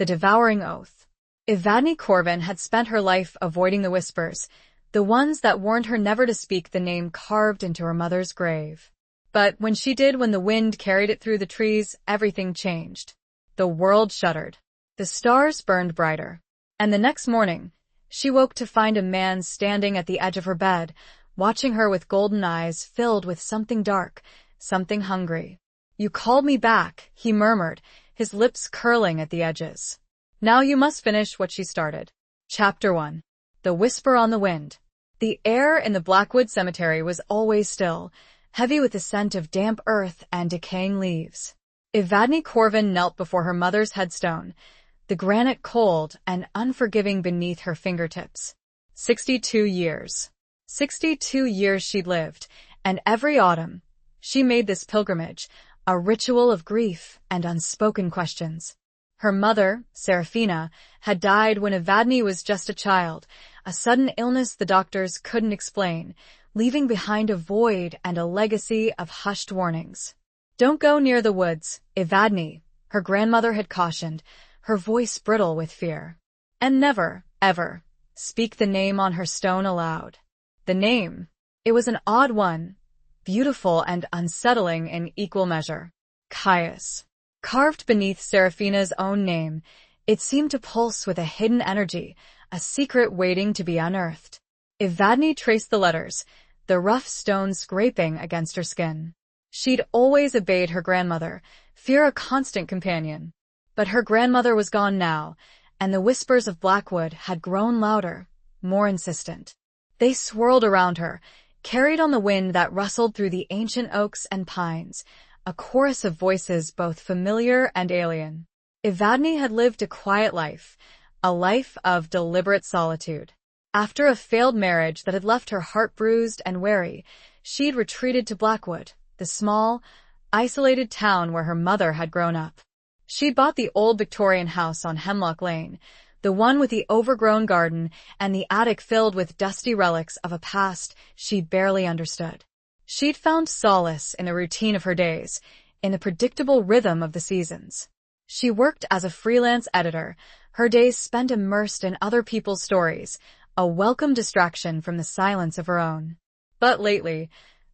The Devouring Oath. Evadne Corvin had spent her life avoiding the whispers, the ones that warned her never to speak the name carved into her mother's grave. But when she did, when the wind carried it through the trees, everything changed. The world shuddered. The stars burned brighter. And the next morning, she woke to find a man standing at the edge of her bed, watching her with golden eyes filled with something dark, something hungry. "You called me back," he murmured, his lips curling at the edges. "Now you must finish what she started." Chapter 1. The Whisper on the Wind. The air in the Blackwood Cemetery was always still, heavy with the scent of damp earth and decaying leaves. Evadne Corvin knelt before her mother's headstone, the granite cold and unforgiving beneath her fingertips. 62 years. 62 years she'd lived, and every autumn, she made this pilgrimage, a ritual of grief and unspoken questions. Her mother, Serafina, had died when Evadne was just a child, a sudden illness the doctors couldn't explain, leaving behind a void and a legacy of hushed warnings. "Don't go near the woods, Evadne," her grandmother had cautioned, her voice brittle with fear. And never, ever, speak the name on her stone aloud. The name. It was an odd one, beautiful and unsettling in equal measure. Caius. Carved beneath Serafina's own name, it seemed to pulse with a hidden energy, a secret waiting to be unearthed. Evadne traced the letters, the rough stone scraping against her skin. She'd always obeyed her grandmother, fear a constant companion. But her grandmother was gone now, and the whispers of Blackwood had grown louder, more insistent. They swirled around her, carried on the wind that rustled through the ancient oaks and pines, a chorus of voices both familiar and alien. Evadne had lived a quiet life, a life of deliberate solitude. After a failed marriage that had left her heart bruised and weary, she'd retreated to Blackwood, the small, isolated town where her mother had grown up. She'd bought the old Victorian house on Hemlock Lane, the one with the overgrown garden and the attic filled with dusty relics of a past she'd barely understood. She'd found solace in the routine of her days, in the predictable rhythm of the seasons. She worked as a freelance editor, her days spent immersed in other people's stories, a welcome distraction from the silence of her own. But lately,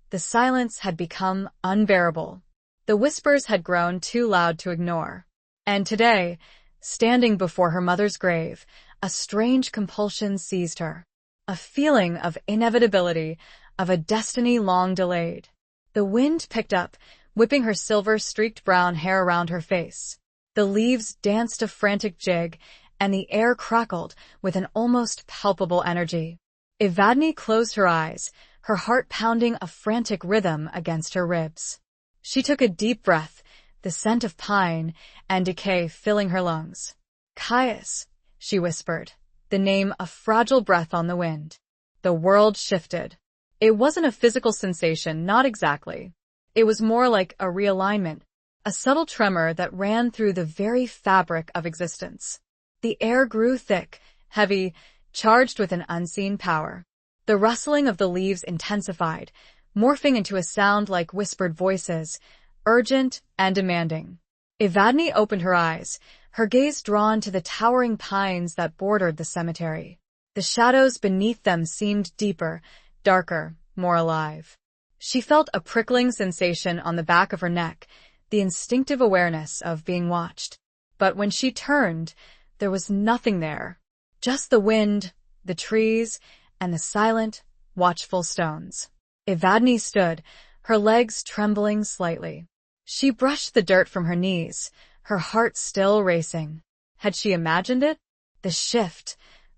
the silence had become unbearable. The whispers had grown too loud to ignore. And today, standing before her mother's grave, a strange compulsion seized her. A feeling of inevitability, of a destiny long delayed. The wind picked up, whipping her silver-streaked brown hair around her face. The leaves danced a frantic jig, and the air crackled with an almost palpable energy. Evadne closed her eyes, her heart pounding a frantic rhythm against her ribs. She took a deep breath, the scent of pine and decay filling her lungs. "Caius," she whispered, the name a fragile breath on the wind. The world shifted. It wasn't a physical sensation, not exactly. It was more like a realignment, a subtle tremor that ran through the very fabric of existence. The air grew thick, heavy, charged with an unseen power. The rustling of the leaves intensified, morphing into a sound like whispered voices, urgent and demanding. Evadne opened her eyes, her gaze drawn to the towering pines that bordered the cemetery. The shadows beneath them seemed deeper, darker, more alive. She felt a prickling sensation on the back of her neck, the instinctive awareness of being watched. But when she turned, there was nothing there. Just the wind, the trees, and the silent, watchful stones. Evadne stood, her legs trembling slightly. She brushed the dirt from her knees, her heart still racing. Had she imagined it? The shift,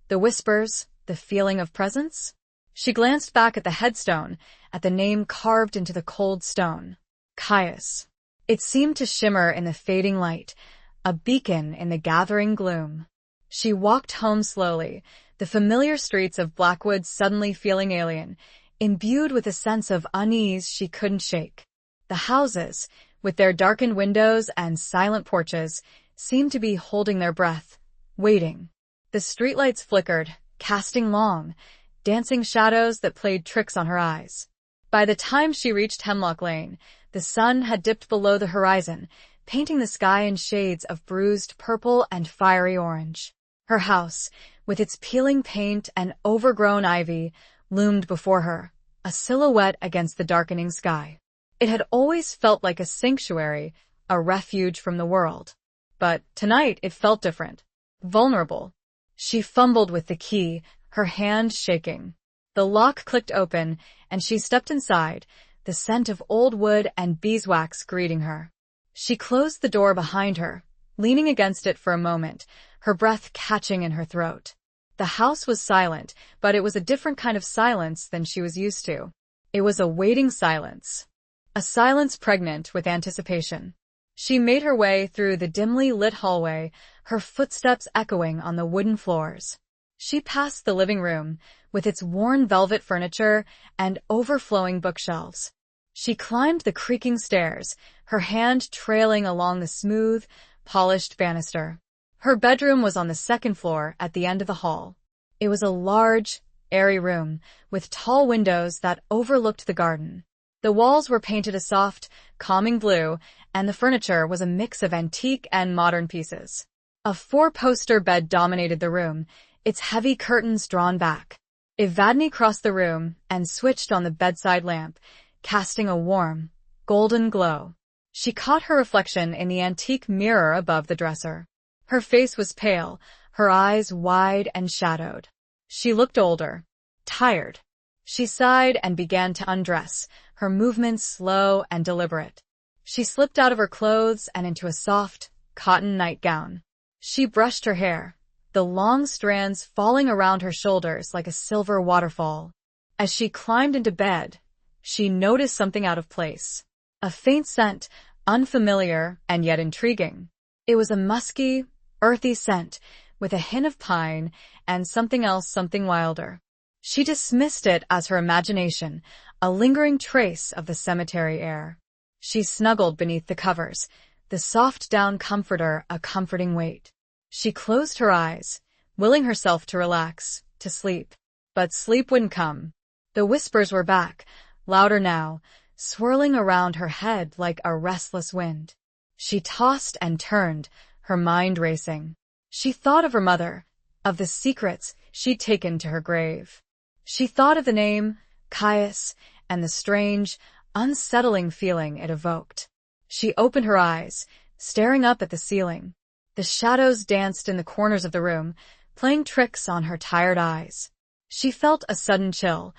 the whispers, the feeling of presence? She glanced back at the headstone, at the name carved into the cold stone. Caius. It seemed to shimmer in the fading light, a beacon in the gathering gloom. She walked home slowly, the familiar streets of Blackwood suddenly feeling alien, imbued with a sense of unease she couldn't shake. The houses, with their darkened windows and silent porches, seemed to be holding their breath, waiting. The streetlights flickered, casting long, dancing shadows that played tricks on her eyes. By the time she reached Hemlock Lane, the sun had dipped below the horizon, painting the sky in shades of bruised purple and fiery orange. Her house, with its peeling paint and overgrown ivy, loomed before her, a silhouette against the darkening sky. It had always felt like a sanctuary, a refuge from the world. But tonight it felt different. Vulnerable. She fumbled with the key, her hand shaking. The lock clicked open, and she stepped inside, the scent of old wood and beeswax greeting her. She closed the door behind her, leaning against it for a moment, her breath catching in her throat. The house was silent, but it was a different kind of silence than she was used to. It was a waiting silence. A silence pregnant with anticipation. She made her way through the dimly lit hallway, her footsteps echoing on the wooden floors. She passed the living room, with its worn velvet furniture and overflowing bookshelves. She climbed the creaking stairs, her hand trailing along the smooth, polished banister. Her bedroom was on the second floor at the end of the hall. It was a large, airy room, with tall windows that overlooked the garden. The walls were painted a soft, calming blue, and the furniture was a mix of antique and modern pieces. A four-poster bed dominated the room, its heavy curtains drawn back. Evadne crossed the room and switched on the bedside lamp, casting a warm, golden glow. She caught her reflection in the antique mirror above the dresser. Her face was pale, her eyes wide and shadowed. She looked older, tired. She sighed and began to undress, her movements slow and deliberate. She slipped out of her clothes and into a soft, cotton nightgown. She brushed her hair, the long strands falling around her shoulders like a silver waterfall. As she climbed into bed, she noticed something out of place. A faint scent, unfamiliar and yet intriguing. It was a musky, earthy scent, with a hint of pine and something else, something wilder. She dismissed it as her imagination, a lingering trace of the cemetery air. She snuggled beneath the covers, the soft down comforter a comforting weight. She closed her eyes, willing herself to relax, to sleep. But sleep wouldn't come. The whispers were back, louder now, swirling around her head like a restless wind. She tossed and turned, her mind racing. She thought of her mother, of the secrets she'd taken to her grave. She thought of the name, Caius, and the strange, unsettling feeling it evoked. She opened her eyes, staring up at the ceiling. The shadows danced in the corners of the room, playing tricks on her tired eyes. She felt a sudden chill,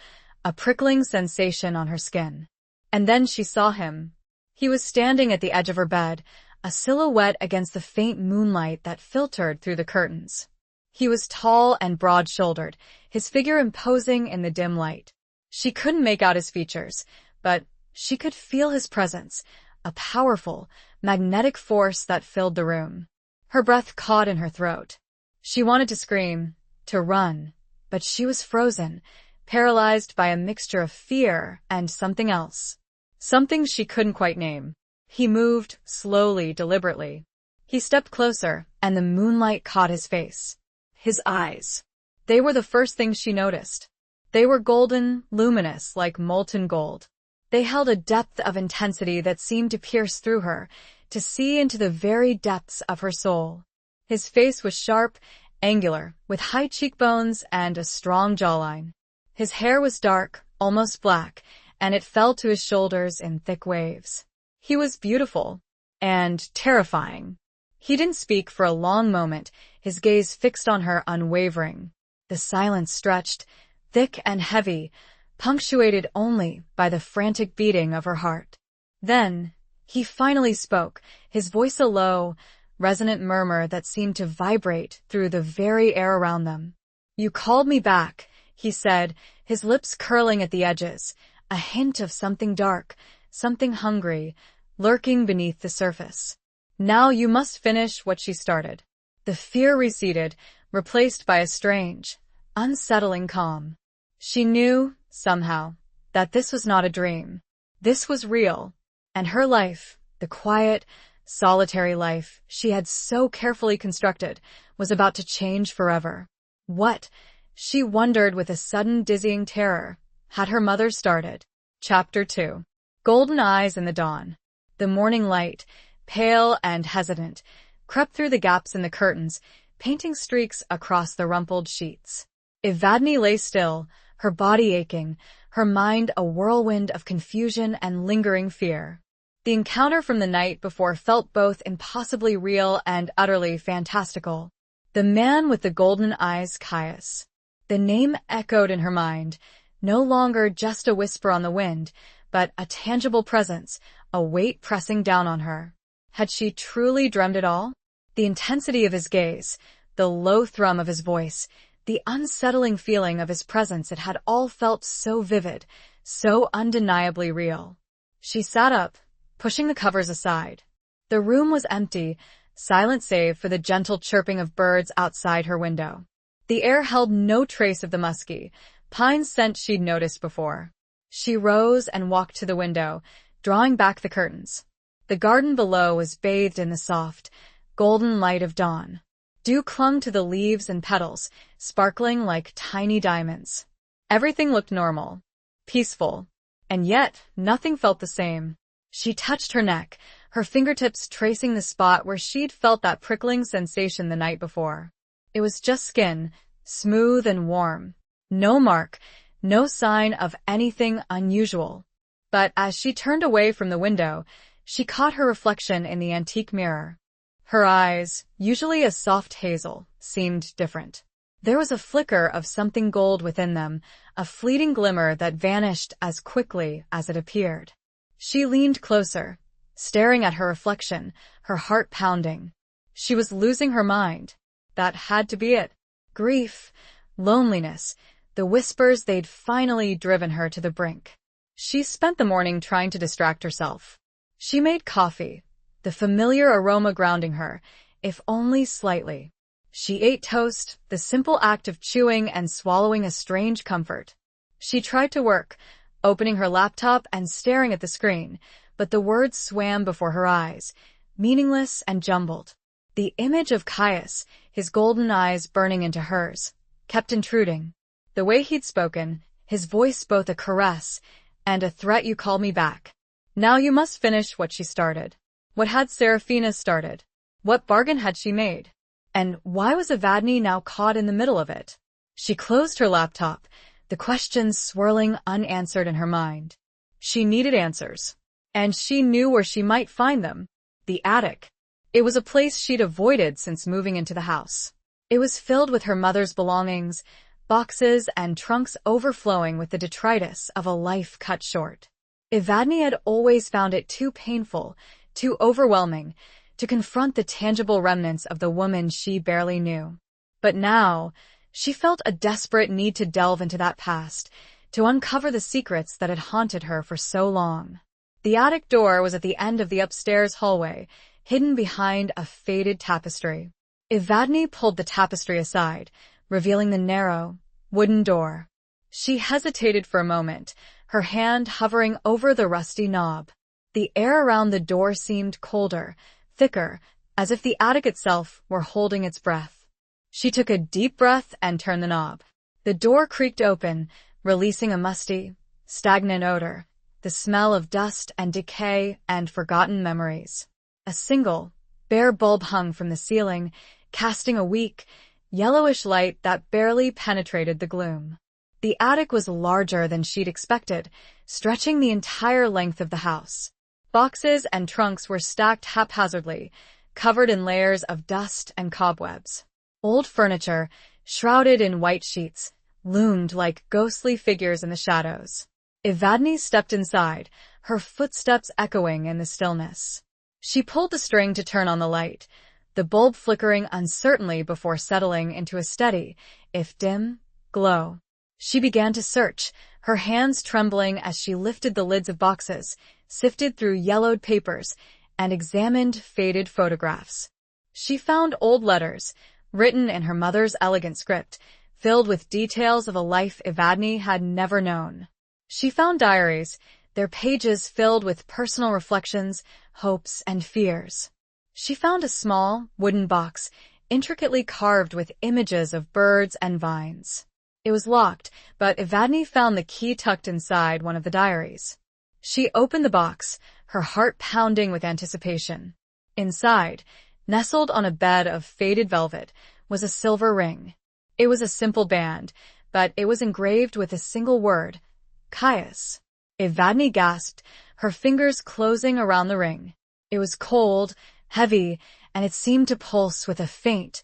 a prickling sensation on her skin. And then she saw him. He was standing at the edge of her bed, a silhouette against the faint moonlight that filtered through the curtains. He was tall and broad-shouldered, his figure imposing in the dim light. She couldn't make out his features, but she could feel his presence, a powerful, magnetic force that filled the room. Her breath caught in her throat. She wanted to scream, to run, but she was frozen, paralyzed by a mixture of fear and something else. Something she couldn't quite name. He moved, slowly, deliberately. He stepped closer, and the moonlight caught his face. His eyes. They were the first thing she noticed. They were golden, luminous, like molten gold. They held a depth of intensity that seemed to pierce through her, to see into the very depths of her soul. His face was sharp, angular, with high cheekbones and a strong jawline. His hair was dark, almost black, and it fell to his shoulders in thick waves. He was beautiful and terrifying. He didn't speak for a long moment, his gaze fixed on her unwavering. The silence stretched, thick and heavy, punctuated only by the frantic beating of her heart. Then, he finally spoke, his voice a low, resonant murmur that seemed to vibrate through the very air around them. "You called me back," he said, his lips curling at the edges, a hint of something dark, something hungry, lurking beneath the surface. "Now you must finish what she started." The fear receded, replaced by a strange, unsettling calm. She knew, somehow, that this was not a dream. This was real, and her life, the quiet, solitary life she had so carefully constructed, was about to change forever. What, she wondered with a sudden dizzying terror, had her mother started? Chapter 2. Golden eyes in the dawn. The morning light, pale and hesitant, crept through the gaps in the curtains, painting streaks across the rumpled sheets. Evadne lay still, her body aching, her mind a whirlwind of confusion and lingering fear. The encounter from the night before felt both impossibly real and utterly fantastical. The man with the golden eyes, Caius. The name echoed in her mind, no longer just a whisper on the wind, but a tangible presence, a weight pressing down on her. Had she truly dreamed it all? The intensity of his gaze, the low thrum of his voice, the unsettling feeling of his presence, it had all felt so vivid, so undeniably real. She sat up, pushing the covers aside. The room was empty, silent save for the gentle chirping of birds outside her window. The air held no trace of the musky, pine scent she'd noticed before. She rose and walked to the window, drawing back the curtains. The garden below was bathed in the soft, golden light of dawn. Dew clung to the leaves and petals, sparkling like tiny diamonds. Everything looked normal, peaceful, and yet nothing felt the same. She touched her neck, her fingertips tracing the spot where she'd felt that prickling sensation the night before. It was just skin, smooth and warm. No mark, no sign of anything unusual. But as she turned away from the window, she caught her reflection in the antique mirror. Her eyes, usually a soft hazel, seemed different. There was a flicker of something gold within them, a fleeting glimmer that vanished as quickly as it appeared. She leaned closer, staring at her reflection, her heart pounding. She was losing her mind. That had to be it. Grief, loneliness, the whispers, they'd finally driven her to the brink. She spent the morning trying to distract herself. She made coffee, the familiar aroma grounding her, if only slightly. She ate toast, the simple act of chewing and swallowing a strange comfort. She tried to work, opening her laptop and staring at the screen, but the words swam before her eyes, meaningless and jumbled. The image of Caius, his golden eyes burning into hers, kept intruding. The way he'd spoken, his voice both a caress and a threat. You call me back. Now you must finish what she started. What had Seraphina started? What bargain had she made? And why was Evadne now caught in the middle of it? She closed her laptop, the questions swirling unanswered in her mind. She needed answers. And she knew where she might find them. The attic. It was a place she'd avoided since moving into the house. It was filled with her mother's belongings, boxes and trunks overflowing with the detritus of a life cut short. Evadne had always found it too painful, too overwhelming, to confront the tangible remnants of the woman she barely knew. But now, she felt a desperate need to delve into that past, to uncover the secrets that had haunted her for so long. The attic door was at the end of the upstairs hallway, hidden behind a faded tapestry. Evadne pulled the tapestry aside, revealing the narrow, wooden door. She hesitated for a moment, her hand hovering over the rusty knob. The air around the door seemed colder, thicker, as if the attic itself were holding its breath. She took a deep breath and turned the knob. The door creaked open, releasing a musty, stagnant odor, the smell of dust and decay and forgotten memories. A single, bare bulb hung from the ceiling, casting a weak, yellowish light that barely penetrated the gloom. The attic was larger than she'd expected, stretching the entire length of the house. Boxes and trunks were stacked haphazardly, covered in layers of dust and cobwebs. Old furniture, shrouded in white sheets, loomed like ghostly figures in the shadows. Evadne stepped inside, her footsteps echoing in the stillness. She pulled the string to turn on the light, the bulb flickering uncertainly before settling into a steady, if dim, glow. She began to search, her hands trembling as she lifted the lids of boxes, sifted through yellowed papers, and examined faded photographs. She found old letters, written in her mother's elegant script, filled with details of a life Evadne had never known. She found diaries, their pages filled with personal reflections, hopes, and fears. She found a small, wooden box, intricately carved with images of birds and vines. It was locked, but Evadne found the key tucked inside one of the diaries. She opened the box, her heart pounding with anticipation. Inside, nestled on a bed of faded velvet, was a silver ring. It was a simple band, but it was engraved with a single word, Caius. Evadne gasped, her fingers closing around the ring. It was cold, heavy, and it seemed to pulse with a faint,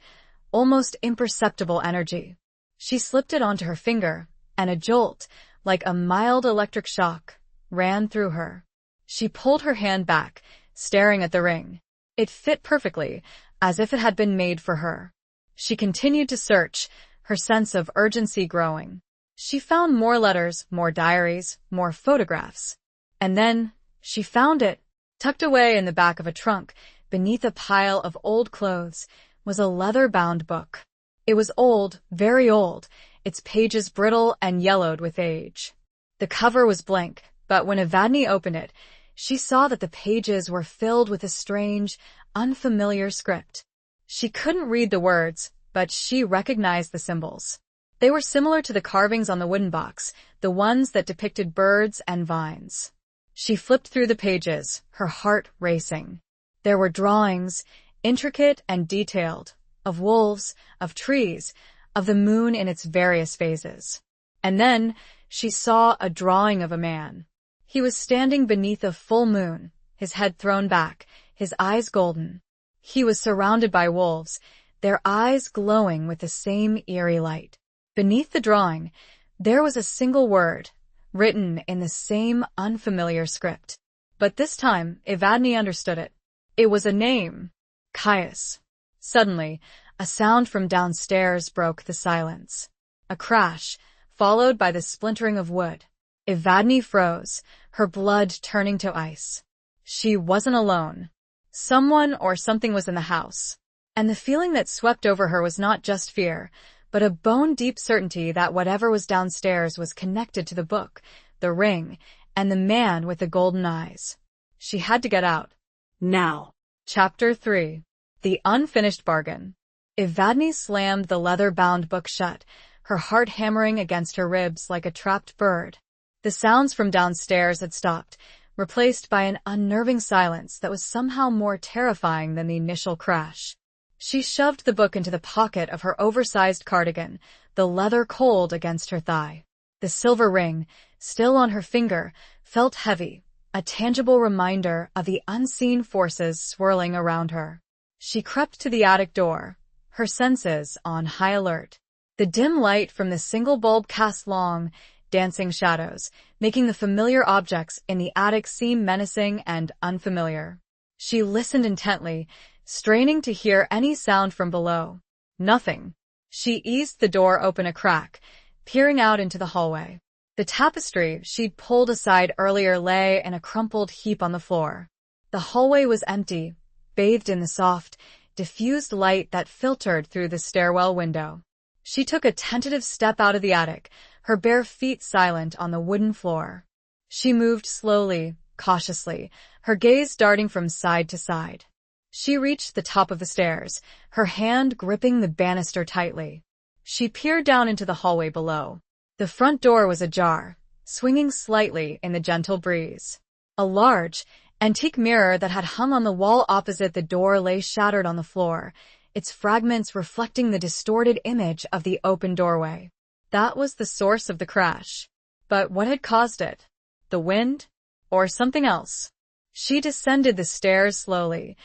almost imperceptible energy. She slipped it onto her finger, and a jolt, like a mild electric shock, ran through her. She pulled her hand back, staring at the ring. It fit perfectly, as if it had been made for her. She continued to search, her sense of urgency growing. She found more letters, more diaries, more photographs. And then, she found it. Tucked away in the back of a trunk, beneath a pile of old clothes, was a leather-bound book. It was old, very old, its pages brittle and yellowed with age. The cover was blank, but when Evadne opened it, she saw that the pages were filled with a strange, unfamiliar script. She couldn't read the words, but she recognized the symbols. They were similar to the carvings on the wooden box, the ones that depicted birds and vines. She flipped through the pages, her heart racing. There were drawings, intricate and detailed, of wolves, of trees, of the moon in its various phases. And then, she saw a drawing of a man. He was standing beneath a full moon, his head thrown back, his eyes golden. He was surrounded by wolves, their eyes glowing with the same eerie light. Beneath the drawing, there was a single word, written in the same unfamiliar script. But this time, Evadne understood it. It was a name. Caius. Suddenly, a sound from downstairs broke the silence. A crash, followed by the splintering of wood. Evadne froze, her blood turning to ice. She wasn't alone. Someone or something was in the house. And the feeling that swept over her was not just fear, but a bone-deep certainty that whatever was downstairs was connected to the book, the ring, and the man with the golden eyes. She had to get out. Now. Chapter 3. The Unfinished Bargain. Evadne slammed the leather-bound book shut, her heart hammering against her ribs like a trapped bird. The sounds from downstairs had stopped, replaced by an unnerving silence that was somehow more terrifying than the initial crash. She shoved the book into the pocket of her oversized cardigan, the leather cold against her thigh. The silver ring, still on her finger, felt heavy, a tangible reminder of the unseen forces swirling around her. She crept to the attic door, her senses on high alert. The dim light from the single bulb cast long, dancing shadows, making the familiar objects in the attic seem menacing and unfamiliar. She listened intently, straining to hear any sound from below. Nothing. She eased the door open a crack, peering out into the hallway. The tapestry she'd pulled aside earlier lay in a crumpled heap on the floor. The hallway was empty, bathed in the soft, diffused light that filtered through the stairwell window. She took a tentative step out of the attic, her bare feet silent on the wooden floor. She moved slowly, cautiously, her gaze darting from side to side. She reached the top of the stairs, her hand gripping the banister tightly. She peered down into the hallway below. The front door was ajar, swinging slightly in the gentle breeze. A large, antique mirror that had hung on the wall opposite the door lay shattered on the floor, its fragments reflecting the distorted image of the open doorway. That was the source of the crash. But what had caused it? The wind? Or something else? She descended the stairs slowly,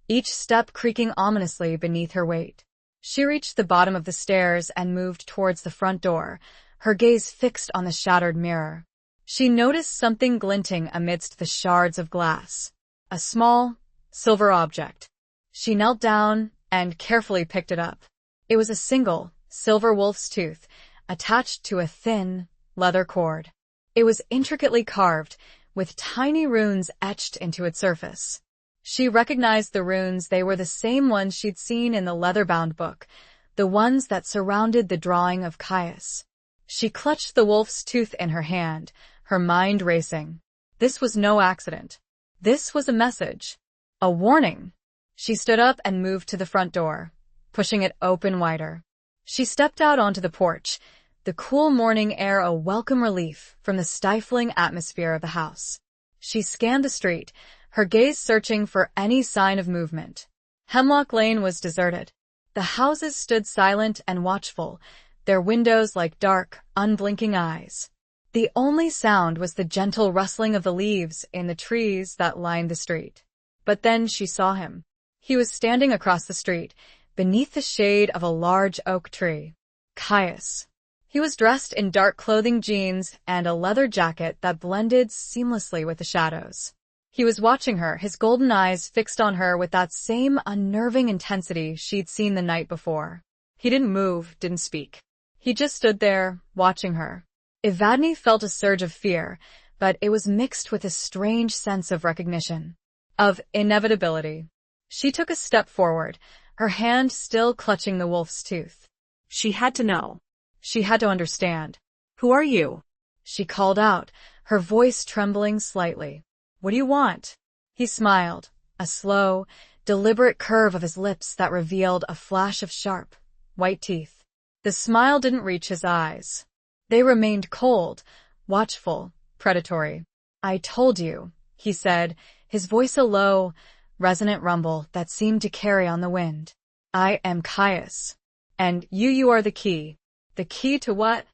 each step creaking ominously beneath her weight. She reached the bottom of the stairs and moved towards the front door, her gaze fixed on the shattered mirror. She noticed something glinting amidst the shards of glass. A small, silver object. She knelt down and carefully picked it up. It was a single, silver wolf's tooth, attached to a thin, leather cord. It was intricately carved, with tiny runes etched into its surface. She recognized the runes. They were the same ones she'd seen in the leather-bound book, the ones that surrounded the drawing of Caius. She clutched the wolf's tooth in her hand, her mind racing. This was no accident. This was a message. A warning. She stood up and moved to the front door, pushing it open wider. She stepped out onto the porch, the cool morning air a welcome relief from the stifling atmosphere of the house. She scanned the street, her gaze searching for any sign of movement. Hemlock Lane was deserted. The houses stood silent and watchful, their windows like dark, unblinking eyes. The only sound was the gentle rustling of the leaves in the trees that lined the street. But then she saw him. He was standing across the street, beneath the shade of a large oak tree. Caius. He was dressed in dark clothing, jeans, and a leather jacket that blended seamlessly with the shadows. He was watching her, his golden eyes fixed on her with that same unnerving intensity she'd seen the night before. He didn't move, didn't speak. He just stood there, watching her. Evadne felt a surge of fear, but it was mixed with a strange sense of recognition, of inevitability. She took a step forward, her hand still clutching the wolf's tooth. She had to know. She had to understand. Who are you? She called out, her voice trembling slightly. What do you want? He smiled, a slow, deliberate curve of his lips that revealed a flash of sharp, white teeth. The smile didn't reach his eyes. They remained cold, watchful, predatory. I told you, he said, his voice a low, resonant rumble that seemed to carry on the wind. I am Caius. And you are the key. The key to what?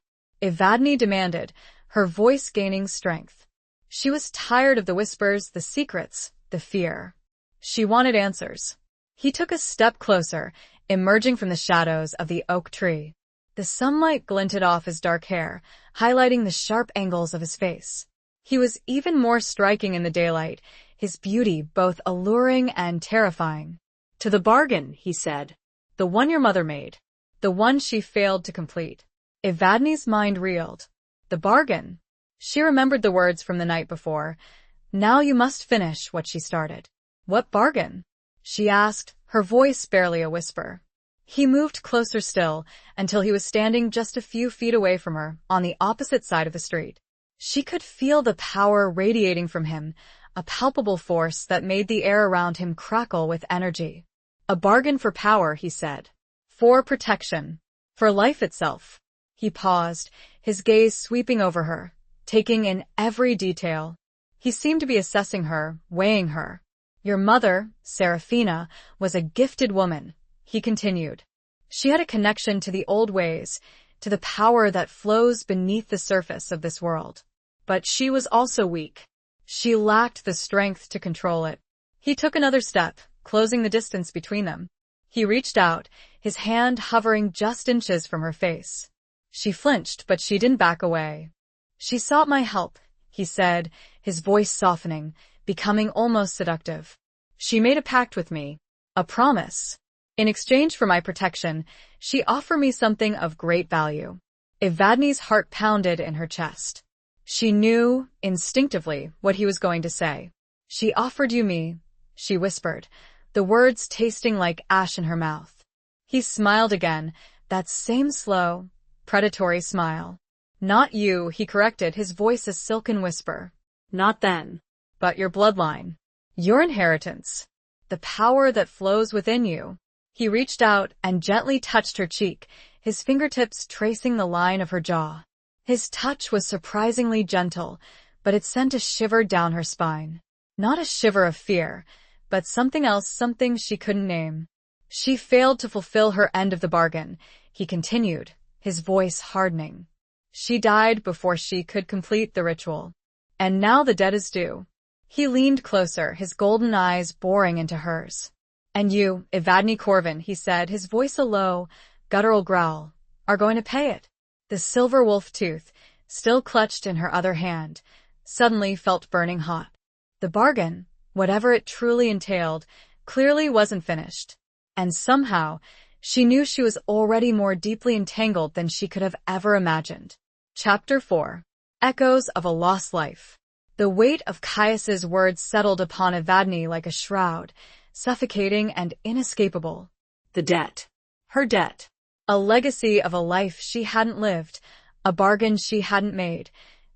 Evadne demanded, her voice gaining strength. She was tired of the whispers, the secrets, the fear. She wanted answers. He took a step closer, emerging from the shadows of the oak tree. The sunlight glinted off his dark hair, highlighting the sharp angles of his face. He was even more striking in the daylight, his beauty both alluring and terrifying. To the bargain, he said. The one your mother made. The one she failed to complete. Evadne's mind reeled. The bargain. She remembered the words from the night before. Now you must finish what she started. What bargain? She asked, her voice barely a whisper. He moved closer still, until he was standing just a few feet away from her, on the opposite side of the street. She could feel the power radiating from him, a palpable force that made the air around him crackle with energy. A bargain for power, he said. For protection. For life itself. He paused, his gaze sweeping over her, taking in every detail. He seemed to be assessing her, weighing her. Your mother, Seraphina, was a gifted woman, he continued. She had a connection to the old ways, to the power that flows beneath the surface of this world. But she was also weak. She lacked the strength to control it. He took another step, closing the distance between them. He reached out, his hand hovering just inches from her face. She flinched, but she didn't back away. She sought my help, he said, his voice softening, becoming almost seductive. She made a pact with me, a promise. In exchange for my protection, she offered me something of great value. Evadne's heart pounded in her chest. She knew, instinctively, what he was going to say. She offered you me, she whispered, the words tasting like ash in her mouth. He smiled again, that same slow, predatory smile. Not you, he corrected, his voice a silken whisper. Not then. But your bloodline. Your inheritance. The power that flows within you. He reached out and gently touched her cheek, his fingertips tracing the line of her jaw. His touch was surprisingly gentle, but it sent a shiver down her spine. Not a shiver of fear, but something else, something she couldn't name. She failed to fulfill her end of the bargain, he continued, his voice hardening. She died before she could complete the ritual. And now the debt is due. He leaned closer, his golden eyes boring into hers. And you, Evadne Corvin, he said, his voice a low, guttural growl, are going to pay it. The silver wolf tooth, still clutched in her other hand, suddenly felt burning hot. The bargain, whatever it truly entailed, clearly wasn't finished. And somehow, she knew she was already more deeply entangled than she could have ever imagined. Chapter 4. Echoes of a Lost Life. The weight of Caius's words settled upon Evadne like a shroud, suffocating and inescapable. The debt. Her debt. A legacy of a life she hadn't lived, a bargain she hadn't made,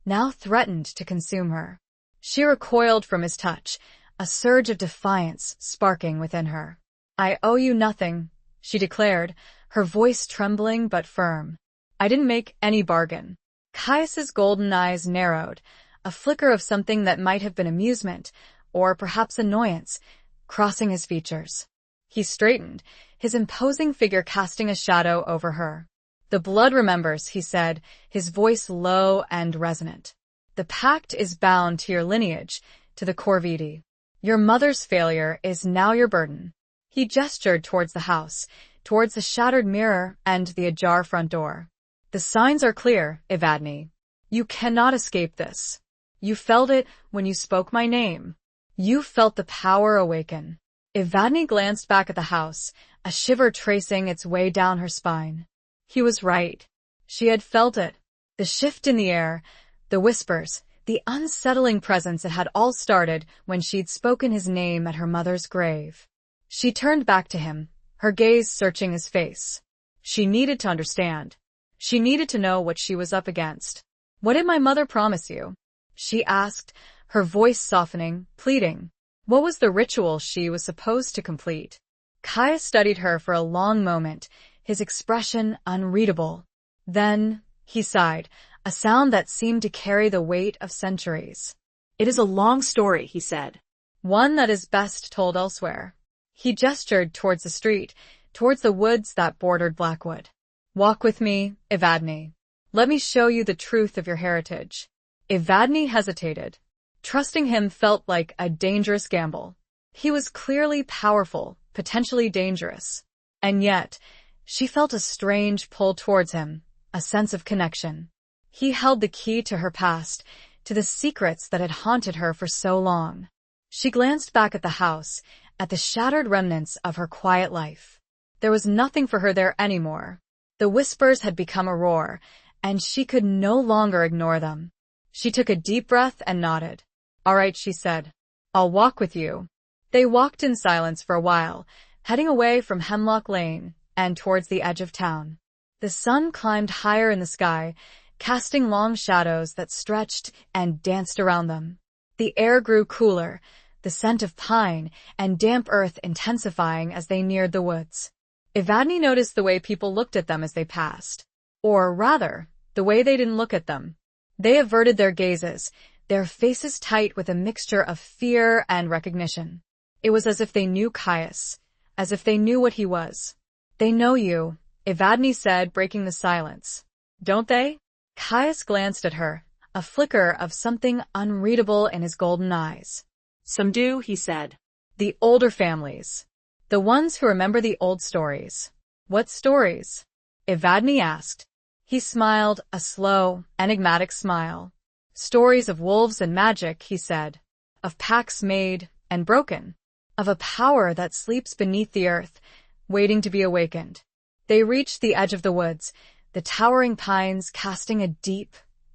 now threatened to consume her. She recoiled from his touch, a surge of defiance sparking within her. I owe you nothing, she declared, her voice trembling but firm. I didn't make any bargain. Caius's golden eyes narrowed, a flicker of something that might have been amusement, or perhaps annoyance, crossing his features. He straightened, his imposing figure casting a shadow over her. "The blood remembers," he said, his voice low and resonant. "The pact is bound to your lineage, to the Corvidi. Your mother's failure is now your burden." He gestured towards the house, towards the shattered mirror and the ajar front door. "The signs are clear, Evadne. You cannot escape this. You felt it when you spoke my name. You felt the power awaken." Evadne glanced back at the house, a shiver tracing its way down her spine. He was right. She had felt it. The shift in the air, the whispers, the unsettling presence it had all started when she'd spoken his name at her mother's grave. She turned back to him, her gaze searching his face. She needed to understand. She needed to know what she was up against. "What did my mother promise you?" she asked, her voice softening, pleading. What was the ritual she was supposed to complete? Caius studied her for a long moment, his expression unreadable. Then he sighed, a sound that seemed to carry the weight of centuries. "It is a long story," he said. "One that is best told elsewhere." He gestured towards the street, towards the woods that bordered Blackwood. "Walk with me, Evadne. Let me show you the truth of your heritage." Evadne hesitated. Trusting him felt like a dangerous gamble. He was clearly powerful, potentially dangerous. And yet, she felt a strange pull towards him, a sense of connection. He held the key to her past, to the secrets that had haunted her for so long. She glanced back at the house, at the shattered remnants of her quiet life. There was nothing for her there anymore. The whispers had become a roar, and she could no longer ignore them. She took a deep breath and nodded. "All right," she said. "I'll walk with you." They walked in silence for a while, heading away from Hemlock Lane and towards the edge of town. The sun climbed higher in the sky, casting long shadows that stretched and danced around them. The air grew cooler, the scent of pine and damp earth intensifying as they neared the woods. Evadne noticed the way people looked at them as they passed. Or rather, the way they didn't look at them. They averted their gazes, their faces tight with a mixture of fear and recognition. It was as if they knew Caius, as if they knew what he was. "They know you," Evadne said, breaking the silence. "Don't they?" Caius glanced at her, a flicker of something unreadable in his golden eyes. "Some do," he said. "The older families. The ones who remember the old stories." "What stories?" Evadne asked. He smiled, a slow, enigmatic smile. "Stories of wolves and magic," he said. "Of pacts made and broken. Of a power that sleeps beneath the earth, waiting to be awakened." They reached the edge of the woods, the towering pines casting a deep,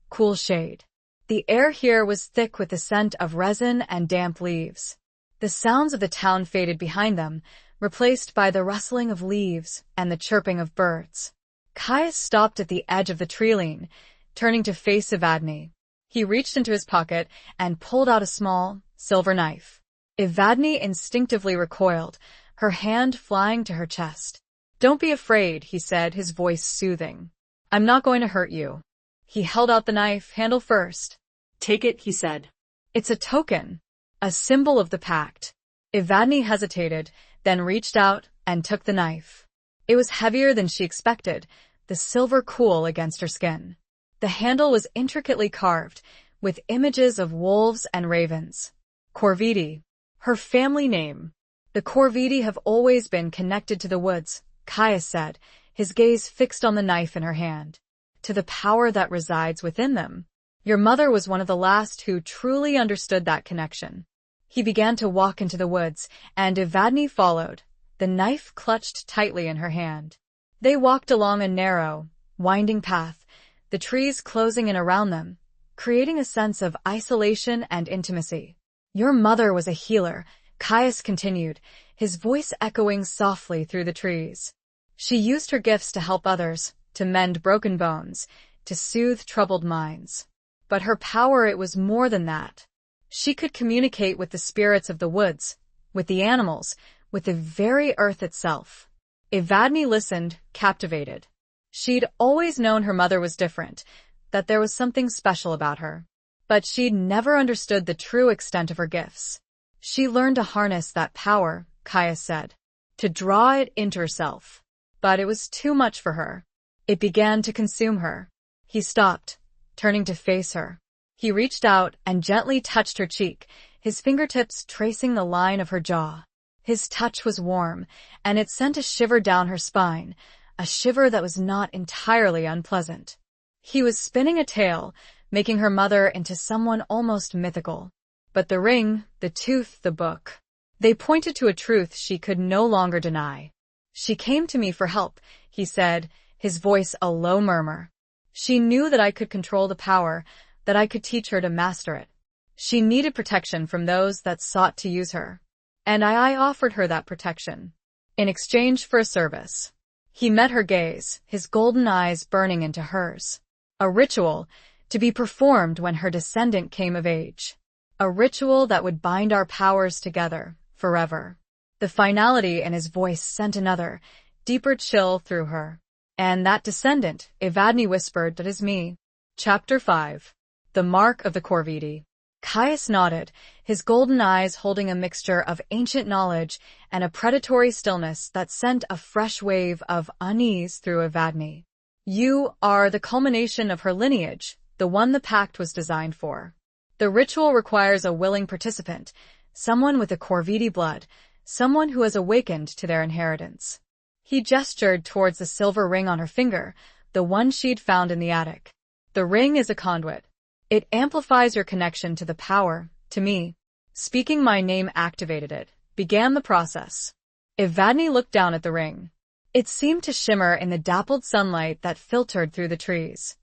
cool shade. The air here was thick with the scent of resin and damp leaves. The sounds of the town faded behind them, replaced by the rustling of leaves and the chirping of birds. Caius stopped at the edge of the tree-line, turning to face Evadne. He reached into his pocket and pulled out a small, silver knife. Evadne instinctively recoiled, her hand flying to her chest. "Don't be afraid," he said, his voice soothing. "I'm not going to hurt you." He held out the knife, handle first. "Take it," he said. "It's a token, a symbol of the pact." Evadne hesitated, then reached out and took the knife. It was heavier than she expected, the silver cool against her skin. The handle was intricately carved, with images of wolves and ravens. Corvidi, her family name. "The Corvidi have always been connected to the woods," Caius said, his gaze fixed on the knife in her hand. "To the power that resides within them. Your mother was one of the last who truly understood that connection." He began to walk into the woods, and Evadne followed, the knife clutched tightly in her hand. They walked along a narrow, winding path, the trees closing in around them, creating a sense of isolation and intimacy. "Your mother was a healer," Caius continued, his voice echoing softly through the trees. "She used her gifts to help others, to mend broken bones, to soothe troubled minds. But her power, it was more than that. She could communicate with the spirits of the woods, with the animals, with the very earth itself." Evadne listened, captivated. She'd always known her mother was different, that there was something special about her. But she'd never understood the true extent of her gifts. She learned to harness that power, Caius said, to draw it into herself. But it was too much for her. It began to consume her. He stopped, turning to face her. He reached out and gently touched her cheek, his fingertips tracing the line of her jaw. His touch was warm, and it sent a shiver down her spine, a shiver that was not entirely unpleasant. He was spinning a tale, making her mother into someone almost mythical. But the ring, the tooth, the book, they pointed to a truth she could no longer deny. She came to me for help, he said, his voice a low murmur. She knew that I could control the power, that I could teach her to master it. She needed protection from those that sought to use her. And I offered her that protection. In exchange for a service. He met her gaze, his golden eyes burning into hers. A ritual, to be performed when her descendant came of age. A ritual that would bind our powers together, forever. The finality in his voice sent another, deeper chill through her. And that descendant, Evadne whispered, that is me. Chapter 5. The Mark of the Corvidi. Caius nodded, his golden eyes holding a mixture of ancient knowledge and a predatory stillness that sent a fresh wave of unease through Evadne. You are the culmination of her lineage, the one the pact was designed for. The ritual requires a willing participant, someone with a Corvidi blood, someone who has awakened to their inheritance. He gestured towards the silver ring on her finger, the one she'd found in the attic. The ring is a conduit. It amplifies your connection to the power, to me. Speaking my name activated it, began the process. Evadne looked down at the ring. It seemed to shimmer in the dappled sunlight that filtered through the trees.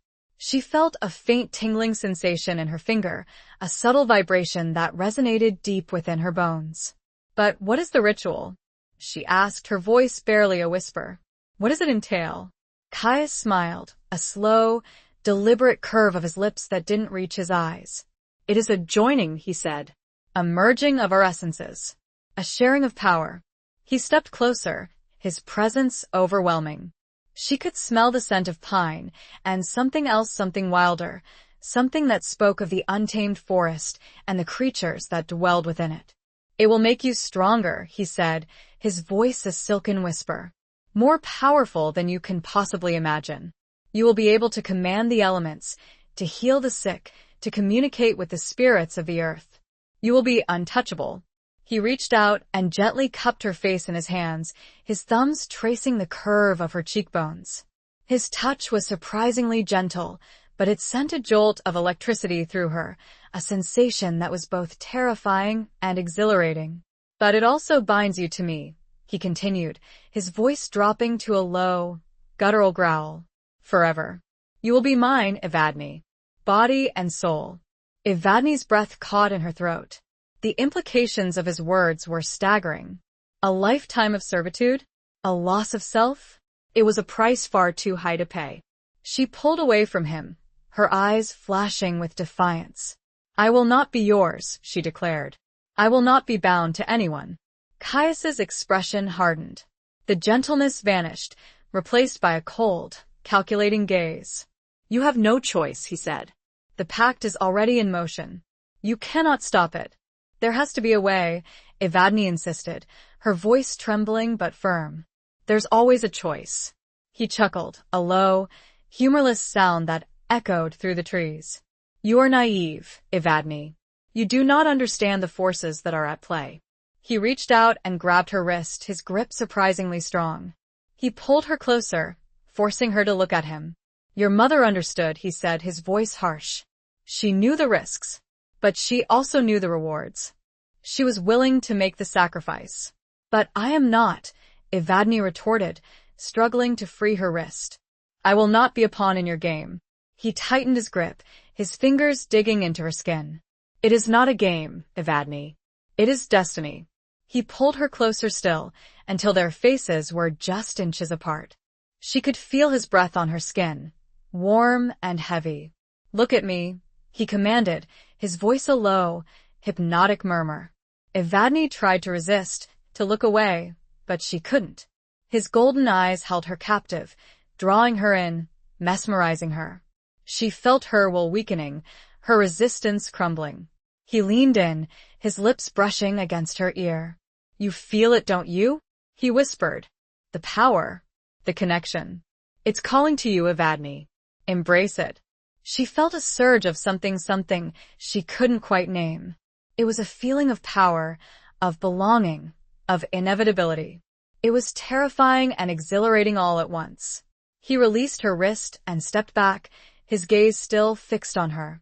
She felt a faint tingling sensation in her finger, a subtle vibration that resonated deep within her bones. But what is the ritual? She asked, her voice barely a whisper. What does it entail? Caius smiled, a slow, deliberate curve of his lips that didn't reach his eyes. It is a joining, he said. A merging of our essences. A sharing of power. He stepped closer, his presence overwhelming. She could smell the scent of pine, and something else, something wilder, something that spoke of the untamed forest and the creatures that dwelled within it. It will make you stronger, he said, his voice a silken whisper. More powerful than you can possibly imagine. You will be able to command the elements, to heal the sick, to communicate with the spirits of the earth. You will be untouchable. He reached out and gently cupped her face in his hands, his thumbs tracing the curve of her cheekbones. His touch was surprisingly gentle, but it sent a jolt of electricity through her, a sensation that was both terrifying and exhilarating. But it also binds you to me, he continued, his voice dropping to a low, guttural growl. Forever. You will be mine, Evadne. Body and soul. Evadne's breath caught in her throat. The implications of his words were staggering. A lifetime of servitude? A loss of self? It was a price far too high to pay. She pulled away from him, her eyes flashing with defiance. I will not be yours, she declared. I will not be bound to anyone. Caius's expression hardened. The gentleness vanished, replaced by a cold, calculating gaze. You have no choice, he said. The pact is already in motion. You cannot stop it. There has to be a way, Evadne insisted, her voice trembling but firm. There's always a choice. He chuckled, a low, humorless sound that echoed through the trees. You are naive, Evadne. You do not understand the forces that are at play. He reached out and grabbed her wrist, his grip surprisingly strong. He pulled her closer, forcing her to look at him. Your mother understood, he said, his voice harsh. She knew the risks, but she also knew the rewards. She was willing to make the sacrifice. But I am not, Evadne retorted, struggling to free her wrist. I will not be a pawn in your game. He tightened his grip, his fingers digging into her skin. It is not a game, Evadne. It is destiny. He pulled her closer still, until their faces were just inches apart. She could feel his breath on her skin, warm and heavy. Look at me, he commanded, his voice a low, hypnotic murmur. Evadne tried to resist, to look away, but she couldn't. His golden eyes held her captive, drawing her in, mesmerizing her. She felt her will weakening, her resistance crumbling. He leaned in, his lips brushing against her ear. "You feel it, don't you?" he whispered. "The power. The connection. It's calling to you, Evadne. Embrace it." She felt a surge of something she couldn't quite name. It was a feeling of power, of belonging, of inevitability. It was terrifying and exhilarating all at once. He released her wrist and stepped back, his gaze still fixed on her.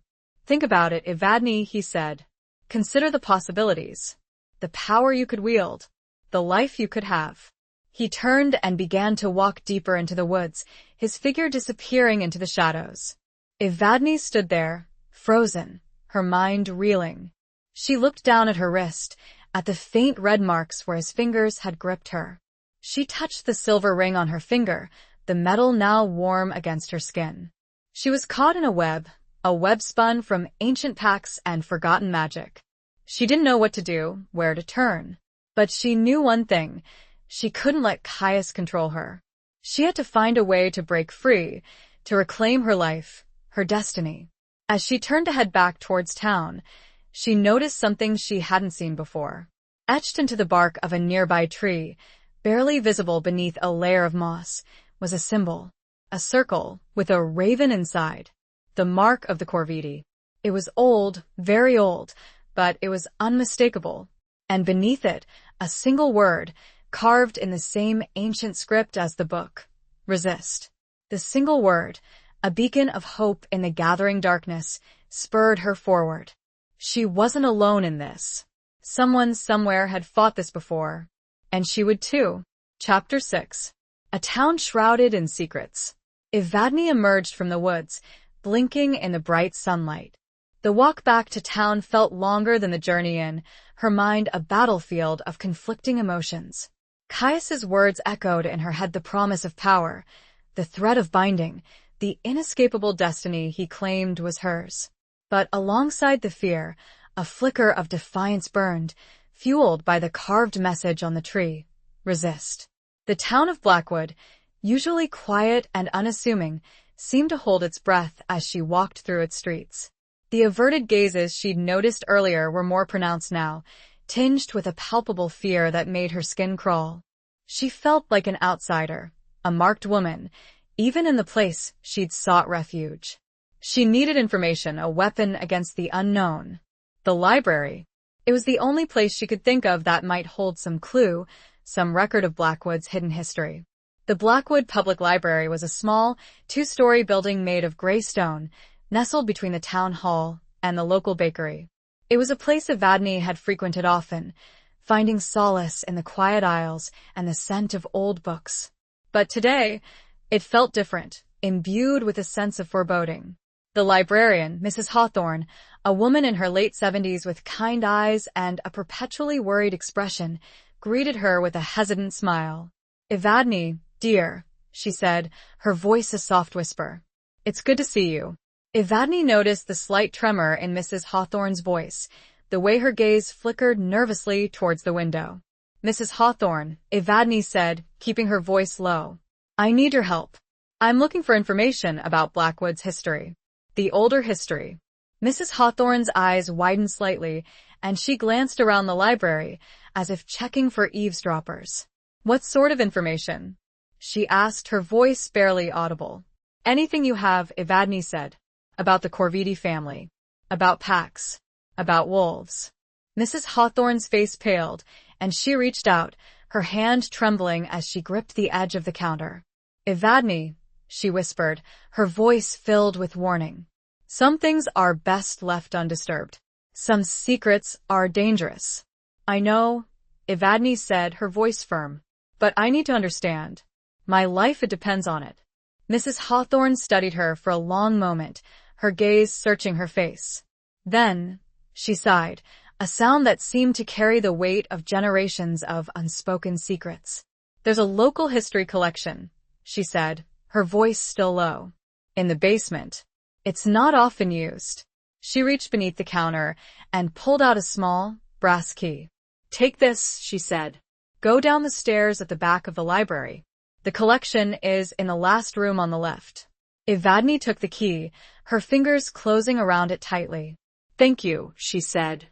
"Think about it, Evadne," he said. "Consider the possibilities. The power you could wield. The life you could have." He turned and began to walk deeper into the woods, his figure disappearing into the shadows. Evadne stood there, frozen, her mind reeling. She looked down at her wrist, at the faint red marks where his fingers had gripped her. She touched the silver ring on her finger, the metal now warm against her skin. She was caught in a web spun from ancient pacts and forgotten magic. She didn't know what to do, where to turn. But she knew one thing. She couldn't let Caius control her. She had to find a way to break free, to reclaim her life, her destiny. As she turned to head back towards town, she noticed something she hadn't seen before. Etched into the bark of a nearby tree, barely visible beneath a layer of moss, was a symbol. A circle with a raven inside. The mark of the Corvidi. It was old, very old, but it was unmistakable. And beneath it, a single word, carved in the same ancient script as the book. Resist. The single word, a beacon of hope in the gathering darkness, spurred her forward. She wasn't alone in this. Someone somewhere had fought this before. And she would too. Chapter 6. A town shrouded in secrets. Evadne emerged from the woods, blinking in the bright sunlight. The walk back to town felt longer than the journey in, her mind a battlefield of conflicting emotions. Caius's words echoed in her head, the promise of power, the thread of binding, the inescapable destiny he claimed was hers. But alongside the fear, a flicker of defiance burned, fueled by the carved message on the tree. Resist. The town of Blackwood, usually quiet and unassuming, seemed to hold its breath as she walked through its streets. The averted gazes she'd noticed earlier were more pronounced now, tinged with a palpable fear that made her skin crawl. She felt like an outsider, a marked woman, even in the place she'd sought refuge. She needed information, a weapon against the unknown. The library. It was the only place she could think of that might hold some clue, some record of Blackwood's hidden history. The Blackwood Public Library was a small, two-story building made of gray stone, nestled between the town hall and the local bakery. It was a place Evadne had frequented often, finding solace in the quiet aisles and the scent of old books. But today, it felt different, imbued with a sense of foreboding. The librarian, Mrs. Hawthorne, a woman in her late 70s with kind eyes and a perpetually worried expression, greeted her with a hesitant smile. "Evadne, dear," she said, her voice a soft whisper. "It's good to see you." Evadne noticed the slight tremor in Mrs. Hawthorne's voice, the way her gaze flickered nervously towards the window. "Mrs. Hawthorne," Evadne said, keeping her voice low. "I need your help. I'm looking for information about Blackwood's history. The older history." Mrs. Hawthorne's eyes widened slightly, and she glanced around the library, as if checking for eavesdroppers. "What sort of information?" she asked, her voice barely audible. "Anything you have," Evadne said. "About the Corvidi family. About packs. About wolves." Mrs. Hawthorne's face paled, and she reached out, her hand trembling as she gripped the edge of the counter. "Evadne," she whispered, her voice filled with warning. "Some things are best left undisturbed. Some secrets are dangerous." "I know," Evadne said, her voice firm. "But I need to understand. My life, it depends on it." Mrs. Hawthorne studied her for a long moment, her gaze searching her face. Then, she sighed, a sound that seemed to carry the weight of generations of unspoken secrets. "There's a local history collection," she said, her voice still low. "In the basement. It's not often used." She reached beneath the counter and pulled out a small, brass key. "Take this," she said. "Go down the stairs at the back of the library. The collection is in the last room on the left." Evadne took the key, her fingers closing around it tightly. Thank you, she said.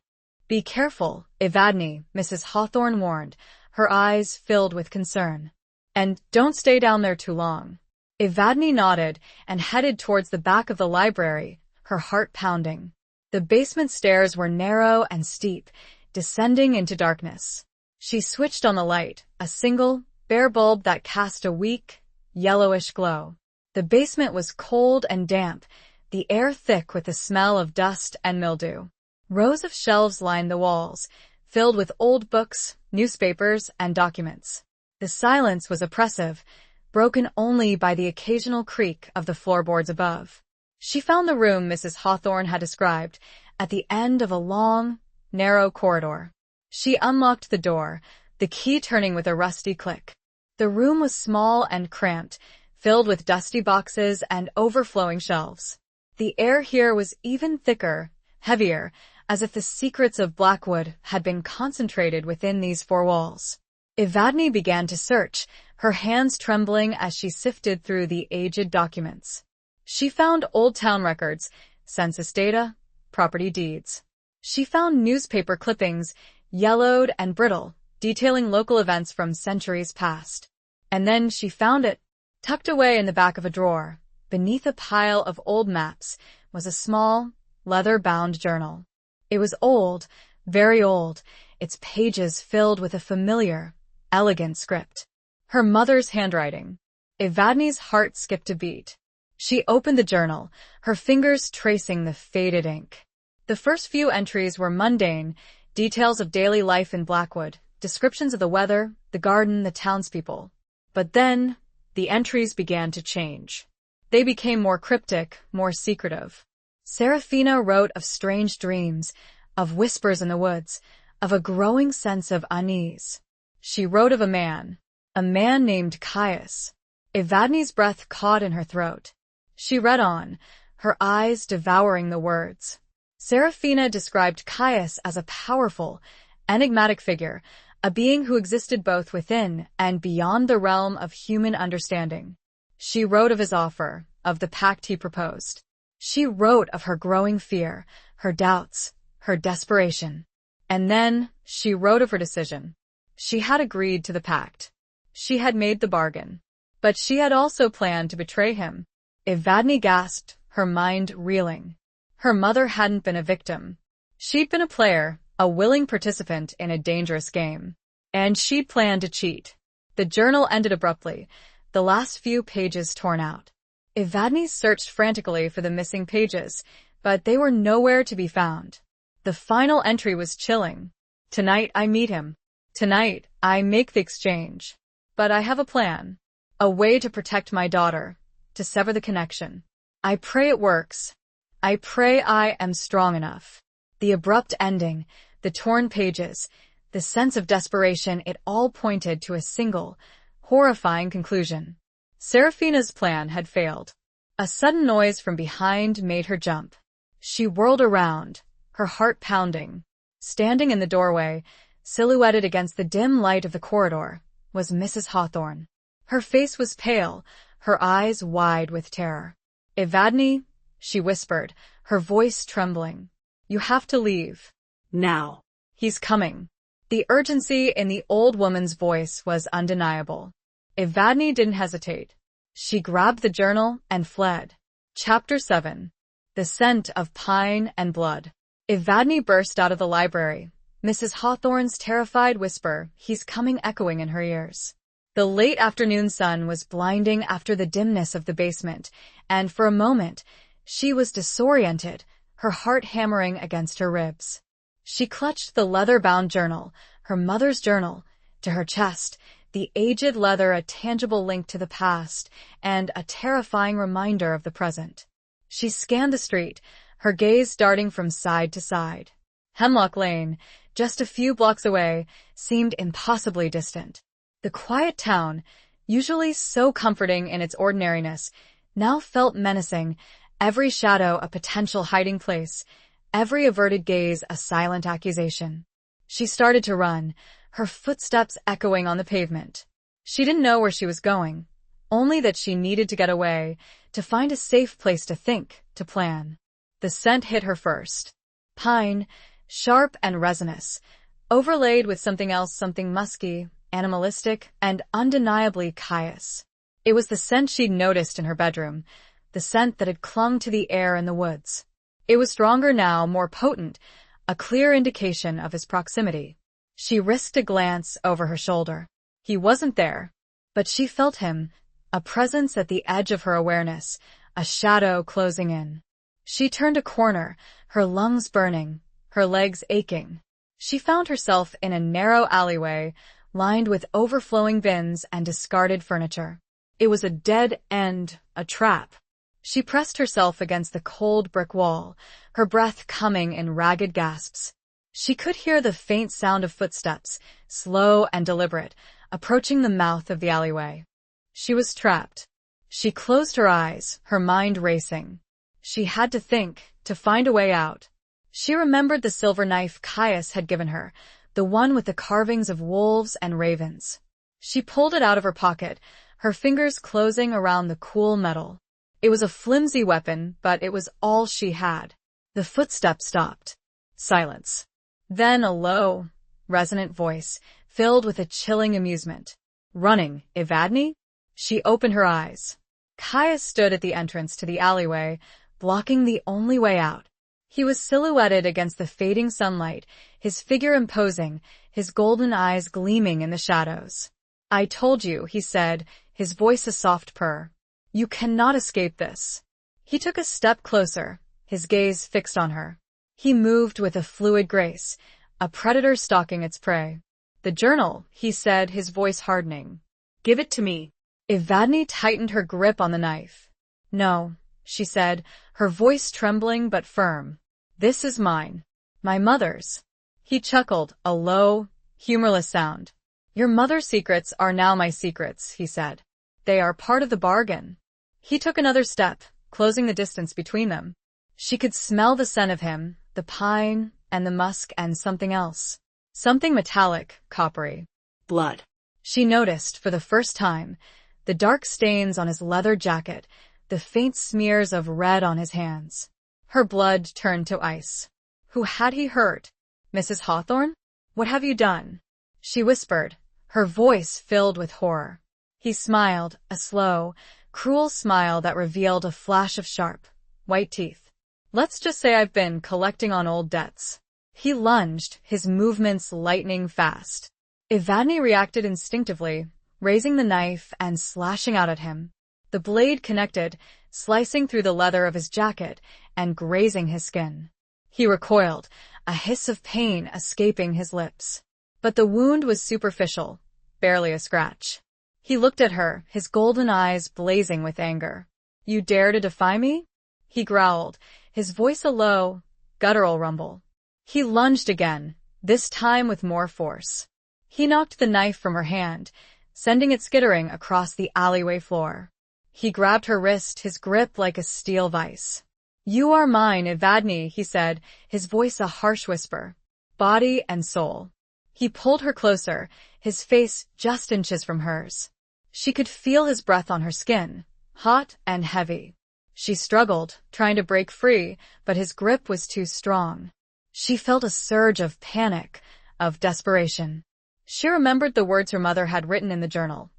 Be careful, Evadne, Mrs. Hawthorne warned, her eyes filled with concern. And don't stay down there too long. Evadne nodded and headed towards the back of the library, her heart pounding. The basement stairs were narrow and steep, descending into darkness. She switched on the light, a single, bare bulb that cast a weak, yellowish glow. The basement was cold and damp, the air thick with the smell of dust and mildew. Rows of shelves lined the walls, filled with old books, newspapers, and documents. The silence was oppressive, broken only by the occasional creak of the floorboards above. She found the room Mrs. Hawthorne had described, at the end of a long, narrow corridor. She unlocked the door, the key turning with a rusty click. The room was small and cramped, filled with dusty boxes and overflowing shelves. The air here was even thicker, heavier, as if the secrets of Blackwood had been concentrated within these four walls. Evadne began to search, her hands trembling as she sifted through the aged documents. She found old town records, census data, property deeds. She found newspaper clippings, yellowed and brittle, detailing local events from centuries past. And then she found it, tucked away in the back of a drawer. Beneath a pile of old maps was a small, leather-bound journal. It was old, very old, its pages filled with a familiar, elegant script. Her mother's handwriting. Evadne's heart skipped a beat. She opened the journal, her fingers tracing the faded ink. The first few entries were mundane, details of daily life in Blackwood, descriptions of the weather, the garden, the townspeople. But then, the entries began to change. They became more cryptic, more secretive. Serafina wrote of strange dreams, of whispers in the woods, of a growing sense of unease. She wrote of a man named Caius. Evadne's breath caught in her throat. She read on, her eyes devouring the words. Serafina described Caius as a powerful, enigmatic figure, a being who existed both within and beyond the realm of human understanding. She wrote of his offer, of the pact he proposed. She wrote of her growing fear, her doubts, her desperation. And then she wrote of her decision. She had agreed to the pact. She had made the bargain. But she had also planned to betray him. Evadne gasped, her mind reeling. Her mother hadn't been a victim. She'd been a player, a willing participant in a dangerous game. And she'd planned to cheat. The journal ended abruptly, the last few pages torn out. Evadne searched frantically for the missing pages, but they were nowhere to be found. The final entry was chilling. Tonight I meet him. Tonight I make the exchange. But I have a plan. A way to protect my daughter, to sever the connection. I pray it works. I pray I am strong enough. The abrupt ending, the torn pages, the sense of desperation, it all pointed to a single, horrifying conclusion. Serafina's plan had failed. A sudden noise from behind made her jump. She whirled around, her heart pounding. Standing in the doorway, silhouetted against the dim light of the corridor, was Mrs. Hawthorne. Her face was pale, her eyes wide with terror. Evadne, she whispered, her voice trembling. You have to leave. Now. He's coming. The urgency in the old woman's voice was undeniable. Evadne didn't hesitate. She grabbed the journal and fled. Chapter 7. The Scent of Pine and Blood. Evadne burst out of the library, Mrs. Hawthorne's terrified whisper, he's coming, echoing in her ears. The late afternoon sun was blinding after the dimness of the basement, and for a moment, she was disoriented, her heart hammering against her ribs. She clutched the leather-bound journal, her mother's journal, to her chest, the aged leather a tangible link to the past and a terrifying reminder of the present. She scanned the street, her gaze darting from side to side. Hemlock Lane, just a few blocks away, seemed impossibly distant. The quiet town, usually so comforting in its ordinariness, now felt menacing, every shadow a potential hiding place, every averted gaze a silent accusation. She started to run, her footsteps echoing on the pavement. She didn't know where she was going, only that she needed to get away, to find a safe place to think, to plan. The scent hit her first. Pine, sharp and resinous, overlaid with something else, something musky, animalistic, and undeniably cayuse. It was the scent she'd noticed in her bedroom, the scent that had clung to the air in the woods. It was stronger now, more potent, a clear indication of his proximity. She risked a glance over her shoulder. He wasn't there, but she felt him, a presence at the edge of her awareness, a shadow closing in. She turned a corner, her lungs burning, her legs aching. She found herself in a narrow alleyway, lined with overflowing bins and discarded furniture. It was a dead end, a trap. She pressed herself against the cold brick wall, her breath coming in ragged gasps. She could hear the faint sound of footsteps, slow and deliberate, approaching the mouth of the alleyway. She was trapped. She closed her eyes, her mind racing. She had to think, to find a way out. She remembered the silver knife Caius had given her, the one with the carvings of wolves and ravens. She pulled it out of her pocket, her fingers closing around the cool metal. It was a flimsy weapon, but it was all she had. The footsteps stopped. Silence. Then a low, resonant voice, filled with a chilling amusement. Running, Evadne? She opened her eyes. Caius stood at the entrance to the alleyway, blocking the only way out. He was silhouetted against the fading sunlight, his figure imposing, his golden eyes gleaming in the shadows. I told you, he said, his voice a soft purr. You cannot escape this. He took a step closer, his gaze fixed on her. He moved with a fluid grace, a predator stalking its prey. The journal, he said, his voice hardening. Give it to me. Evadne tightened her grip on the knife. No, she said, her voice trembling but firm. This is mine. My mother's. He chuckled, a low, humorless sound. Your mother's secrets are now my secrets, he said. They are part of the bargain. He took another step, closing the distance between them. She could smell the scent of him, the pine and the musk and something else. Something metallic, coppery. Blood. She noticed, for the first time, the dark stains on his leather jacket, the faint smears of red on his hands. Her blood turned to ice. Who had he hurt? Mrs. Hawthorne? What have you done? She whispered, her voice filled with horror. He smiled, a slow, cruel smile that revealed a flash of sharp, white teeth. Let's just say I've been collecting on old debts. He lunged, his movements lightning fast. Evadne reacted instinctively, raising the knife and slashing out at him. The blade connected, slicing through the leather of his jacket and grazing his skin. He recoiled, a hiss of pain escaping his lips. But the wound was superficial, barely a scratch. He looked at her, his golden eyes blazing with anger. You dare to defy me? He growled, his voice a low, guttural rumble. He lunged again, this time with more force. He knocked the knife from her hand, sending it skittering across the alleyway floor. He grabbed her wrist, his grip like a steel vise. You are mine, Evadne, he said, his voice a harsh whisper. Body and soul. He pulled her closer, his face just inches from hers. She could feel his breath on her skin, hot and heavy. She struggled, trying to break free, but his grip was too strong. She felt a surge of panic, of desperation. She remembered the words her mother had written in the journal.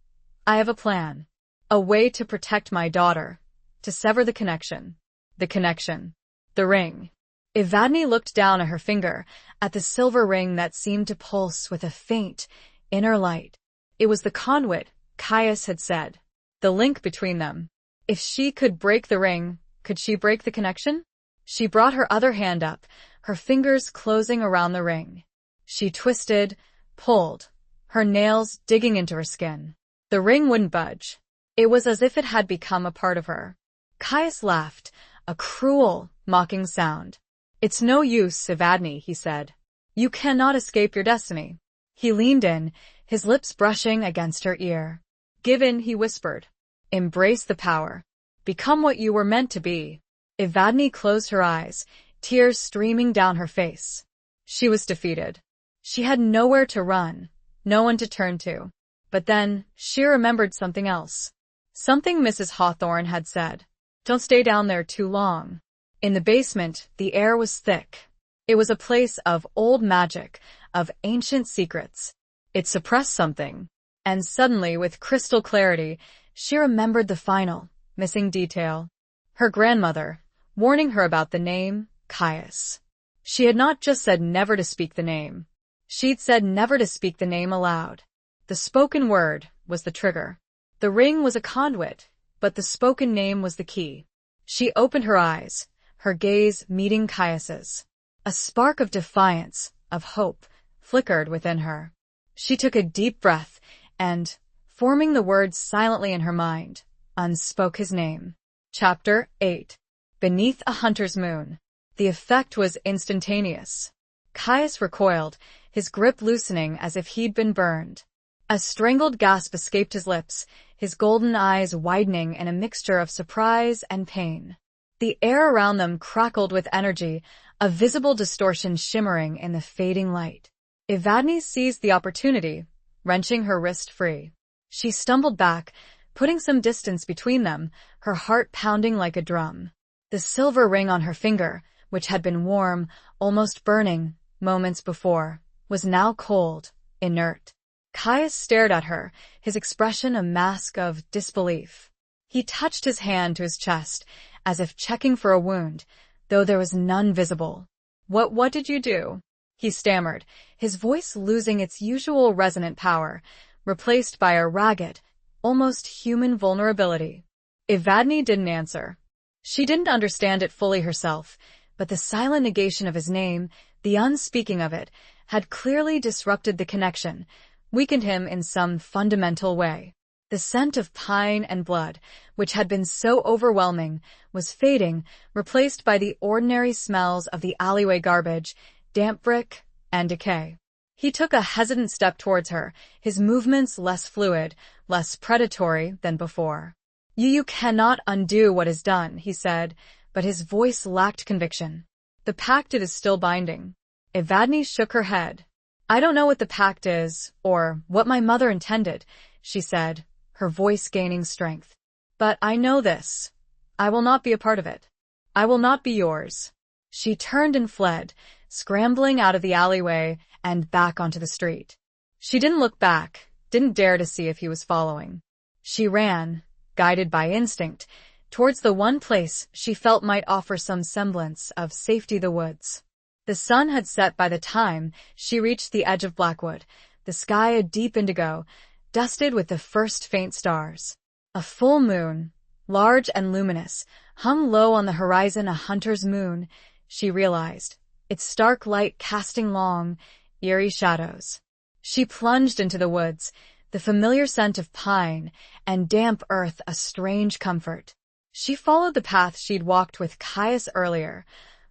I have a plan. A way to protect my daughter. To sever the connection. The connection. The ring. Evadne looked down at her finger, at the silver ring that seemed to pulse with a faint, inner light. It was the conduit, Caius had said. The link between them. If she could break the ring, could she break the connection? She brought her other hand up, her fingers closing around the ring. She twisted, pulled, her nails digging into her skin. The ring wouldn't budge. It was as if it had become a part of her. Caius laughed, a cruel, mocking sound. It's no use, Evadne, he said. You cannot escape your destiny. He leaned in, his lips brushing against her ear. Give in, he whispered. Embrace the power. Become what you were meant to be. Evadne closed her eyes, tears streaming down her face. She was defeated. She had nowhere to run, no one to turn to. But then, she remembered something else. Something Mrs. Hawthorne had said. Don't stay down there too long. In the basement, the air was thick. It was a place of old magic, of ancient secrets. It suppressed something. And suddenly, with crystal clarity, she remembered the final, missing detail. Her grandmother, warning her about the name, Caius. She had not just said never to speak the name. She'd said never to speak the name aloud. The spoken word was the trigger. The ring was a conduit, but the spoken name was the key. She opened her eyes, her gaze meeting Caius's. A spark of defiance, of hope, flickered within her. She took a deep breath and, forming the words silently in her mind, unspoke his name. Chapter 8. Beneath a Hunter's Moon. The effect was instantaneous. Caius recoiled, his grip loosening as if he'd been burned. A strangled gasp escaped his lips, his golden eyes widening in a mixture of surprise and pain. The air around them crackled with energy, a visible distortion shimmering in the fading light. Evadne seized the opportunity, wrenching her wrist free. She stumbled back, putting some distance between them, her heart pounding like a drum. The silver ring on her finger, which had been warm, almost burning, moments before, was now cold, inert. Caius stared at her, his expression a mask of disbelief. He touched his hand to his chest, as if checking for a wound, though there was none visible. What did you do?" he stammered, his voice losing its usual resonant power, replaced by a ragged, almost human vulnerability. Evadne didn't answer. She didn't understand it fully herself, but the silent negation of his name, the unspeaking of it, had clearly disrupted the connection, weakened him in some fundamental way. The scent of pine and blood, which had been so overwhelming, was fading, replaced by the ordinary smells of the alleyway garbage, damp brick, and decay. He took a hesitant step towards her, his movements less fluid, less predatory than before. You cannot undo what is done," he said, but his voice lacked conviction. "The pact is still binding." Evadne shook her head. "I don't know what the pact is, or what my mother intended," she said, her voice gaining strength. "But I know this. I will not be a part of it. I will not be yours." She turned and fled, scrambling out of the alleyway and back onto the street. She didn't look back, didn't dare to see if he was following. She ran, guided by instinct, towards the one place she felt might offer some semblance of safety: the woods. The sun had set by the time she reached the edge of Blackwood, the sky a deep indigo, dusted with the first faint stars. A full moon, large and luminous, hung low on the horizon, a hunter's moon, she realized, its stark light casting long, eerie shadows. She plunged into the woods, the familiar scent of pine and damp earth a strange comfort. She followed the path she'd walked with Caius earlier,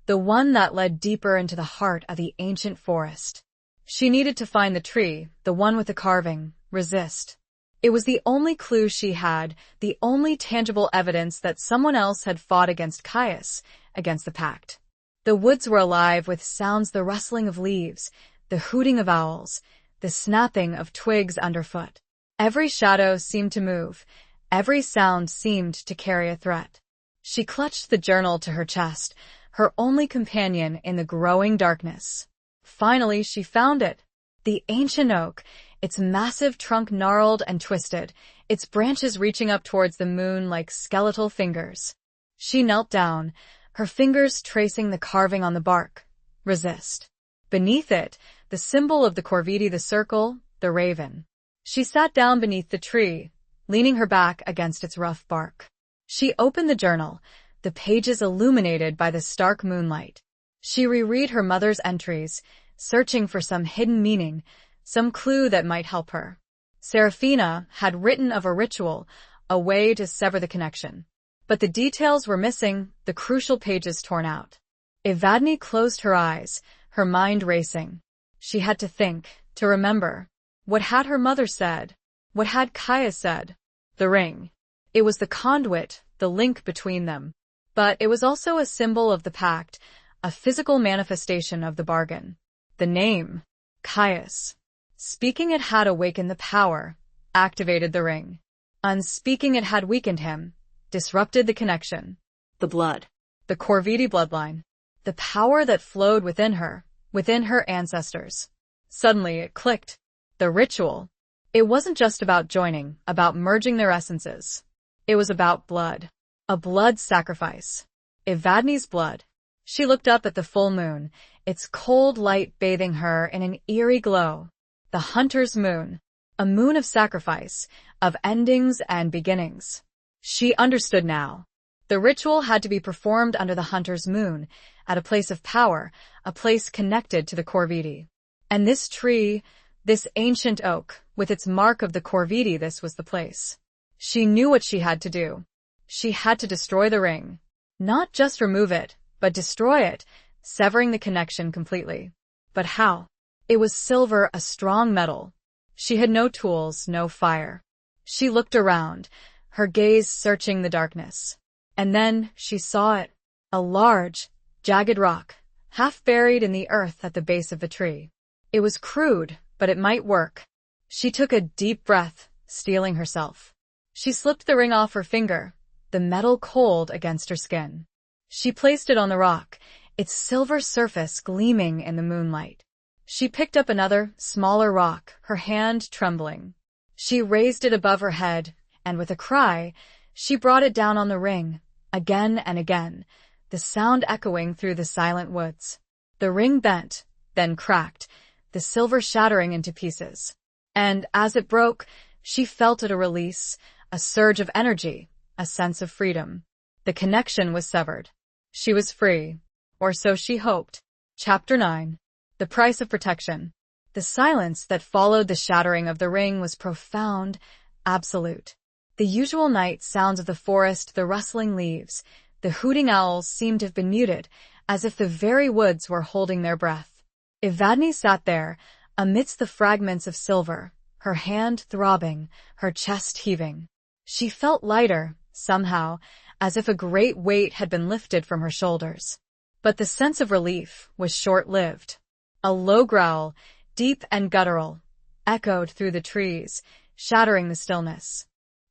the one that led deeper into the heart of the ancient forest. She needed to find the tree, the one with the carving, resist. It was the only clue she had, the only tangible evidence that someone else had fought against Caius, against the pact. The woods were alive with sounds: the rustling of leaves, the hooting of owls, the snapping of twigs underfoot. Every shadow seemed to move, every sound seemed to carry a threat. She clutched the journal to her chest, her only companion in the growing darkness. Finally, she found it. The ancient oak, its massive trunk gnarled and twisted, its branches reaching up towards the moon like skeletal fingers. She knelt down, her fingers tracing the carving on the bark. Resist. Beneath it, the symbol of the corvidi, the circle, the raven. She sat down beneath the tree, leaning her back against its rough bark. She opened the journal, the pages illuminated by the stark moonlight. She reread her mother's entries, searching for some hidden meaning, some clue that might help her. Serafina had written of a ritual, a way to sever the connection. But the details were missing, the crucial pages torn out. Evadne closed her eyes, her mind racing. She had to think, to remember. What had her mother said? What had Caius said? The ring. It was the conduit, the link between them. But it was also a symbol of the pact, a physical manifestation of the bargain. The name, Caius. Speaking it had awakened the power, activated the ring. Unspeaking it had weakened him, disrupted the connection. The blood. The Corvidi bloodline. the power that flowed within her ancestors. Suddenly it clicked. The ritual. It wasn't just about joining, about merging their essences. It was about blood. A blood sacrifice. Evadne's blood. She looked up at the full moon, its cold light bathing her in an eerie glow. The hunter's moon. A moon of sacrifice, of endings and beginnings. She understood now. The ritual had to be performed under the hunter's moon, at a place of power, a place connected to the Corvidi. And this tree, this ancient oak, with its mark of the Corvidi, this was the place. She knew what she had to do. She had to destroy the ring. Not just remove it, but destroy it, severing the connection completely. But how? It was silver, a strong metal. She had no tools, no fire. She looked around, her gaze searching the darkness. And then she saw it. A large, jagged rock, half buried in the earth at the base of the tree. It was crude, but it might work. She took a deep breath, steeling herself. She slipped the ring off her finger, the metal cold against her skin. She placed it on the rock, its silver surface gleaming in the moonlight. She picked up another, smaller rock, her hand trembling. She raised it above her head, and with a cry, she brought it down on the ring, again and again, the sound echoing through the silent woods. The ring bent, then cracked, the silver shattering into pieces. And as it broke, she felt it a release, a surge of energy, a sense of freedom. The connection was severed. She was free. Or so she hoped. Chapter 9. The Price of Protection. The silence that followed the shattering of the ring was profound, absolute. The usual night sounds of the forest, the rustling leaves, the hooting owls seemed to have been muted, as if the very woods were holding their breath. Evadne sat there, amidst the fragments of silver, her hand throbbing, her chest heaving. She felt lighter, somehow, as if a great weight had been lifted from her shoulders. But the sense of relief was short-lived. A low growl, deep and guttural, echoed through the trees, shattering the stillness.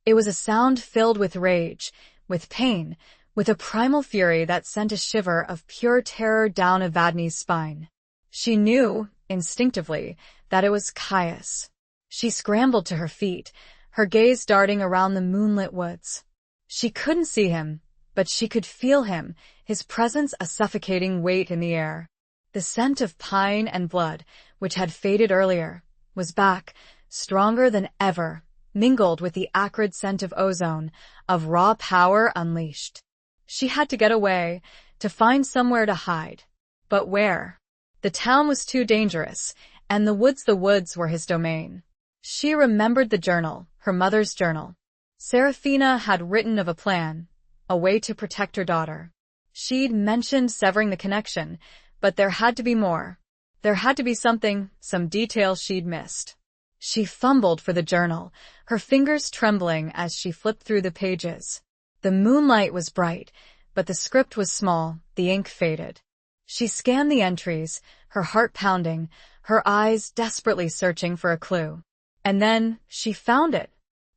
It was a sound filled with rage, with pain, with a primal fury that sent a shiver of pure terror down Evadne's spine. She knew, instinctively, that it was Caius. She scrambled to her feet, her gaze darting around the moonlit woods. She couldn't see him, but she could feel him, his presence a suffocating weight in the air. The scent of pine and blood, which had faded earlier, was back, stronger than ever, mingled with the acrid scent of ozone, of raw power unleashed. She had to get away, to find somewhere to hide. But where? The town was too dangerous, and the woods were his domain. She remembered the journal, her mother's journal. Seraphina had written of a plan, a way to protect her daughter. She'd mentioned severing the connection, but there had to be more. There had to be something, some detail she'd missed. She fumbled for the journal, her fingers trembling as she flipped through the pages. The moonlight was bright, but the script was small, the ink faded. She scanned the entries, her heart pounding, her eyes desperately searching for a clue. And then she found it.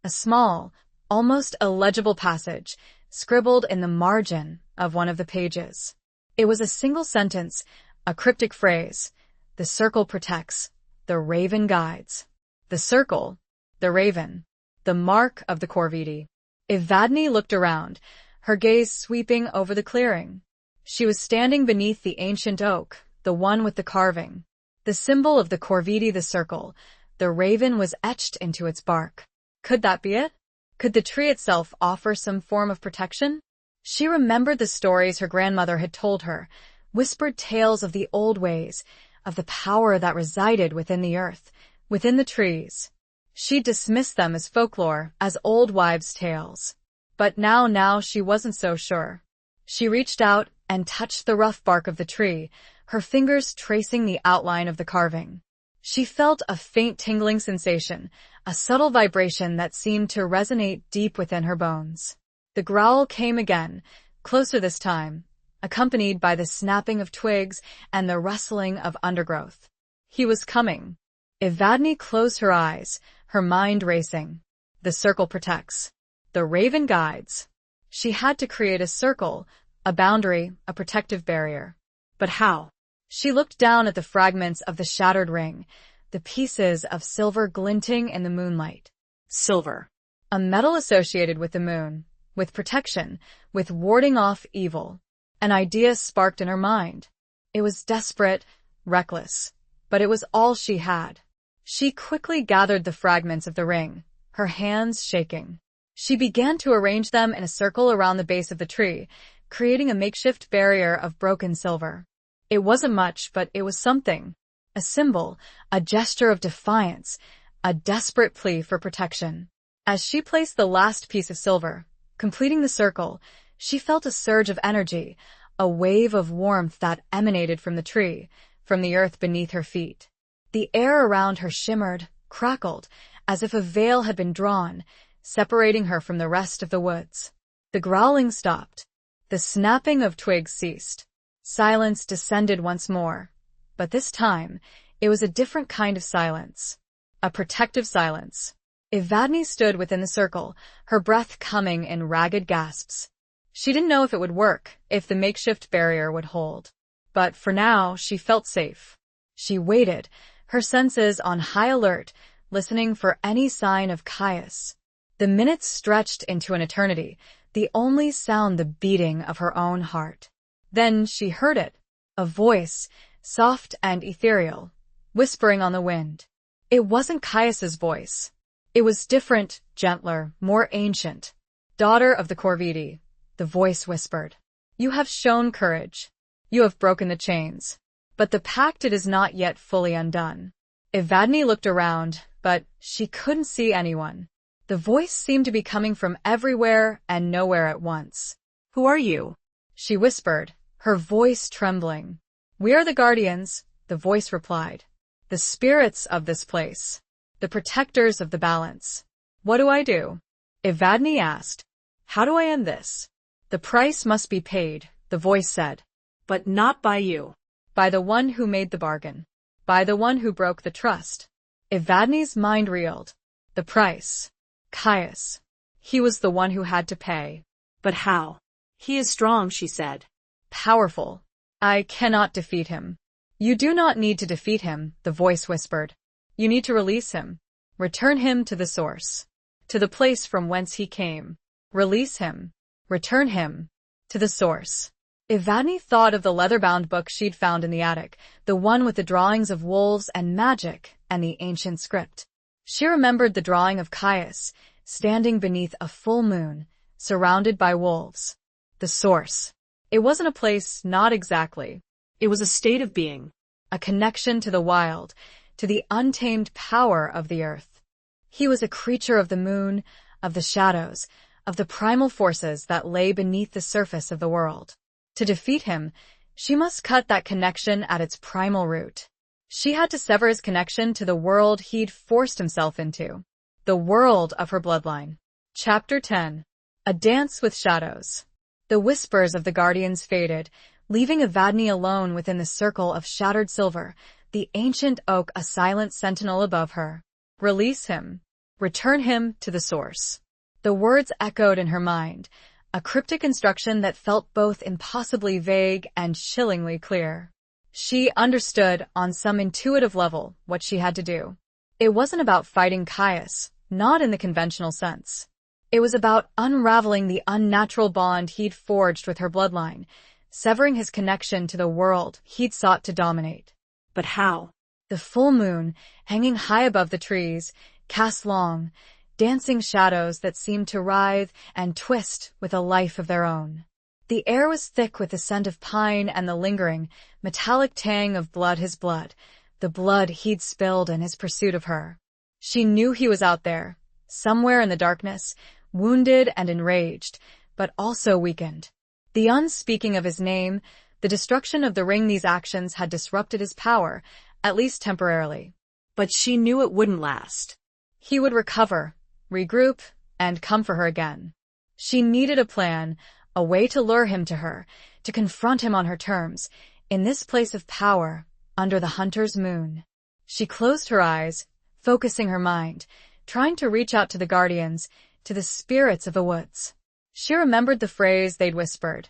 A small, almost illegible passage, scribbled in the margin of one of the pages. It was a single sentence, a cryptic phrase. The circle protects, the raven guides. The circle, the raven, the mark of the Corvidi. Evadne looked around, her gaze sweeping over the clearing. She was standing beneath the ancient oak, the one with the carving. The symbol of the Corvidi, the circle, the raven was etched into its bark. Could that be it? Could the tree itself offer some form of protection? She remembered the stories her grandmother had told her, whispered tales of the old ways, of the power that resided within the earth, within the trees. She dismissed them as folklore, as old wives' tales. But now she wasn't so sure. She reached out and touched the rough bark of the tree, her fingers tracing the outline of the carving. She felt a faint tingling sensation, a subtle vibration that seemed to resonate deep within her bones. The growl came again, closer this time, accompanied by the snapping of twigs and the rustling of undergrowth. He was coming. Evadne closed her eyes, her mind racing. The circle protects. The raven guides. She had to create a circle, a boundary, a protective barrier. But how? She looked down at the fragments of the shattered ring, the pieces of silver glinting in the moonlight. Silver. A metal associated with the moon, with protection, with warding off evil. An idea sparked in her mind. It was desperate, reckless, but it was all she had. She quickly gathered the fragments of the ring, her hands shaking. She began to arrange them in a circle around the base of the tree, creating a makeshift barrier of broken silver. It wasn't much, but it was something. A symbol, a gesture of defiance, a desperate plea for protection. As she placed the last piece of silver, completing the circle, she felt a surge of energy, a wave of warmth that emanated from the tree, from the earth beneath her feet. The air around her shimmered, crackled, as if a veil had been drawn, separating her from the rest of the woods. The growling stopped. The snapping of twigs ceased. Silence descended once more, but this time, it was a different kind of silence. A protective silence. Evadne stood within the circle, her breath coming in ragged gasps. She didn't know if it would work, if the makeshift barrier would hold. But for now, she felt safe. She waited, her senses on high alert, listening for any sign of Caius. The minutes stretched into an eternity, the only sound the beating of her own heart. Then she heard it, a voice, soft and ethereal, whispering on the wind. It wasn't Caius's voice. It was different, gentler, more ancient. Daughter of the Corvidi, the voice whispered. You have shown courage. You have broken the chains. But the pact it is not yet fully undone. Evadne looked around, but she couldn't see anyone. The voice seemed to be coming from everywhere and nowhere at once. Who are you? She whispered, her voice trembling. We are the guardians, the voice replied. The spirits of this place. The protectors of the balance. What do I do? Evadne asked. How do I end this? The price must be paid, the voice said. But not by you. By the one who made the bargain. By the one who broke the trust. Evadne's mind reeled. The price. Caius. He was the one who had to pay. But how? He is strong, she said. Powerful. I cannot defeat him. You do not need to defeat him, the voice whispered. You need to release him. Return him to the source. To the place from whence he came. Release him. Return him. To the source. Evadne thought of the leather-bound book she'd found in the attic, the one with the drawings of wolves and magic and the ancient script. She remembered the drawing of Caius, standing beneath a full moon, surrounded by wolves. The source. It wasn't a place, not exactly. It was a state of being. A connection to the wild, to the untamed power of the earth. He was a creature of the moon, of the shadows, of the primal forces that lay beneath the surface of the world. To defeat him, she must cut that connection at its primal root. She had to sever his connection to the world he'd forced himself into. The world of her bloodline. Chapter 10. A Dance with Shadows. The whispers of the guardians faded, leaving Evadne alone within the circle of shattered silver, the ancient oak a silent sentinel above her. Release him. Return him to the source. The words echoed in her mind, a cryptic instruction that felt both impossibly vague and chillingly clear. She understood, on some intuitive level, what she had to do. It wasn't about fighting Caius, not in the conventional sense. It was about unraveling the unnatural bond he'd forged with her bloodline, severing his connection to the world he'd sought to dominate. But how? The full moon, hanging high above the trees, cast long, dancing shadows that seemed to writhe and twist with a life of their own. The air was thick with the scent of pine and the lingering, metallic tang of his blood, the blood he'd spilled in his pursuit of her. She knew he was out there, somewhere in the darkness, wounded and enraged, but also weakened. The unspeaking of his name, the destruction of the ring these actions had disrupted his power, at least temporarily. But she knew it wouldn't last. He would recover, regroup, and come for her again. She needed a plan, a way to lure him to her, to confront him on her terms, in this place of power, under the hunter's moon. She closed her eyes, focusing her mind, trying to reach out to the guardians, to the spirits of the woods. She remembered the phrase they'd whispered,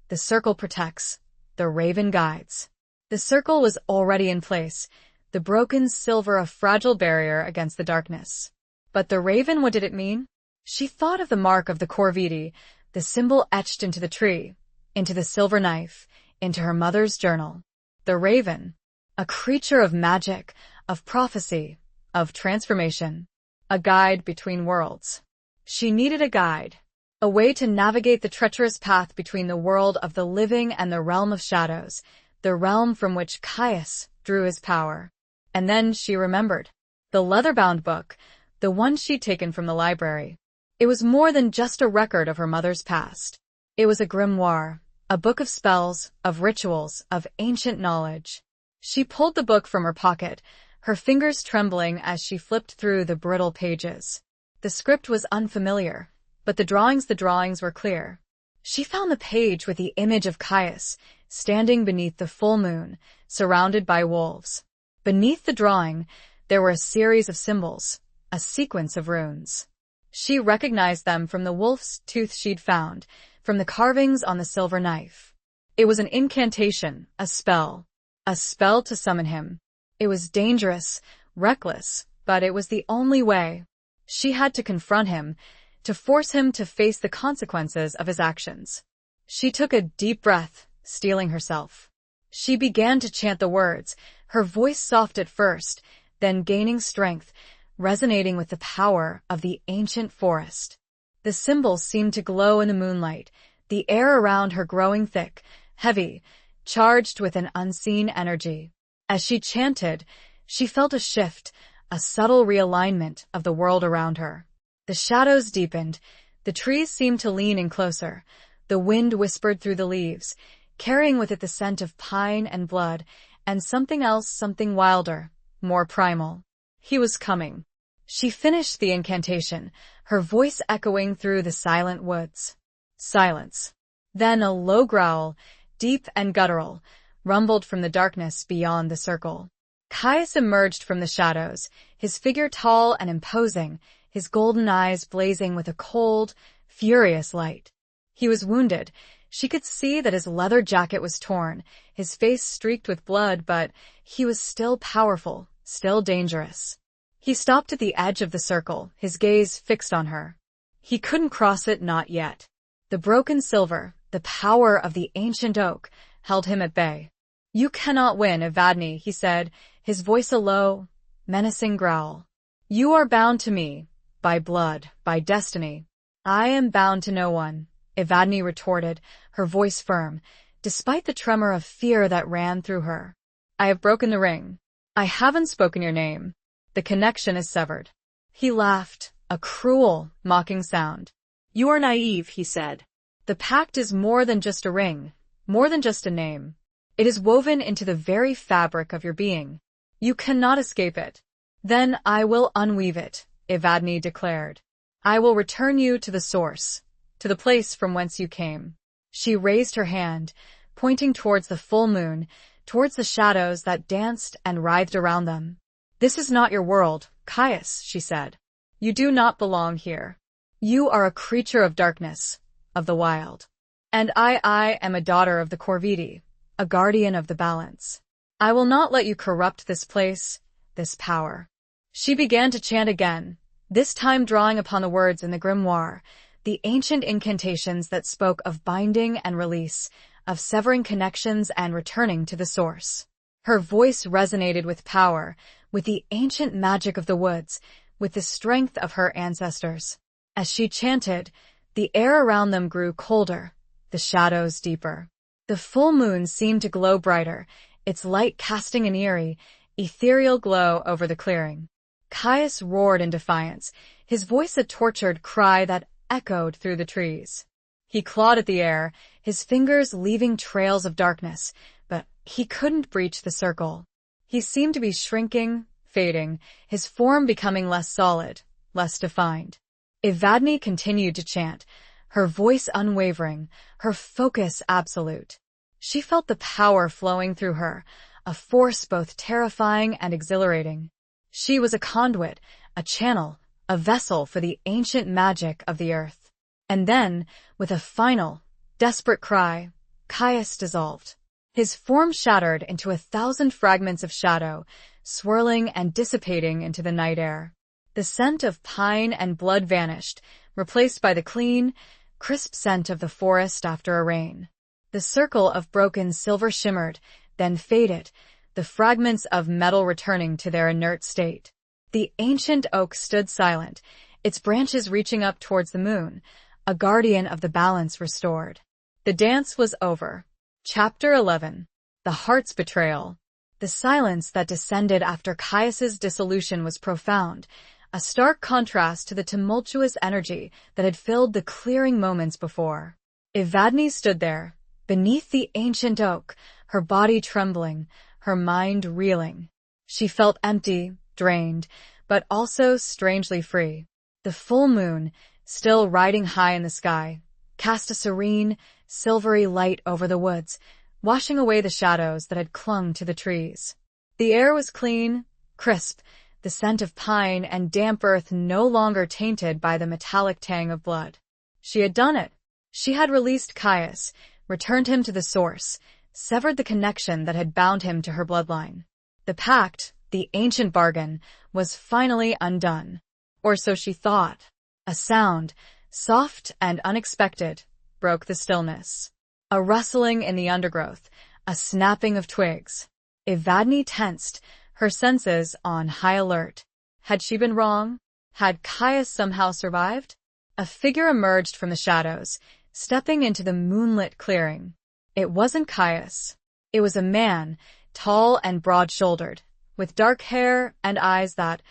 the circle protects, the raven guides. The circle was already in place, the broken silver a fragile barrier against the darkness. But the raven, what did it mean? She thought of the mark of the corvidi, the symbol etched into the tree, into the silver knife, into her mother's journal. The raven, a creature of magic, of prophecy, of transformation, a guide between worlds. She needed a guide, a way to navigate the treacherous path between the world of the living and the realm of shadows, the realm from which Caius drew his power. And then she remembered. The leather-bound book, the one she'd taken from the library. It was more than just a record of her mother's past. It was a grimoire, a book of spells, of rituals, of ancient knowledge. She pulled the book from her pocket, her fingers trembling as she flipped through the brittle pages. The script was unfamiliar, but the drawings were clear. She found the page with the image of Caius, standing beneath the full moon, surrounded by wolves. Beneath the drawing, there were a series of symbols, a sequence of runes. She recognized them from the wolf's tooth she'd found, from the carvings on the silver knife. It was an incantation, a spell to summon him. It was dangerous, reckless, but it was the only way. She had to confront him, to force him to face the consequences of his actions. She took a deep breath, steeling herself. She began to chant the words, her voice soft at first, then gaining strength, resonating with the power of the ancient forest. The symbols seemed to glow in the moonlight, the air around her growing thick, heavy, charged with an unseen energy. As she chanted, she felt a shift, a subtle realignment of the world around her. The shadows deepened, the trees seemed to lean in closer, the wind whispered through the leaves, carrying with it the scent of pine and blood, and something else, something wilder, more primal. He was coming. She finished the incantation, her voice echoing through the silent woods. Silence. Then a low growl, deep and guttural, rumbled from the darkness beyond the circle. Caius emerged from the shadows, his figure tall and imposing, his golden eyes blazing with a cold, furious light. He was wounded. She could see that his leather jacket was torn, his face streaked with blood, but he was still powerful, still dangerous. He stopped at the edge of the circle, his gaze fixed on her. He couldn't cross it, not yet. The broken silver, the power of the ancient oak, held him at bay. "You cannot win, Evadne," he said, his voice a low, menacing growl. "You are bound to me, by blood, by destiny." "I am bound to no one," Evadne retorted, her voice firm, despite the tremor of fear that ran through her. "I have broken the ring. I haven't spoken your name. The connection is severed." He laughed, a cruel, mocking sound. "You are naive," he said. "The pact is more than just a ring, more than just a name. It is woven into the very fabric of your being. You cannot escape it." "Then I will unweave it," Evadne declared. "I will return you to the source, to the place from whence you came." She raised her hand, pointing towards the full moon, towards the shadows that danced and writhed around them. "This is not your world, Caius," she said. "You do not belong here. You are a creature of darkness, of the wild. And I am a daughter of the corvidi, a guardian of the balance. I will not let you corrupt this place, this power." She began to chant again, this time drawing upon the words in the grimoire, the ancient incantations that spoke of binding and release, of severing connections and returning to the source. Her voice resonated with power, with the ancient magic of the woods, with the strength of her ancestors. As she chanted, the air around them grew colder, the shadows deeper. The full moon seemed to glow brighter, its light casting an eerie, ethereal glow over the clearing. Caius roared in defiance, his voice a tortured cry that echoed through the trees. He clawed at the air, his fingers leaving trails of darkness, but he couldn't breach the circle. He seemed to be shrinking, fading, his form becoming less solid, less defined. Evadne continued to chant, her voice unwavering, her focus absolute. She felt the power flowing through her, a force both terrifying and exhilarating. She was a conduit, a channel, a vessel for the ancient magic of the earth. And then, with a final, desperate cry, Caius dissolved. His form shattered into 1,000 fragments of shadow, swirling and dissipating into the night air. The scent of pine and blood vanished, replaced by the clean, crisp scent of the forest after a rain. The circle of broken silver shimmered, then faded, the fragments of metal returning to their inert state. The ancient oak stood silent, its branches reaching up towards the moon, a guardian of the balance restored. The dance was over. Chapter 11. The Heart's Betrayal. The silence that descended after Caius's dissolution was profound, a stark contrast to the tumultuous energy that had filled the clearing moments before. Evadne stood there, beneath the ancient oak, her body trembling, her mind reeling. She felt empty, drained, but also strangely free. The full moon, still riding high in the sky, cast a serene, silvery light over the woods, washing away the shadows that had clung to the trees. The air was clean, crisp, the scent of pine and damp earth no longer tainted by the metallic tang of blood. She had done it. She had released Caius, returned him to the source, severed the connection that had bound him to her bloodline. The pact, the ancient bargain, was finally undone. Or so she thought. A sound, soft and unexpected, broke the stillness. A rustling in the undergrowth, a snapping of twigs. Evadne tensed, her senses on high alert. Had she been wrong? Had Caius somehow survived? A figure emerged from the shadows, stepping into the moonlit clearing. It wasn't Caius. It was a man, tall and broad-shouldered, with dark hair and eyes that,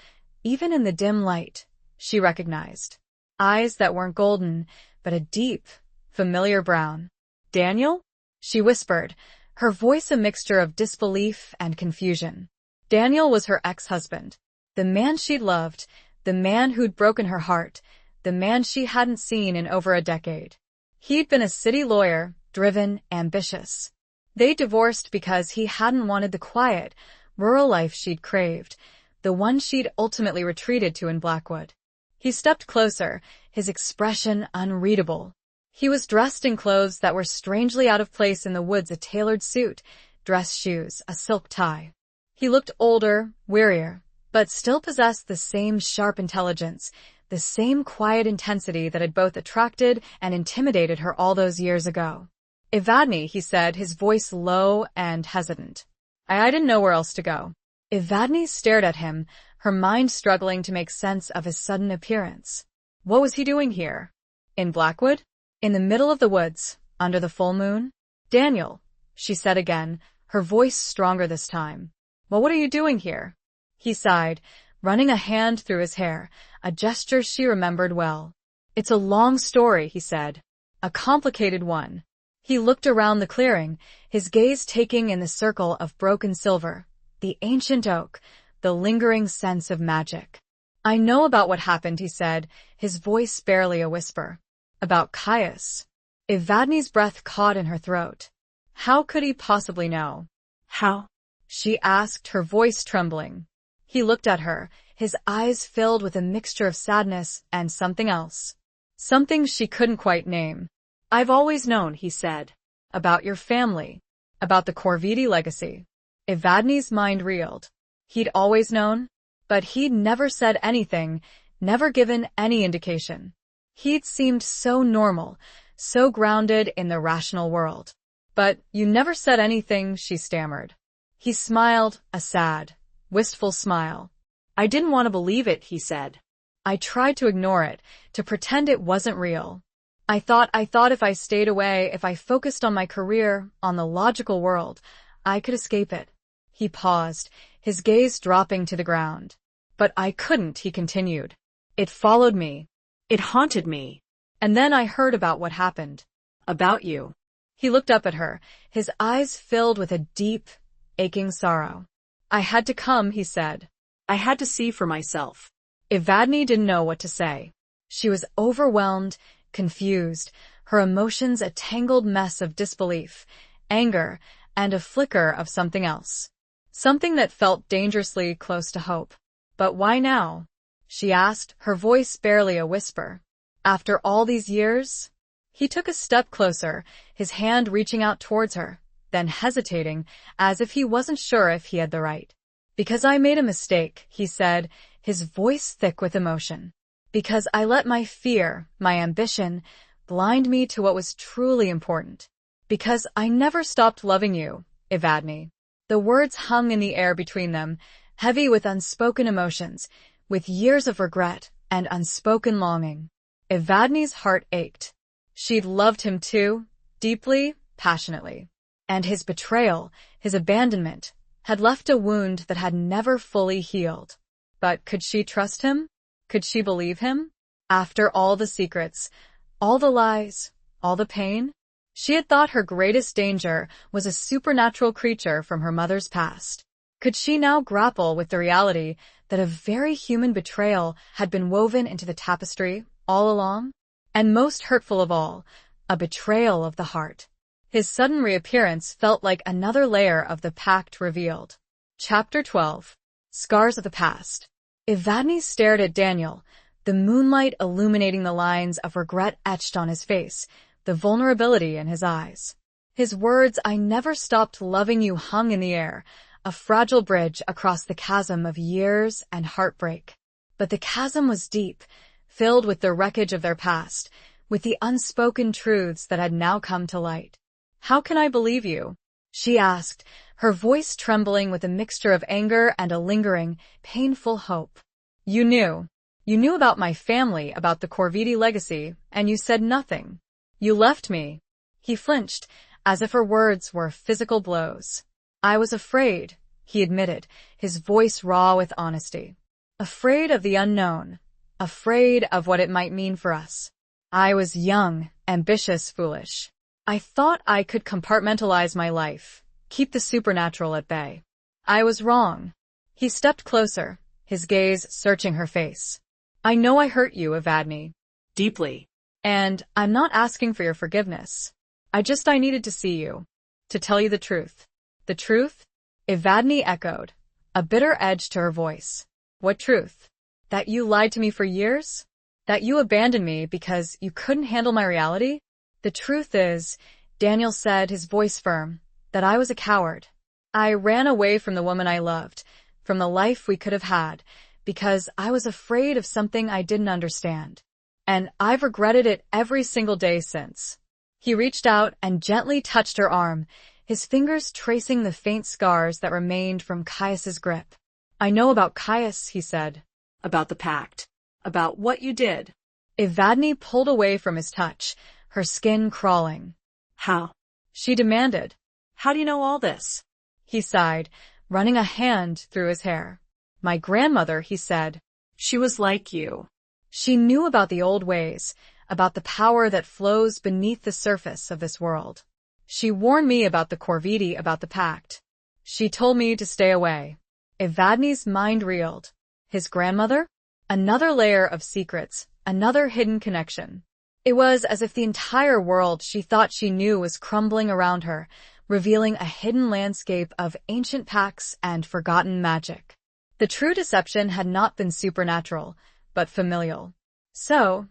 even in the dim light, she recognized. Eyes that weren't golden, but a deep, familiar brown. "Daniel?" she whispered, her voice a mixture of disbelief and confusion. Daniel was her ex-husband. The man she'd loved, the man who'd broken her heart, the man she hadn't seen in over a decade. He'd been a city lawyer, driven, ambitious. They divorced because he hadn't wanted the quiet, rural life she'd craved, the one she'd ultimately retreated to in Blackwood. He stepped closer, his expression unreadable. He was dressed in clothes that were strangely out of place in the woods, a tailored suit, dress shoes, a silk tie. He looked older, wearier, but still possessed the same sharp intelligence, the same quiet intensity that had both attracted and intimidated her all those years ago. "Evadne," he said, his voice low and hesitant. I didn't know where else to go." Evadne stared at him, her mind struggling to make sense of his sudden appearance. What was he doing here? In Blackwood? In the middle of the woods, under the full moon? "Daniel," she said again, her voice stronger this time. "Well, what are you doing here?" He sighed, running a hand through his hair, a gesture she remembered well. "It's a long story," he said. "A complicated one." He looked around the clearing, his gaze taking in the circle of broken silver, the ancient oak, the lingering sense of magic. "I know about what happened," he said, his voice barely a whisper. "About Caius." Evadne's breath caught in her throat. How could he possibly know? How? She asked, her voice trembling. He looked at her, his eyes filled with a mixture of sadness and something else. Something she couldn't quite name. "I've always known," he said. "About your family. About the Corvidi legacy." Evadne's mind reeled. He'd always known? But he'd never said anything, never given any indication. He'd seemed so normal, so grounded in the rational world. "But you never said anything," she stammered. He smiled, a sad, wistful smile. "I didn't want to believe it," he said. "I tried to ignore it, to pretend it wasn't real. I thought if I stayed away, if I focused on my career, on the logical world, I could escape it." He paused, his gaze dropping to the ground. "But I couldn't," he continued. "It followed me. It haunted me. And then I heard about what happened." About you." He looked up at her, his eyes filled with a deep, aching sorrow. "I had to come," he said. "I had to see for myself." Evadne didn't know what to say. She was overwhelmed, confused, her emotions a tangled mess of disbelief, anger, and a flicker of something else. Something that felt dangerously close to hope. "But why now?" she asked, her voice barely a whisper. "After all these years?" He took a step closer, his hand reaching out towards her, then hesitating, as if he wasn't sure if he had the right. "Because I made a mistake," he said, his voice thick with emotion. "Because I let my fear, my ambition, blind me to what was truly important. Because I never stopped loving you, Evadne." The words hung in the air between them, heavy with unspoken emotions, with years of regret and unspoken longing. Evadne's heart ached. She'd loved him too, deeply, passionately. And his betrayal, his abandonment, had left a wound that had never fully healed. But could she trust him? Could she believe him? After all the secrets, all the lies, all the pain? She had thought her greatest danger was a supernatural creature from her mother's past. Could she now grapple with the reality that a very human betrayal had been woven into the tapestry all along? And most hurtful of all, a betrayal of the heart. His sudden reappearance felt like another layer of the pact revealed. Chapter 12. Scars of the Past. Evadne stared at Daniel, the moonlight illuminating the lines of regret etched on his face, the vulnerability in his eyes. His words, "I never stopped loving you," hung in the air, a fragile bridge across the chasm of years and heartbreak. But the chasm was deep, filled with the wreckage of their past, with the unspoken truths that had now come to light. "How can I believe you?" she asked, her voice trembling with a mixture of anger and a lingering, painful hope. You knew about my family, about the Corvidi legacy, and you said nothing. You left me." He flinched, as if her words were physical blows. "I was afraid," he admitted, his voice raw with honesty. "Afraid of the unknown. Afraid of what it might mean for us. I was young, ambitious, foolish. I thought I could compartmentalize my life, keep the supernatural at bay. I was wrong." He stepped closer, his gaze searching her face. "I know I hurt you, Evadne. Deeply. And I'm not asking for your forgiveness. I needed to see you. To tell you the truth." "The truth?" Evadne echoed, a bitter edge to her voice. "What truth? That you lied to me for years? That you abandoned me because you couldn't handle my reality?" "The truth is," Daniel said, his voice firm, "that I was a coward. I ran away from the woman I loved, from the life we could have had, because I was afraid of something I didn't understand. And I've regretted it every single day since." He reached out and gently touched her arm, his fingers tracing the faint scars that remained from Caius's grip. "I know about Caius," he said. About the pact. About what you did. Evadne pulled away from his touch, her skin crawling. How? She demanded. "How do you know all this?" He sighed, running a hand through his hair. "My grandmother," he said. "She was like you." She knew about the old ways, about the power that flows beneath the surface of this world. She warned me about the Corvidi, about the pact. She told me to stay away. Evadne's mind reeled. His grandmother? Another layer of secrets, another hidden connection. It was as if the entire world she thought she knew was crumbling around her, revealing a hidden landscape of ancient pacts and forgotten magic. The true deception had not been supernatural, but familial. "So,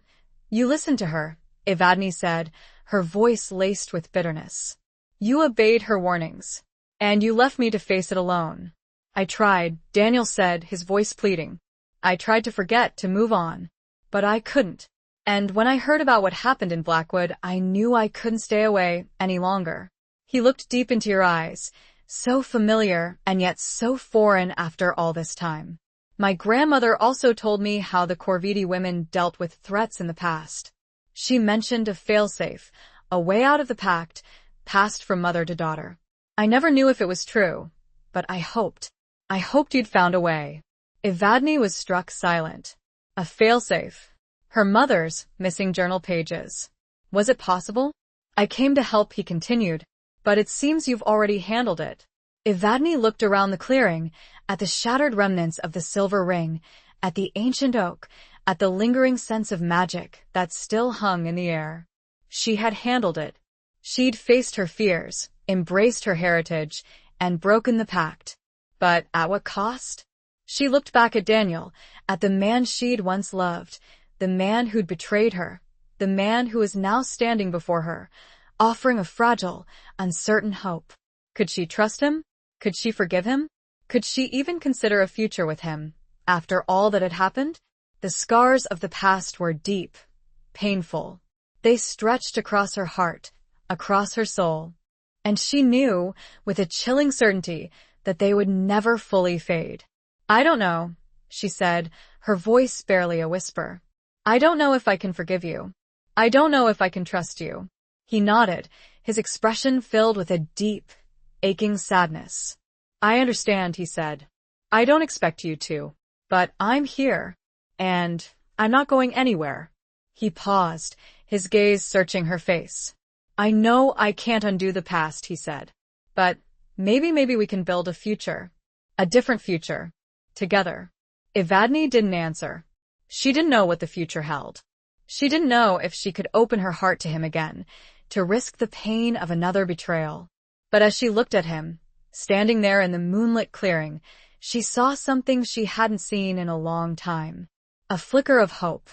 you listened to her," Evadne said, her voice laced with bitterness. "You obeyed her warnings. And you left me to face it alone." "I tried," Daniel said, his voice pleading. "I tried to forget, to move on. But I couldn't. And when I heard about what happened in Blackwood, I knew I couldn't stay away any longer." He looked deep into your eyes, so familiar and yet so foreign after all this time. "My grandmother also told me how the Corvidi women dealt with threats in the past. She mentioned a failsafe, a way out of the pact, passed from mother to daughter. I never knew if it was true, but I hoped you'd found a way." Evadne was struck silent. A failsafe. Her mother's missing journal pages. Was it possible? "I came to help," he continued, "but it seems you've already handled it." Evadne looked around the clearing, at the shattered remnants of the silver ring, at the ancient oak, at the lingering sense of magic that still hung in the air. She had handled it. She'd faced her fears, embraced her heritage, and broken the pact. But at what cost? She looked back at Daniel, at the man she'd once loved, the man who'd betrayed her, the man who was now standing before her, offering a fragile, uncertain hope. Could she trust him? Could she forgive him? Could she even consider a future with him? After all that had happened, the scars of the past were deep, painful. They stretched across her heart, across her soul. And she knew, with a chilling certainty, that they would never fully fade. I don't know, she said, her voice barely a whisper. I don't know if I can forgive you. I don't know if I can trust you. He nodded, his expression filled with a deep, aching sadness. I understand, he said. I don't expect you to. But I'm here. And I'm not going anywhere. He paused, his gaze searching her face. I know I can't undo the past, he said. But maybe we can build a future. A different future. Together. Evadne didn't answer. She didn't know what the future held. She didn't know if she could open her heart to him again, to risk the pain of another betrayal. But as she looked at him, standing there in the moonlit clearing, she saw something she hadn't seen in a long time. A flicker of hope.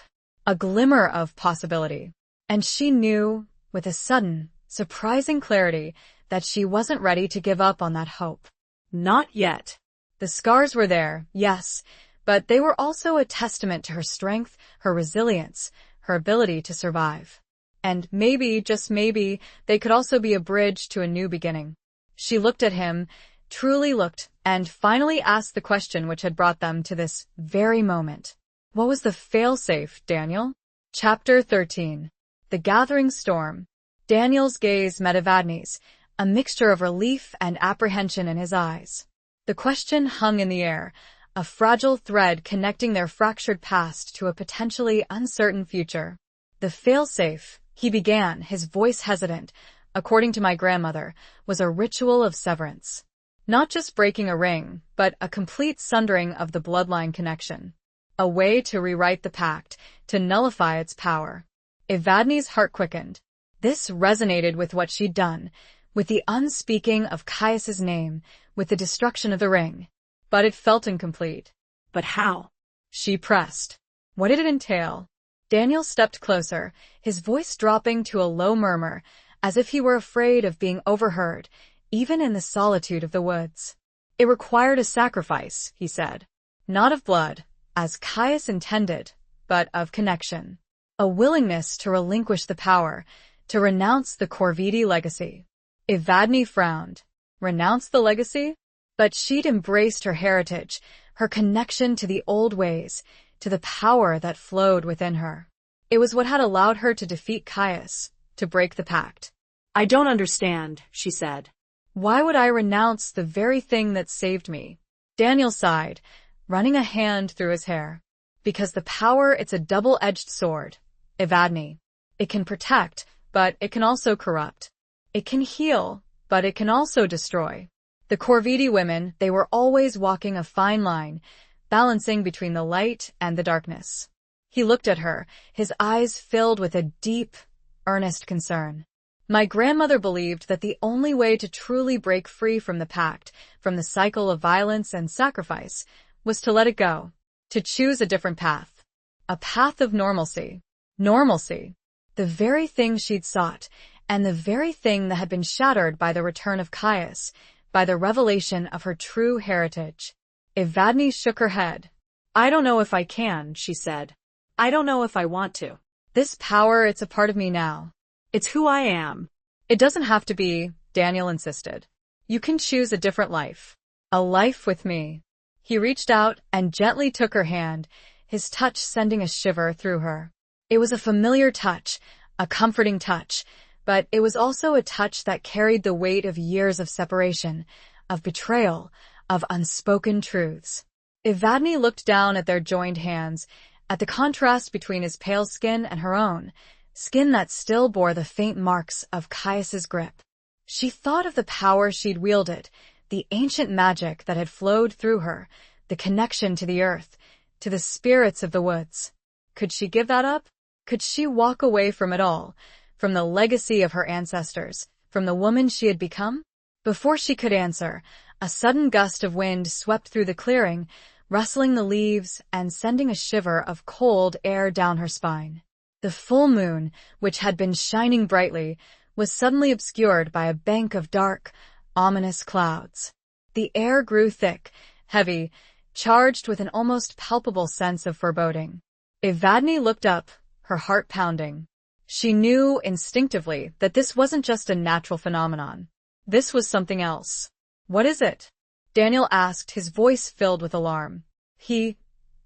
A glimmer of possibility. And she knew, with a sudden, surprising clarity, that she wasn't ready to give up on that hope. Not yet. The scars were there, yes, but they were also a testament to her strength, her resilience, her ability to survive. And maybe, just maybe, they could also be a bridge to a new beginning. She looked at him, truly looked, and finally asked the question which had brought them to this very moment. What was the failsafe, Daniel? Chapter 13. The Gathering Storm. Daniel's gaze met Evadne's, a mixture of relief and apprehension in his eyes. The question hung in the air, a fragile thread connecting their fractured past to a potentially uncertain future. The failsafe, he began, his voice hesitant, according to my grandmother, was a ritual of severance. Not just breaking a ring, but a complete sundering of the bloodline connection. A way to rewrite the pact, to nullify its power. Evadne's heart quickened. This resonated with what she'd done, with the unspeaking of Caius's name, with the destruction of the ring. But it felt incomplete. But how? She pressed. What did it entail? Daniel stepped closer, his voice dropping to a low murmur, as if he were afraid of being overheard, even in the solitude of the woods. It required a sacrifice, he said. Not of blood, as Caius intended, but of connection. A willingness to relinquish the power, to renounce the Corvidi legacy. Evadne frowned. Renounce the legacy? But she'd embraced her heritage, her connection to the old ways, to the power that flowed within her. It was what had allowed her to defeat Caius, to break the pact. I don't understand, she said. Why would I renounce the very thing that saved me? Daniel sighed, running a hand through his hair. Because the power, it's a double-edged sword. Evadne. It can protect, but it can also corrupt. It can heal, but it can also destroy. The Corvidi women, they were always walking a fine line, balancing between the light and the darkness. He looked at her, his eyes filled with a deep, earnest concern. My grandmother believed that the only way to truly break free from the pact, from the cycle of violence and sacrifice, was to let it go, to choose a different path. A path of normalcy. Normalcy. The very thing she'd sought, and the very thing that had been shattered by the return of Caius, by the revelation of her true heritage. Evadne shook her head. I don't know if I can, she said. I don't know if I want to. This power, it's a part of me now. It's who I am. It doesn't have to be, Daniel insisted. You can choose a different life. A life with me. He reached out and gently took her hand, his touch sending a shiver through her. It was a familiar touch, a comforting touch, but it was also a touch that carried the weight of years of separation, of betrayal, of unspoken truths. Evadne looked down at their joined hands, at the contrast between his pale skin and her own, skin that still bore the faint marks of Caius's grip. She thought of the power she'd wielded, the ancient magic that had flowed through her, the connection to the earth, to the spirits of the woods. Could she give that up? Could she walk away from it all, from the legacy of her ancestors, from the woman she had become? Before she could answer, a sudden gust of wind swept through the clearing, rustling the leaves and sending a shiver of cold air down her spine. The full moon, which had been shining brightly, was suddenly obscured by a bank of dark, ominous clouds. The air grew thick, heavy, charged with an almost palpable sense of foreboding. Evadne looked up, her heart pounding. She knew instinctively that this wasn't just a natural phenomenon. This was something else. "What is it?" Daniel asked, his voice filled with alarm. He,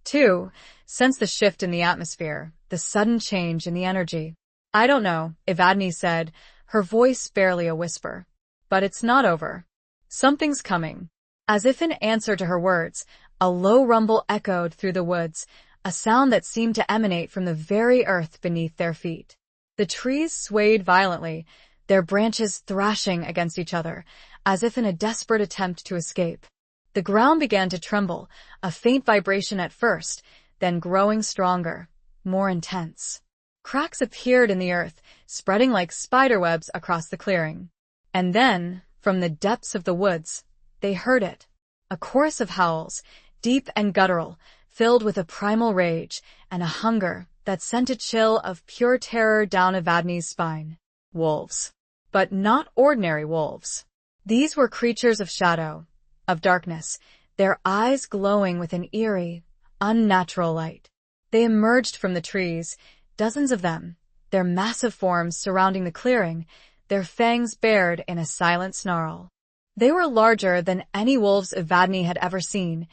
too, sensed the shift in the atmosphere, the sudden change in the energy. "I don't know," Evadne said, her voice barely a whisper. "But it's not over. Something's coming." As if in answer to her words, a low rumble echoed through the woods, a sound that seemed to emanate from the very earth beneath their feet. The trees swayed violently, their branches thrashing against each other, as if in a desperate attempt to escape. The ground began to tremble, a faint vibration at first, then growing stronger, more intense. Cracks appeared in the earth, spreading like spiderwebs across the clearing. And then, from the depths of the woods, they heard it. A chorus of howls, deep and guttural, filled with a primal rage and a hunger that sent a chill of pure terror down Evadne's spine. Wolves. But not ordinary wolves. These were creatures of shadow, of darkness, their eyes glowing with an eerie, unnatural light. They emerged from the trees, dozens of them, their massive forms surrounding the clearing, their fangs bared in a silent snarl. They were larger than any wolves Evadne had ever seen,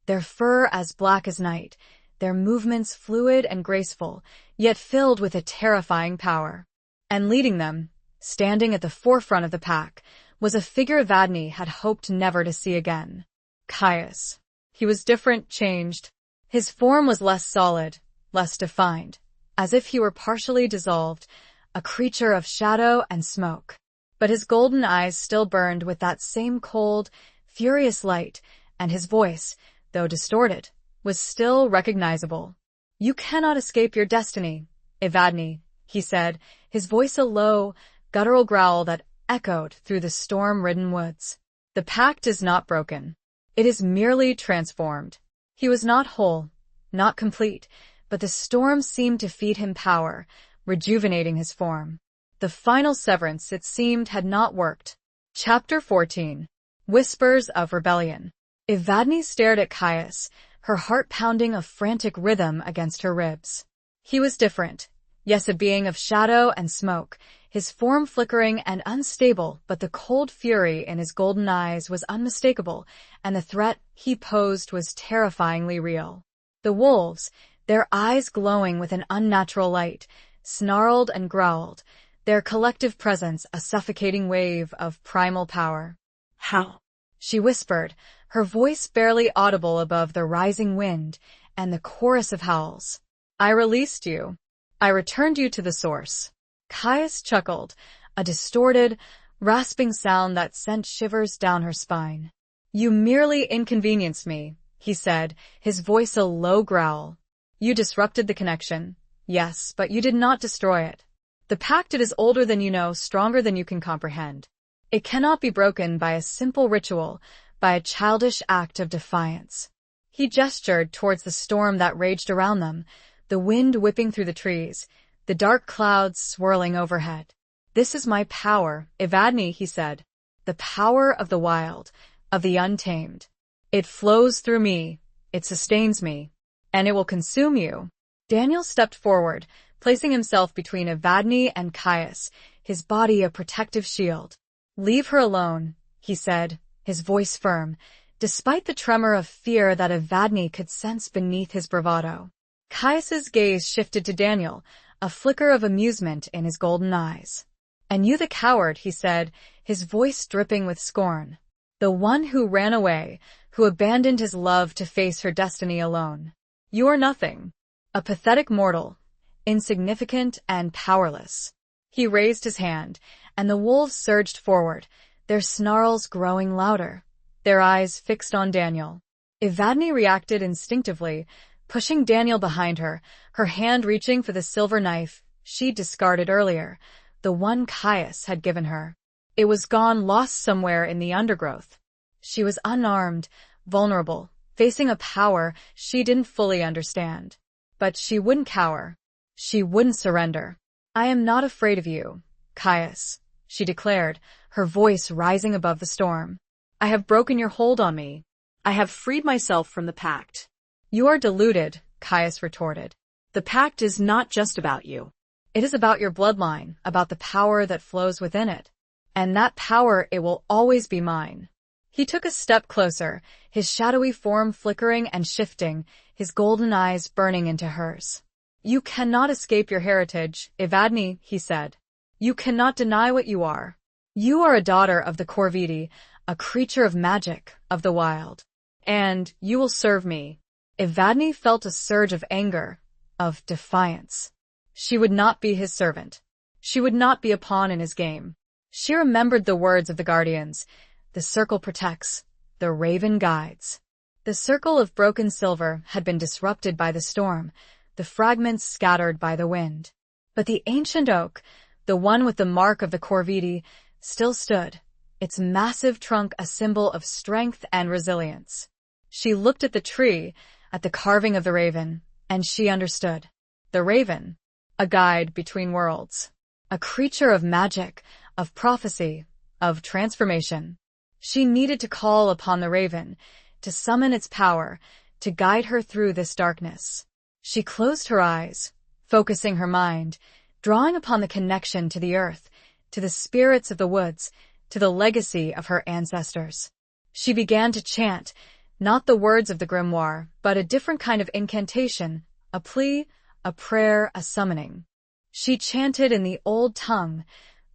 their fur as black as night, their movements fluid and graceful, yet filled with a terrifying power. And leading them, standing at the forefront of the pack, was a figure Evadne had hoped never to see again. Caius. He was different, changed. His form was less solid, less defined, as if he were partially dissolved, a creature of shadow and smoke. But his golden eyes still burned with that same cold, furious light, and his voice, though distorted, was still recognizable. "You cannot escape your destiny, Evadne," he said, his voice a low, guttural growl that echoed through the storm-ridden woods. "The pact is not broken. It is merely transformed." He was not whole, not complete, but the storm seemed to feed him power, rejuvenating his form. The final severance, it seemed, had not worked. Chapter 14. Whispers of Rebellion. Evadne stared at Caius, her heart pounding a frantic rhythm against her ribs. He was different. Yes, a being of shadow and smoke, his form flickering and unstable, but the cold fury in his golden eyes was unmistakable, and the threat he posed was terrifyingly real. The wolves, their eyes glowing with an unnatural light, snarled and growled, their collective presence a suffocating wave of primal power. "How?" she whispered, her voice barely audible above the rising wind and the chorus of howls. "I released you. I returned you to the source." Caius chuckled, a distorted, rasping sound that sent shivers down her spine. "You merely inconvenienced me," he said, his voice a low growl. "You disrupted the connection. Yes, but you did not destroy it. The pact, it is older than you know, stronger than you can comprehend. It cannot be broken by a simple ritual, by a childish act of defiance." He gestured towards the storm that raged around them, the wind whipping through the trees, the dark clouds swirling overhead. "This is my power, Evadne," he said. "The power of the wild, of the untamed. It flows through me, it sustains me, and it will consume you." Daniel stepped forward, placing himself between Evadne and Caius, his body a protective shield. "Leave her alone," he said, his voice firm, despite the tremor of fear that Evadne could sense beneath his bravado. Caius's gaze shifted to Daniel, a flicker of amusement in his golden eyes. "And you the coward," he said, his voice dripping with scorn. "The one who ran away, who abandoned his love to face her destiny alone. You are nothing. A pathetic mortal, insignificant and powerless." He raised his hand, and the wolves surged forward, their snarls growing louder, their eyes fixed on Daniel. Evadne reacted instinctively, pushing Daniel behind her, her hand reaching for the silver knife she'd discarded earlier, the one Caius had given her. It was gone, lost somewhere in the undergrowth. She was unarmed, vulnerable, facing a power she didn't fully understand. But she wouldn't cower. She wouldn't surrender. "I am not afraid of you, Caius," she declared, her voice rising above the storm. I have broken your hold on me. I have freed myself from the pact. You are deluded, Caius retorted. The pact is not just about you. It is about your bloodline, about the power that flows within it. And that power, it will always be mine. He took a step closer, his shadowy form flickering and shifting, his golden eyes burning into hers. You cannot escape your heritage, Evadne, he said. You cannot deny what you are. You are a daughter of the Corvidi, a creature of magic, of the wild. And you will serve me. Evadne felt a surge of anger, of defiance. She would not be his servant. She would not be a pawn in his game. She remembered the words of the guardians. The circle protects, the raven guides. The circle of broken silver had been disrupted by the storm, the fragments scattered by the wind. But the ancient oak, the one with the mark of the Corvidi, still stood, its massive trunk a symbol of strength and resilience. She looked at the tree, at the carving of the raven, and she understood. The raven, a guide between worlds, a creature of magic, of prophecy, of transformation. She needed to call upon the raven, to summon its power, to guide her through this darkness. She closed her eyes, focusing her mind, drawing upon the connection to the earth, to the spirits of the woods, to the legacy of her ancestors. She began to chant, not the words of the grimoire, but a different kind of incantation, a plea, a prayer, a summoning. She chanted in the old tongue,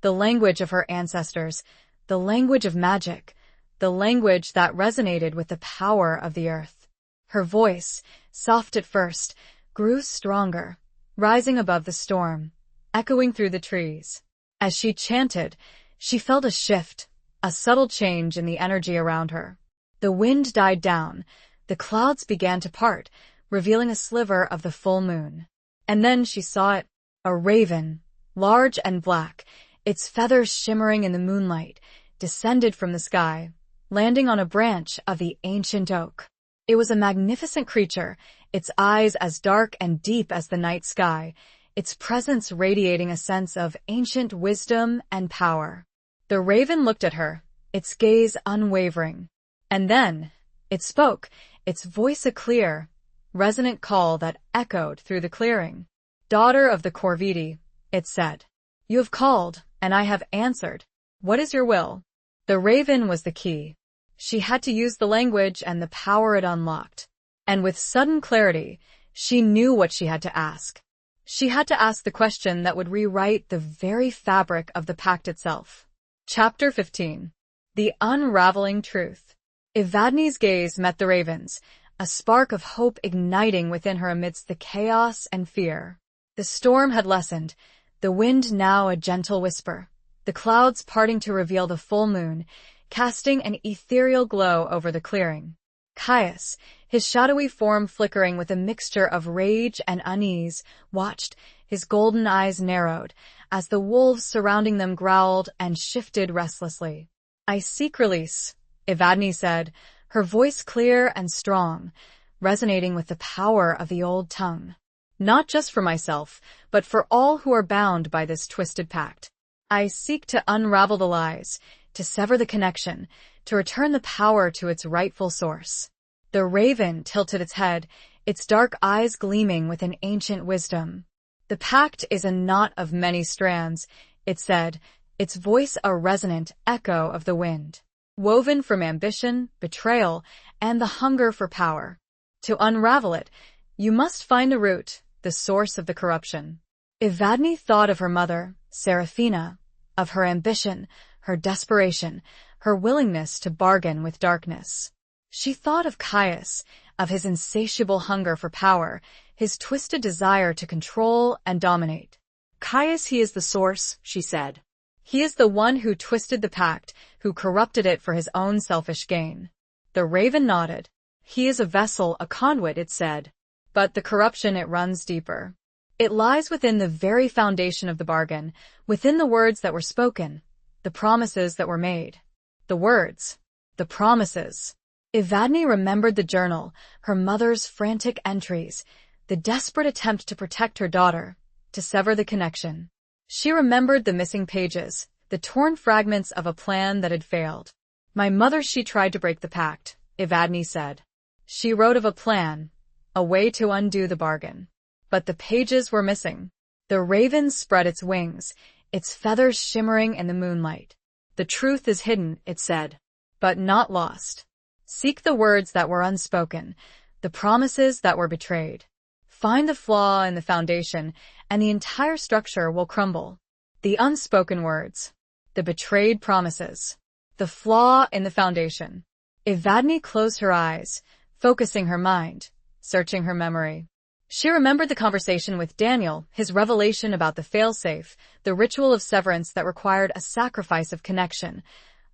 the language of her ancestors, the language of magic, the language that resonated with the power of the earth. Her voice, soft at first, grew stronger, rising above the storm, echoing through the trees. As she chanted, she felt a shift, a subtle change in the energy around her. The wind died down, the clouds began to part, revealing a sliver of the full moon. And then she saw it, a raven, large and black, its feathers shimmering in the moonlight, descended from the sky, landing on a branch of the ancient oak. It was a magnificent creature, its eyes as dark and deep as the night sky, its presence radiating a sense of ancient wisdom and power. The raven looked at her, its gaze unwavering. And then, it spoke, its voice a clear, resonant call that echoed through the clearing. Daughter of the Corvidi, it said. You have called, and I have answered. What is your will? The raven was the key. She had to use the language and the power it unlocked. And with sudden clarity, she knew what she had to ask. She had to ask the question that would rewrite the very fabric of the pact itself. Chapter 15. The Unraveling Truth. Evadne's gaze met the raven's, a spark of hope igniting within her amidst the chaos and fear. The storm had lessened, the wind now a gentle whisper, the clouds parting to reveal the full moon, casting an ethereal glow over the clearing. Caius, his shadowy form flickering with a mixture of rage and unease, watched, his golden eyes narrowed, as the wolves surrounding them growled and shifted restlessly. I seek release, Evadne said, her voice clear and strong, resonating with the power of the old tongue. Not just for myself, but for all who are bound by this twisted pact. I seek to unravel the lies, to sever the connection, to return the power to its rightful source. The raven tilted its head, its dark eyes gleaming with an ancient wisdom. The pact is a knot of many strands, it said, its voice a resonant echo of the wind, woven from ambition, betrayal, and the hunger for power. To unravel it, you must find the root, the source of the corruption. Evadne thought of her mother, Seraphina, of her ambition, her desperation, her willingness to bargain with darkness. She thought of Caius, of his insatiable hunger for power, his twisted desire to control and dominate. Caius, he is the source, she said. He is the one who twisted the pact, who corrupted it for his own selfish gain. The raven nodded. He is a vessel, a conduit, it said. But the corruption, it runs deeper. It lies within the very foundation of the bargain, within the words that were spoken, the promises that were made. The words. The promises. Evadne remembered the journal, her mother's frantic entries, the desperate attempt to protect her daughter, to sever the connection. She remembered the missing pages, the torn fragments of a plan that had failed. My mother, she tried to break the pact, Evadne said. She wrote of a plan, a way to undo the bargain. But the pages were missing. The raven spread its wings, its feathers shimmering in the moonlight. The truth is hidden, it said, but not lost. Seek the words that were unspoken, the promises that were betrayed. Find the flaw in the foundation, and the entire structure will crumble. The unspoken words, the betrayed promises, the flaw in the foundation. Evadne closed her eyes, focusing her mind, searching her memory. She remembered the conversation with Daniel, his revelation about the failsafe, the ritual of severance that required a sacrifice of connection,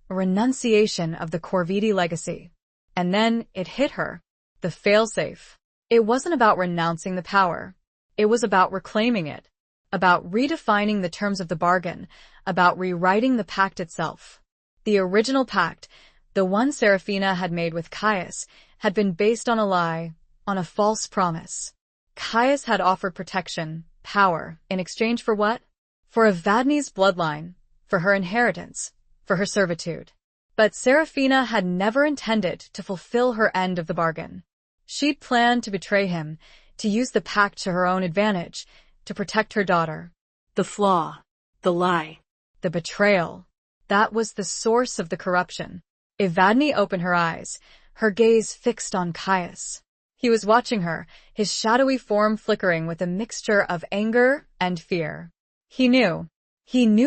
a renunciation of the Corvidi legacy. And then it hit her. The failsafe. It wasn't about renouncing the power. It was about reclaiming it, about redefining the terms of the bargain, about rewriting the pact itself. The original pact, the one Serafina had made with Caius, had been based on a lie, on a false promise. Caius had offered protection, power, in exchange for what? For Evadne's bloodline, for her inheritance, for her servitude. But Serafina had never intended to fulfill her end of the bargain. She'd planned to betray him, to use the pact to her own advantage, to protect her daughter. The flaw, the lie, the betrayal. That was the source of the corruption. Evadne opened her eyes, her gaze fixed on Caius. He was watching her, his shadowy form flickering with a mixture of anger and fear. He knew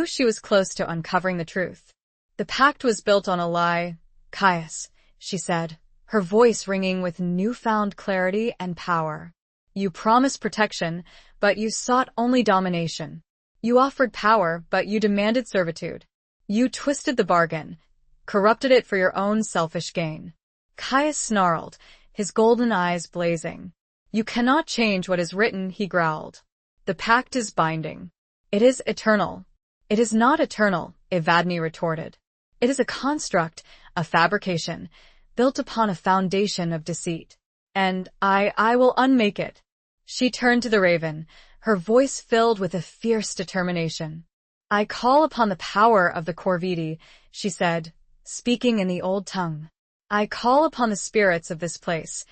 she was close to uncovering the truth. The pact was built on a lie, Caius, she said, her voice ringing with newfound clarity and power. You promised protection, but you sought only domination. You offered power, but you demanded servitude. You twisted the bargain, corrupted it for your own selfish gain. Caius snarled, his golden eyes blazing. You cannot change what is written, he growled. The pact is binding. It is eternal. It is not eternal, Evadne retorted. It is a construct, a fabrication, built upon a foundation of deceit. And I will unmake it. She turned to the raven, her voice filled with a fierce determination. I call upon the power of the Corvidi, she said, speaking in the old tongue. I call upon the spirits of this place,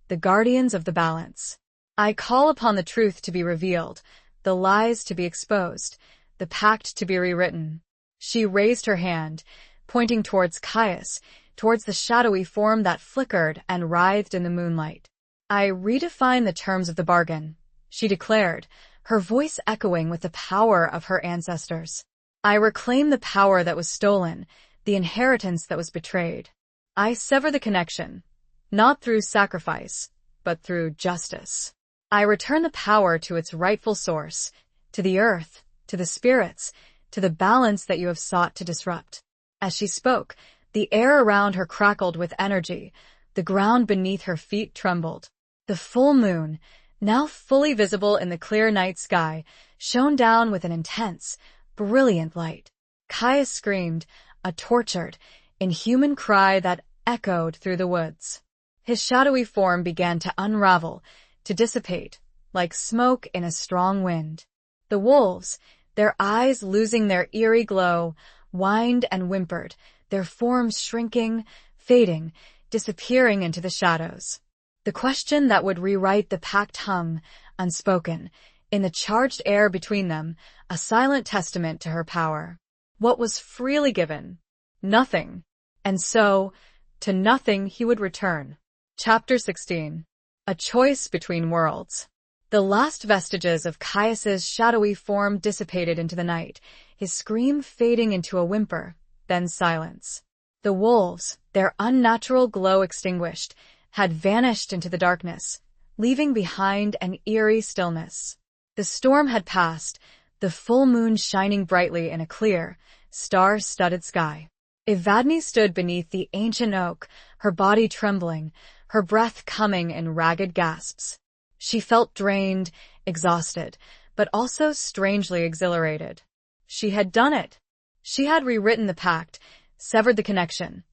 the guardians of the balance. I call upon the truth to be revealed, the lies to be exposed, the pact to be rewritten. She raised her hand, pointing towards Caius, towards the shadowy form that flickered and writhed in the moonlight. I redefine the terms of the bargain, she declared, her voice echoing with the power of her ancestors. I reclaim the power that was stolen, the inheritance that was betrayed. I sever the connection, not through sacrifice, but through justice. I return the power to its rightful source, to the earth, to the spirits, to the balance that you have sought to disrupt. As she spoke, the air around her crackled with energy, the ground beneath her feet trembled. The full moon, now fully visible in the clear night sky, shone down with an intense, brilliant light. Caius screamed, a tortured, inhuman cry that echoed through the woods. His shadowy form began to unravel, to dissipate, like smoke in a strong wind. The wolves, their eyes losing their eerie glow, whined and whimpered, their forms shrinking, fading, disappearing into the shadows. The question that would rewrite the pact hung, unspoken, in the charged air between them, a silent testament to her power. What was freely given? Nothing. And so, to nothing he would return. Chapter 16. A choice between worlds. The last vestiges of Caius's shadowy form dissipated into the night, his scream fading into a whimper, then silence. The wolves, their unnatural glow extinguished, had vanished into the darkness, leaving behind an eerie stillness. The storm had passed, the full moon shining brightly in a clear, star-studded sky. Evadne stood beneath the ancient oak, her body trembling, her breath coming in ragged gasps. She felt drained, exhausted, but also strangely exhilarated. She had done it. She had rewritten the pact, severed the connection,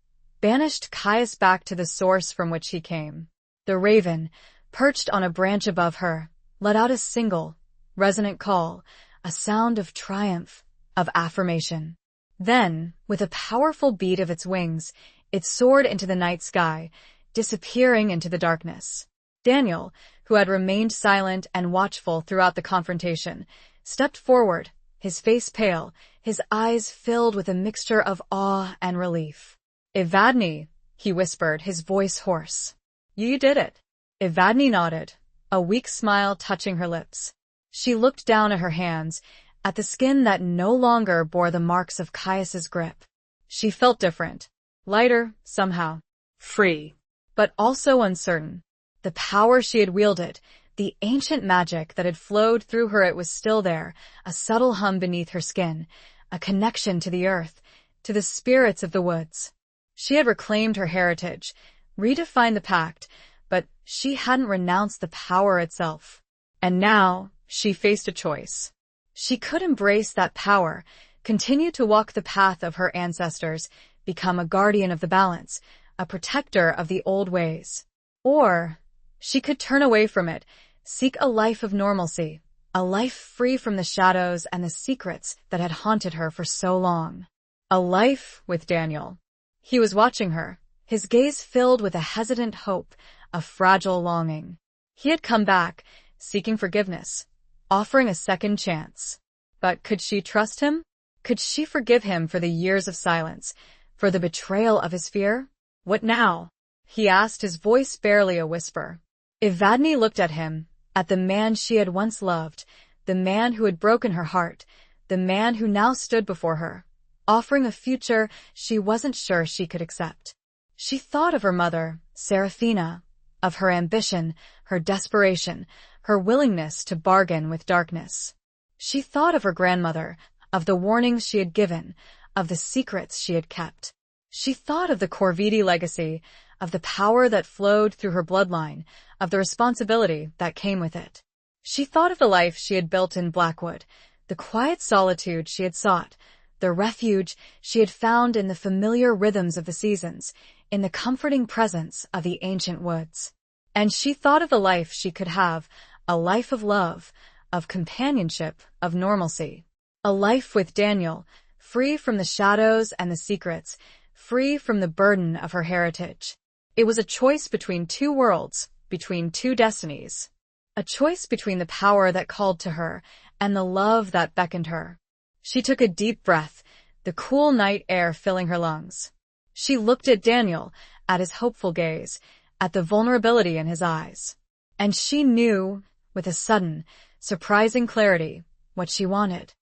banished Caius back to the source from which he came. The raven, perched on a branch above her, let out a single, resonant call, a sound of triumph, of affirmation. Then, with a powerful beat of its wings, it soared into the night sky, disappearing into the darkness. Daniel, who had remained silent and watchful throughout the confrontation, stepped forward, his face pale, his eyes filled with a mixture of awe and relief. "Evadne," he whispered, his voice hoarse. "You did it." Evadne nodded, a weak smile touching her lips. She looked down at her hands, at the skin that no longer bore the marks of Caius's grip. She felt different, lighter, somehow. Free, but also uncertain. The power she had wielded, the ancient magic that had flowed through her, it was still there, a subtle hum beneath her skin, a connection to the earth, to the spirits of the woods. She had reclaimed her heritage, redefined the pact, but she hadn't renounced the power itself. And now, she faced a choice. She could embrace that power, continue to walk the path of her ancestors, become a guardian of the balance, a protector of the old ways. Or she could turn away from it, seek a life of normalcy, a life free from the shadows and the secrets that had haunted her for so long. A life with Daniel. He was watching her, his gaze filled with a hesitant hope, a fragile longing. He had come back, seeking forgiveness, offering a second chance. But could she trust him? Could she forgive him for the years of silence, for the betrayal of his fear? "What now?" he asked, his voice barely a whisper. Evadne looked at him, at the man she had once loved, the man who had broken her heart, the man who now stood before her, offering a future she wasn't sure she could accept. She thought of her mother, Seraphina, of her ambition, her desperation, her willingness to bargain with darkness. She thought of her grandmother, of the warnings she had given, of the secrets she had kept. She thought of the Corvidi legacy, of the power that flowed through her bloodline, of the responsibility that came with it. She thought of the life she had built in Blackwood, the quiet solitude she had sought, the refuge she had found in the familiar rhythms of the seasons, in the comforting presence of the ancient woods. And she thought of the life she could have, a life of love, of companionship, of normalcy. A life with Daniel, free from the shadows and the secrets, free from the burden of her heritage. It was a choice between two worlds, between two destinies. A choice between the power that called to her and the love that beckoned her. She took a deep breath, the cool night air filling her lungs. She looked at Daniel, at his hopeful gaze, at the vulnerability in his eyes. And she knew, with a sudden, surprising clarity, what she wanted.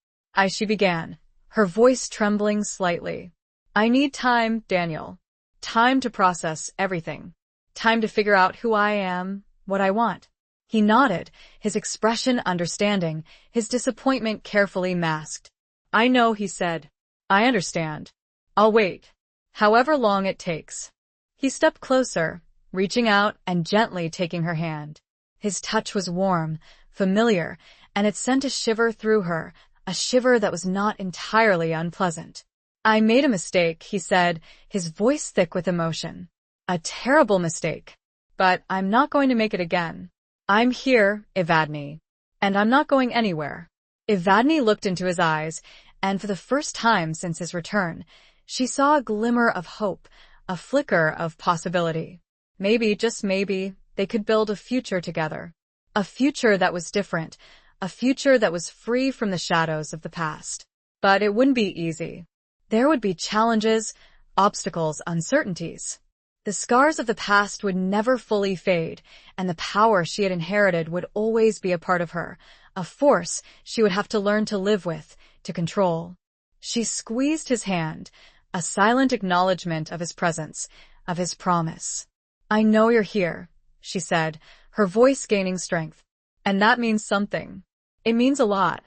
She began, her voice trembling slightly. "I need time, Daniel. Time to process everything. Time to figure out who I am, what I want." He nodded, his expression understanding, his disappointment carefully masked. "I know," he said. "I understand. I'll wait. However long it takes." He stepped closer, reaching out and gently taking her hand. His touch was warm, familiar, and it sent a shiver through her, a shiver that was not entirely unpleasant. "I made a mistake," he said, his voice thick with emotion. "A terrible mistake. But I'm not going to make it again. I'm here, Evadne, and I'm not going anywhere." Evadne looked into his eyes, and for the first time since his return, she saw a glimmer of hope, a flicker of possibility. Maybe, just maybe, they could build a future together. A future that was different, a future that was free from the shadows of the past. But it wouldn't be easy. There would be challenges, obstacles, uncertainties. The scars of the past would never fully fade, and the power she had inherited would always be a part of her, a force she would have to learn to live with, to control. She squeezed his hand, a silent acknowledgement of his presence, of his promise. "I know you're here," she said, her voice gaining strength. "And that means something. It means a lot."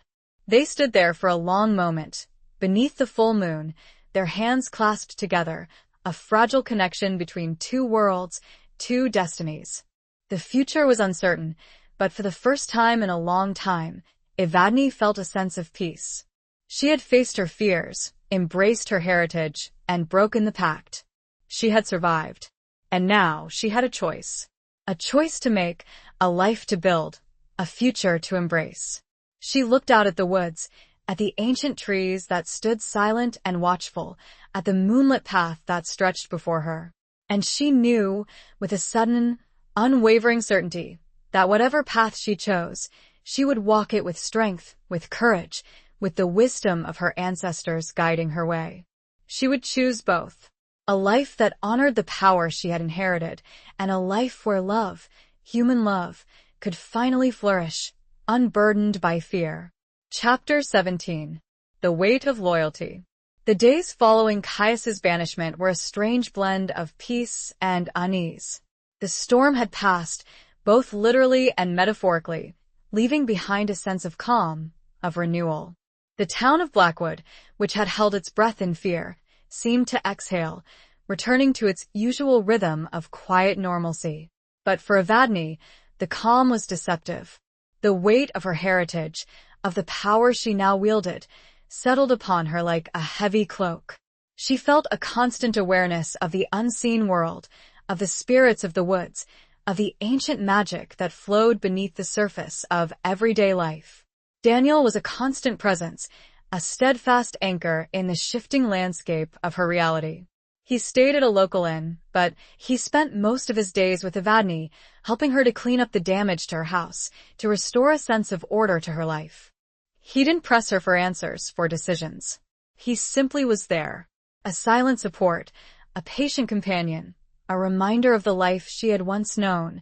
They stood there for a long moment, beneath the full moon, their hands clasped together, a fragile connection between two worlds, two destinies. The future was uncertain, but for the first time in a long time, Evadne felt a sense of peace. She had faced her fears, embraced her heritage, and broken the pact. She had survived. And now she had a choice. A choice to make, a life to build, a future to embrace. She looked out at the woods, at the ancient trees that stood silent and watchful, at the moonlit path that stretched before her. And she knew, with a sudden, unwavering certainty, that whatever path she chose, she would walk it with strength, with courage, with the wisdom of her ancestors guiding her way. She would choose both. A life that honored the power she had inherited, and a life where love, human love, could finally flourish, unburdened by fear. Chapter 17. The Weight of Loyalty. The days following Caius's banishment were a strange blend of peace and unease. The storm had passed, both literally and metaphorically, leaving behind a sense of calm, of renewal. The town of Blackwood, which had held its breath in fear, seemed to exhale, returning to its usual rhythm of quiet normalcy. But for Evadne, the calm was deceptive. The weight of her heritage, of the power she now wielded, settled upon her like a heavy cloak. She felt a constant awareness of the unseen world, of the spirits of the woods, of the ancient magic that flowed beneath the surface of everyday life. Daniel was a constant presence, a steadfast anchor in the shifting landscape of her reality. He stayed at a local inn, but he spent most of his days with Evadne, helping her to clean up the damage to her house, to restore a sense of order to her life. He didn't press her for answers, for decisions. He simply was there, a silent support, a patient companion, a reminder of the life she had once known,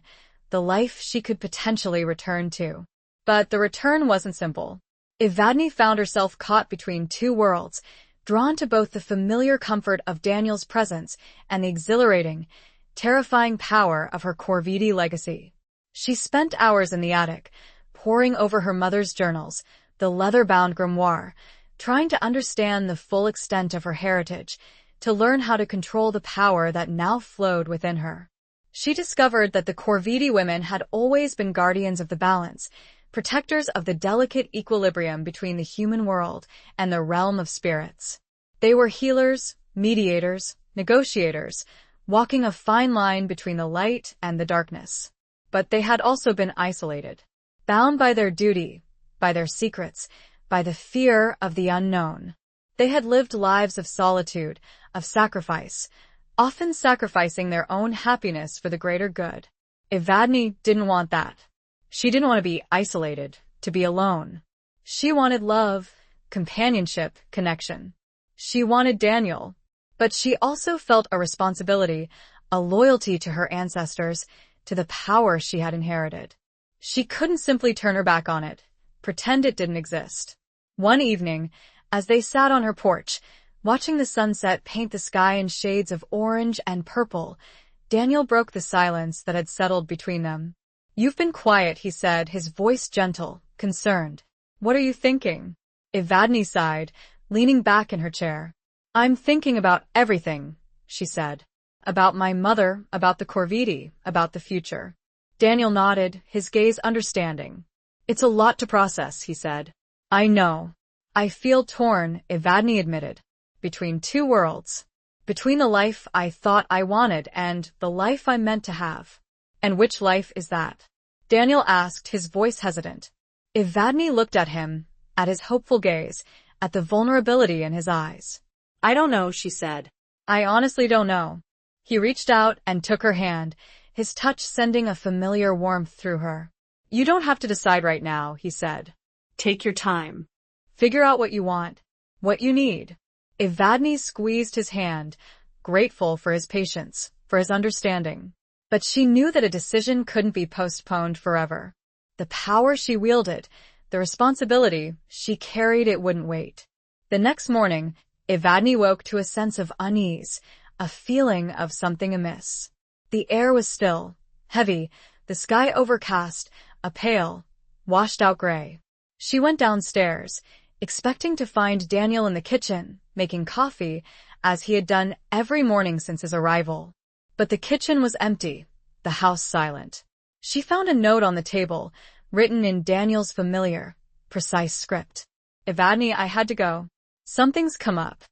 the life she could potentially return to. But the return wasn't simple. Evadne found herself caught between two worlds, drawn to both the familiar comfort of Daniel's presence and the exhilarating, terrifying power of her Corvidi legacy. She spent hours in the attic, poring over her mother's journals, the leather-bound grimoire, trying to understand the full extent of her heritage, to learn how to control the power that now flowed within her. She discovered that the Corvidi women had always been guardians of the balance, protectors of the delicate equilibrium between the human world and the realm of spirits. They were healers, mediators, negotiators, walking a fine line between the light and the darkness. But they had also been isolated, bound by their duty, by their secrets, by the fear of the unknown. They had lived lives of solitude, of sacrifice, often sacrificing their own happiness for the greater good. Evadne didn't want that. She didn't want to be isolated, to be alone. She wanted love, companionship, connection. She wanted Daniel. But she also felt a responsibility, a loyalty to her ancestors, to the power she had inherited. She couldn't simply turn her back on it, pretend it didn't exist. One evening, as they sat on her porch, watching the sunset paint the sky in shades of orange and purple, Daniel broke the silence that had settled between them. "You've been quiet," he said, his voice gentle, concerned. "What are you thinking?" Evadne sighed, leaning back in her chair. "I'm thinking about everything," she said. "About my mother, about the Corvidi, about the future." Daniel nodded, his gaze understanding. "It's a lot to process," he said. "I know. I feel torn," Evadne admitted. "Between two worlds. Between the life I thought I wanted and the life I'm meant to have." "And which life is that?" Daniel asked, his voice hesitant. Evadne looked at him, at his hopeful gaze, at the vulnerability in his eyes. "I don't know," she said. "I honestly don't know." He reached out and took her hand, his touch sending a familiar warmth through her. "You don't have to decide right now," he said. "Take your time. Figure out what you want, what you need." Evadne squeezed his hand, grateful for his patience, for his understanding. But she knew that a decision couldn't be postponed forever. The power she wielded, the responsibility she carried, it wouldn't wait. The next morning, Evadne woke to a sense of unease, a feeling of something amiss. The air was still, heavy, the sky overcast, a pale, washed-out gray. She went downstairs, expecting to find Daniel in the kitchen, making coffee, as he had done every morning since his arrival. But the kitchen was empty, the house silent. She found a note on the table, written in Daniel's familiar, precise script. "Evadne, I had to go. Something's come up.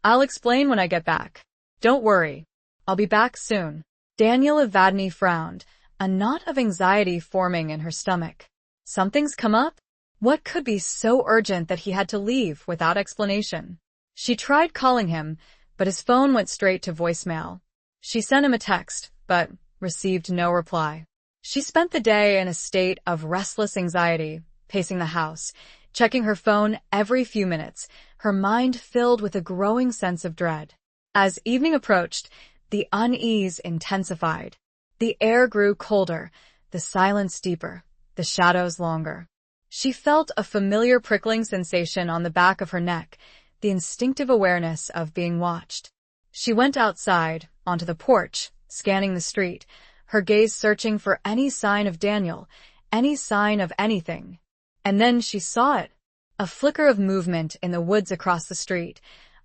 I'll explain when I get back. Don't worry. I'll be back soon." Daniel. Evadne frowned, a knot of anxiety forming in her stomach. "Something's come up?" What could be so urgent that he had to leave without explanation? She tried calling him, but his phone went straight to voicemail. She sent him a text, but received no reply. She spent the day in a state of restless anxiety, pacing the house, checking her phone every few minutes, her mind filled with a growing sense of dread. As evening approached, the unease intensified. The air grew colder, the silence deeper, the shadows longer. She felt a familiar prickling sensation on the back of her neck, the instinctive awareness of being watched. She went outside, onto the porch, scanning the street, her gaze searching for any sign of Daniel, any sign of anything. And then she saw it. A flicker of movement in the woods across the street,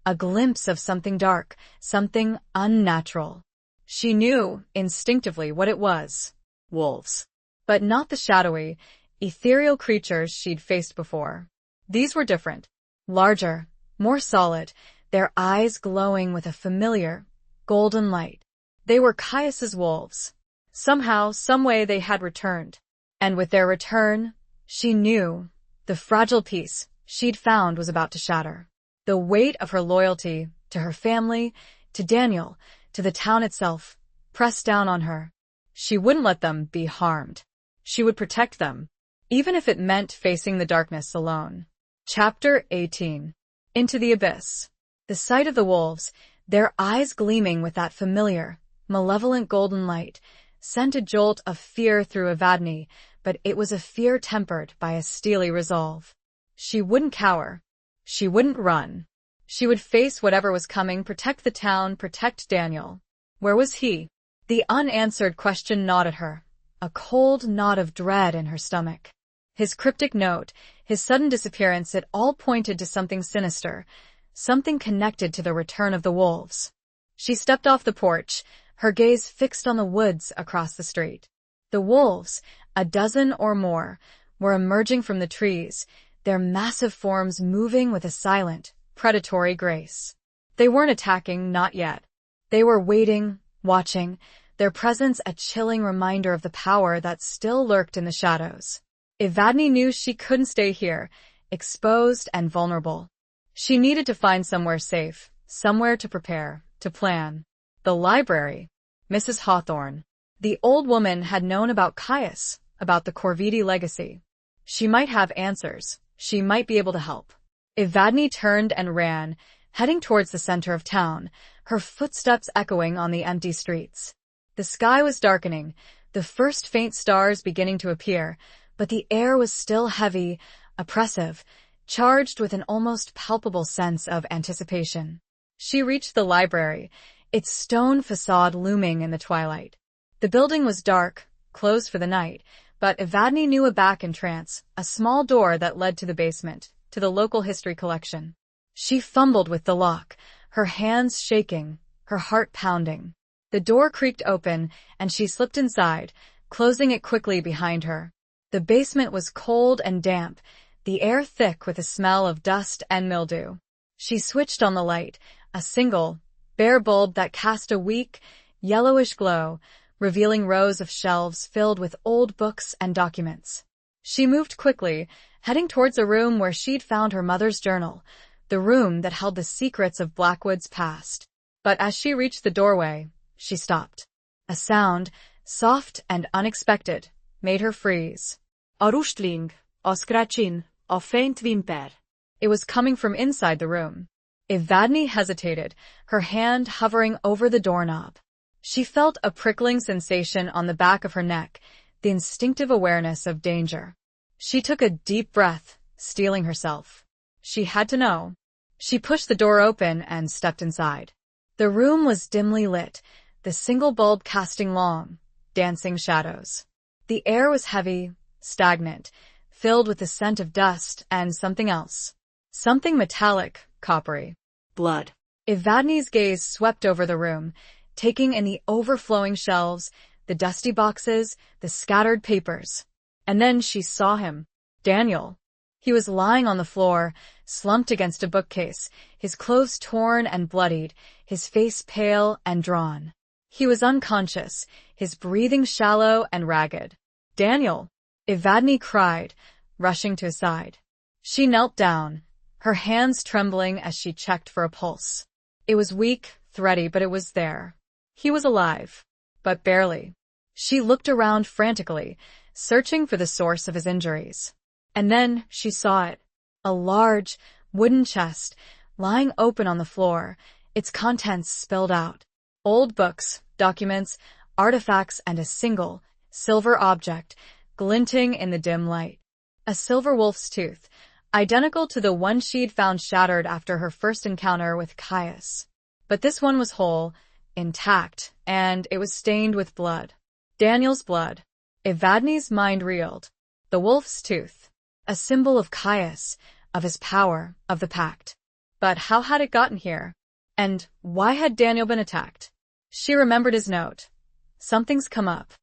a glimpse of something dark, something unnatural. She knew, instinctively, what it was. Wolves. But not the shadowy, ethereal creatures she'd faced before. These were different. Larger, more solid, their eyes glowing with a familiar, golden light. They were Caius's wolves. Somehow, someway they had returned. And with their return, she knew the fragile piece she'd found was about to shatter. The weight of her loyalty to her family, to Daniel, to the town itself, pressed down on her. She wouldn't let them be harmed. She would protect them, even if it meant facing the darkness alone. Chapter 18. Into the Abyss. The sight of the wolves, their eyes gleaming with that familiar, malevolent golden light, sent a jolt of fear through Evadne, but it was a fear tempered by a steely resolve. She wouldn't cower. She wouldn't run. She would face whatever was coming, protect the town, protect Daniel. Where was he? The unanswered question gnawed at her, a cold knot of dread in her stomach. His cryptic note, his sudden disappearance, it all pointed to something sinister, something connected to the return of the wolves. She stepped off the porch, her gaze fixed on the woods across the street. The wolves, a dozen or more, were emerging from the trees, their massive forms moving with a silent, predatory grace. They weren't attacking, not yet. They were waiting, watching, their presence a chilling reminder of the power that still lurked in the shadows. Evadne knew she couldn't stay here, exposed and vulnerable. She needed to find somewhere safe, somewhere to prepare, to plan. The library. Mrs. Hawthorne. The old woman had known about Caius, about the Corvidi legacy. She might have answers. She might be able to help. Evadne turned and ran, heading towards the center of town, her footsteps echoing on the empty streets. The sky was darkening, the first faint stars beginning to appear, but the air was still heavy, oppressive, charged with an almost palpable sense of anticipation. She reached the library, its stone facade looming in the twilight. The building was dark, closed for the night, but Evadne knew a back entrance, a small door that led to the basement, to the local history collection. She fumbled with the lock, her hands shaking, her heart pounding. The door creaked open, and she slipped inside, closing it quickly behind her. The basement was cold and damp, the air thick with a smell of dust and mildew. She switched on the light, a single, bare bulb that cast a weak, yellowish glow, revealing rows of shelves filled with old books and documents. She moved quickly, heading towards a room where she'd found her mother's journal, the room that held the secrets of Blackwood's past. But as she reached the doorway, she stopped. A sound, soft and unexpected, made her freeze. A rustling, a scratching, a faint whimper. It was coming from inside the room. Evadne hesitated, her hand hovering over the doorknob. She felt a prickling sensation on the back of her neck, the instinctive awareness of danger. She took a deep breath, steeling herself. She had to know. She pushed the door open and stepped inside. The room was dimly lit, the single bulb casting long, dancing shadows. The air was heavy, stagnant, filled with the scent of dust and something else. Something metallic, coppery. Blood. Evadne's gaze swept over the room, taking in the overflowing shelves, the dusty boxes, the scattered papers. And then she saw him. Daniel. He was lying on the floor, slumped against a bookcase, his clothes torn and bloodied, his face pale and drawn. He was unconscious, his breathing shallow and ragged. Daniel! Evadne cried, rushing to his side. She knelt down, her hands trembling as she checked for a pulse. It was weak, thready, but it was there. He was alive, but barely. She looked around frantically, searching for the source of his injuries. And then she saw it. A large, wooden chest, lying open on the floor, its contents spilled out. Old books, documents, artifacts, and a single, silver object, glinting in the dim light. A silver wolf's tooth, identical to the one she'd found shattered after her first encounter with Caius. But this one was whole, intact, and it was stained with blood. Daniel's blood. Evadne's mind reeled. The wolf's tooth. A symbol of Caius, of his power, of the pact. But how had it gotten here? And why had Daniel been attacked? She remembered his note. Something's come up.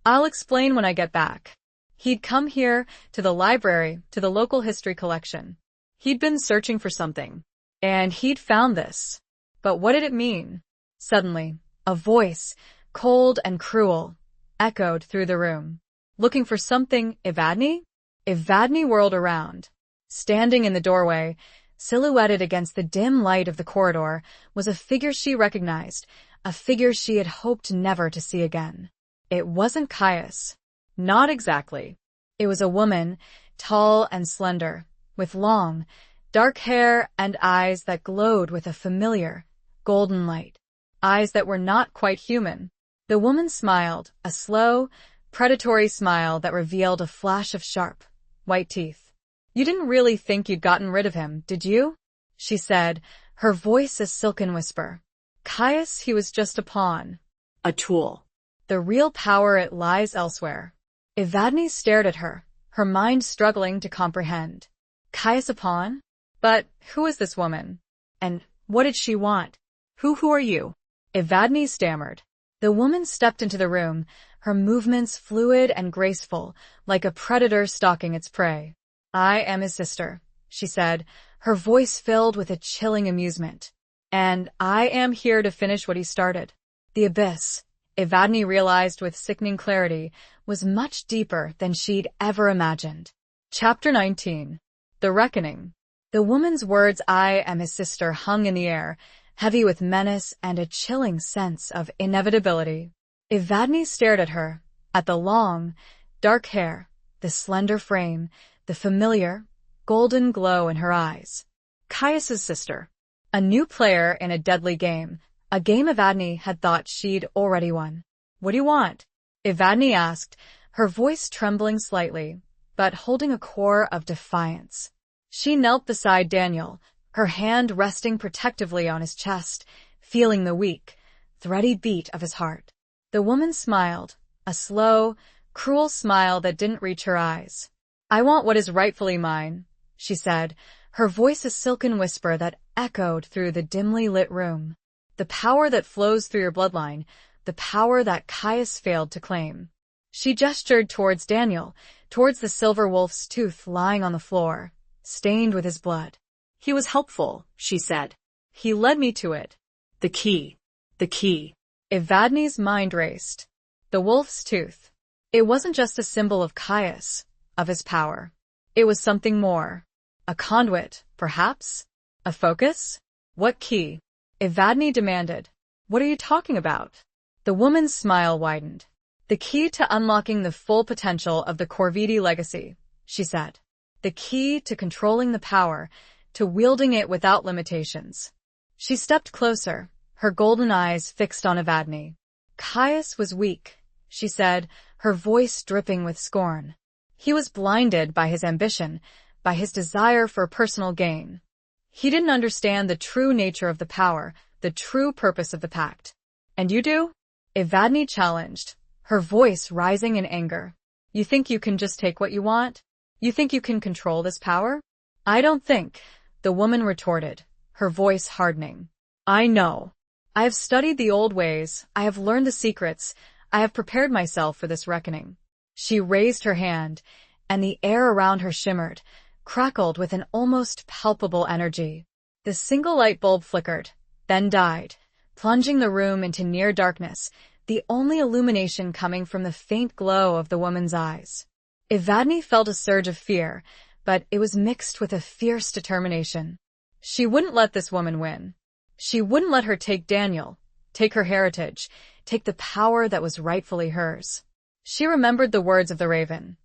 I'll explain when I get back. He'd come here, to the library, to the local history collection. He'd been searching for something. And he'd found this. But what did it mean? Suddenly, a voice, cold and cruel, echoed through the room. Looking for something, Evadne? Evadne whirled around. Standing in the doorway, silhouetted against the dim light of the corridor, was a figure she recognized, a figure she had hoped never to see again. It wasn't Caius. Not exactly. It was a woman, tall and slender, with long, dark hair and eyes that glowed with a familiar, golden light. Eyes that were not quite human. The woman smiled, a slow, predatory smile that revealed a flash of sharp, white teeth. You didn't really think you'd gotten rid of him, did you? She said, her voice a silken whisper. Caius, he was just a pawn. A tool. The real power, it lies elsewhere. Evadne stared at her, her mind struggling to comprehend. Caius a pawn? But who is this woman? And what did she want? Who are you? Evadne stammered. The woman stepped into the room, her movements fluid and graceful, like a predator stalking its prey. I am his sister, she said, her voice filled with a chilling amusement. And I am here to finish what he started. The abyss, Evadne realized with sickening clarity, was much deeper than she'd ever imagined. Chapter 19. The Reckoning. The woman's words, I am his sister, hung in the air, heavy with menace and a chilling sense of inevitability. Evadne stared at her, at the long, dark hair, the slender frame, the familiar, golden glow in her eyes. Caius's sister. A new player in a deadly game, a game Evadne had thought she'd already won. What do you want? Evadne asked, her voice trembling slightly, but holding a core of defiance. She knelt beside Daniel, her hand resting protectively on his chest, feeling the weak, thready beat of his heart. The woman smiled, a slow, cruel smile that didn't reach her eyes. I want what is rightfully mine, she said, her voice a silken whisper that echoed through the dimly lit room. The power that flows through your bloodline, the power that Caius failed to claim. She gestured towards Daniel, towards the silver wolf's tooth lying on the floor, stained with his blood. He was helpful, she said. He led me to it. The key. The key. Evadne's mind raced. The wolf's tooth. It wasn't just a symbol of Caius, of his power. It was something more. A conduit, perhaps? A focus? What key? Evadne demanded. What are you talking about? The woman's smile widened. The key to unlocking the full potential of the Corvidi legacy, she said. The key to controlling the power, to wielding it without limitations. She stepped closer, her golden eyes fixed on Evadne. Caius was weak, she said, her voice dripping with scorn. He was blinded by his ambition, by his desire for personal gain. He didn't understand the true nature of the power, the true purpose of the pact. And you do? Evadne challenged, her voice rising in anger. You think you can just take what you want? You think you can control this power? I don't think, the woman retorted, her voice hardening. I know. I have studied the old ways, I have learned the secrets, I have prepared myself for this reckoning. She raised her hand, and the air around her shimmered, crackled with an almost palpable energy. The single light bulb flickered, then died, plunging the room into near darkness, the only illumination coming from the faint glow of the woman's eyes. Evadne felt a surge of fear, but it was mixed with a fierce determination. She wouldn't let this woman win. She wouldn't let her take Daniel, take her heritage, take the power that was rightfully hers. She remembered the words of the raven.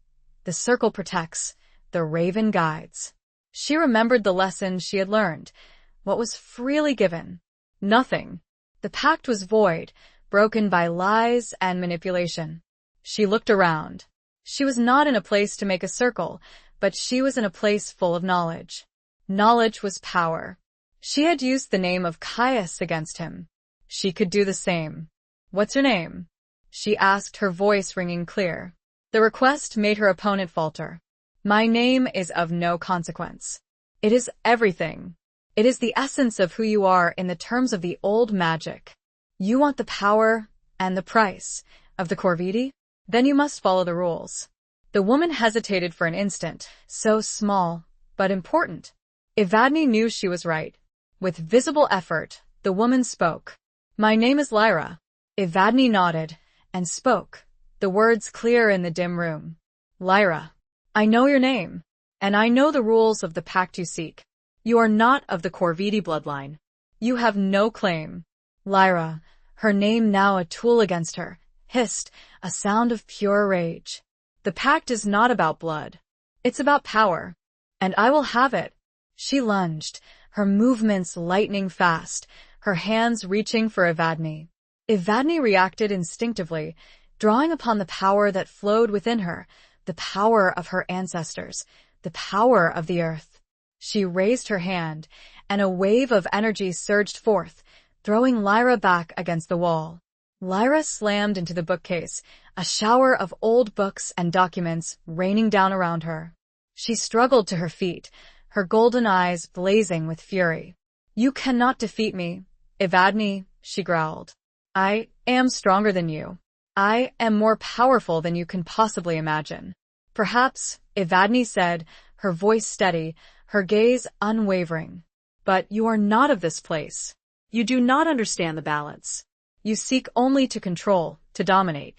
The circle protects, the raven guides. She remembered the lesson she had learned. What was freely given? Nothing. The pact was void, broken by lies and manipulation. She looked around. She was not in a place to make a circle, but she was in a place full of knowledge. Knowledge was power. She had used the name of Caius against him. She could do the same. "What's your name?" she asked, her voice ringing clear. The request made her opponent falter. "My name is of no consequence. It is everything. It is the essence of who you are in the terms of the old magic. You want the power and the price of the Corvidi? Then you must follow the rules." The woman hesitated for an instant, so small, but important. Evadne knew she was right. With visible effort, the woman spoke. "My name is Lyra." Evadne nodded and spoke, the words clear in the dim room. "Lyra, I know your name, and I know the rules of the pact you seek. You are not of the Corvidi bloodline. You have no claim." Lyra, her name now a tool against her, hissed, a sound of pure rage. "The pact is not about blood. It's about power, and I will have it." She lunged, her movements lightning fast, her hands reaching for Evadne. Evadne reacted instinctively, drawing upon the power that flowed within her, the power of her ancestors, the power of the earth. She raised her hand, and a wave of energy surged forth, throwing Lyra back against the wall. Lyra slammed into the bookcase, a shower of old books and documents raining down around her. She struggled to her feet, her golden eyes blazing with fury. "You cannot defeat me, Evadne," she growled. "I am stronger than you. I am more powerful than you can possibly imagine." "Perhaps," Evadne said, her voice steady, her gaze unwavering. "But you are not of this place. You do not understand the balance. You seek only to control, to dominate.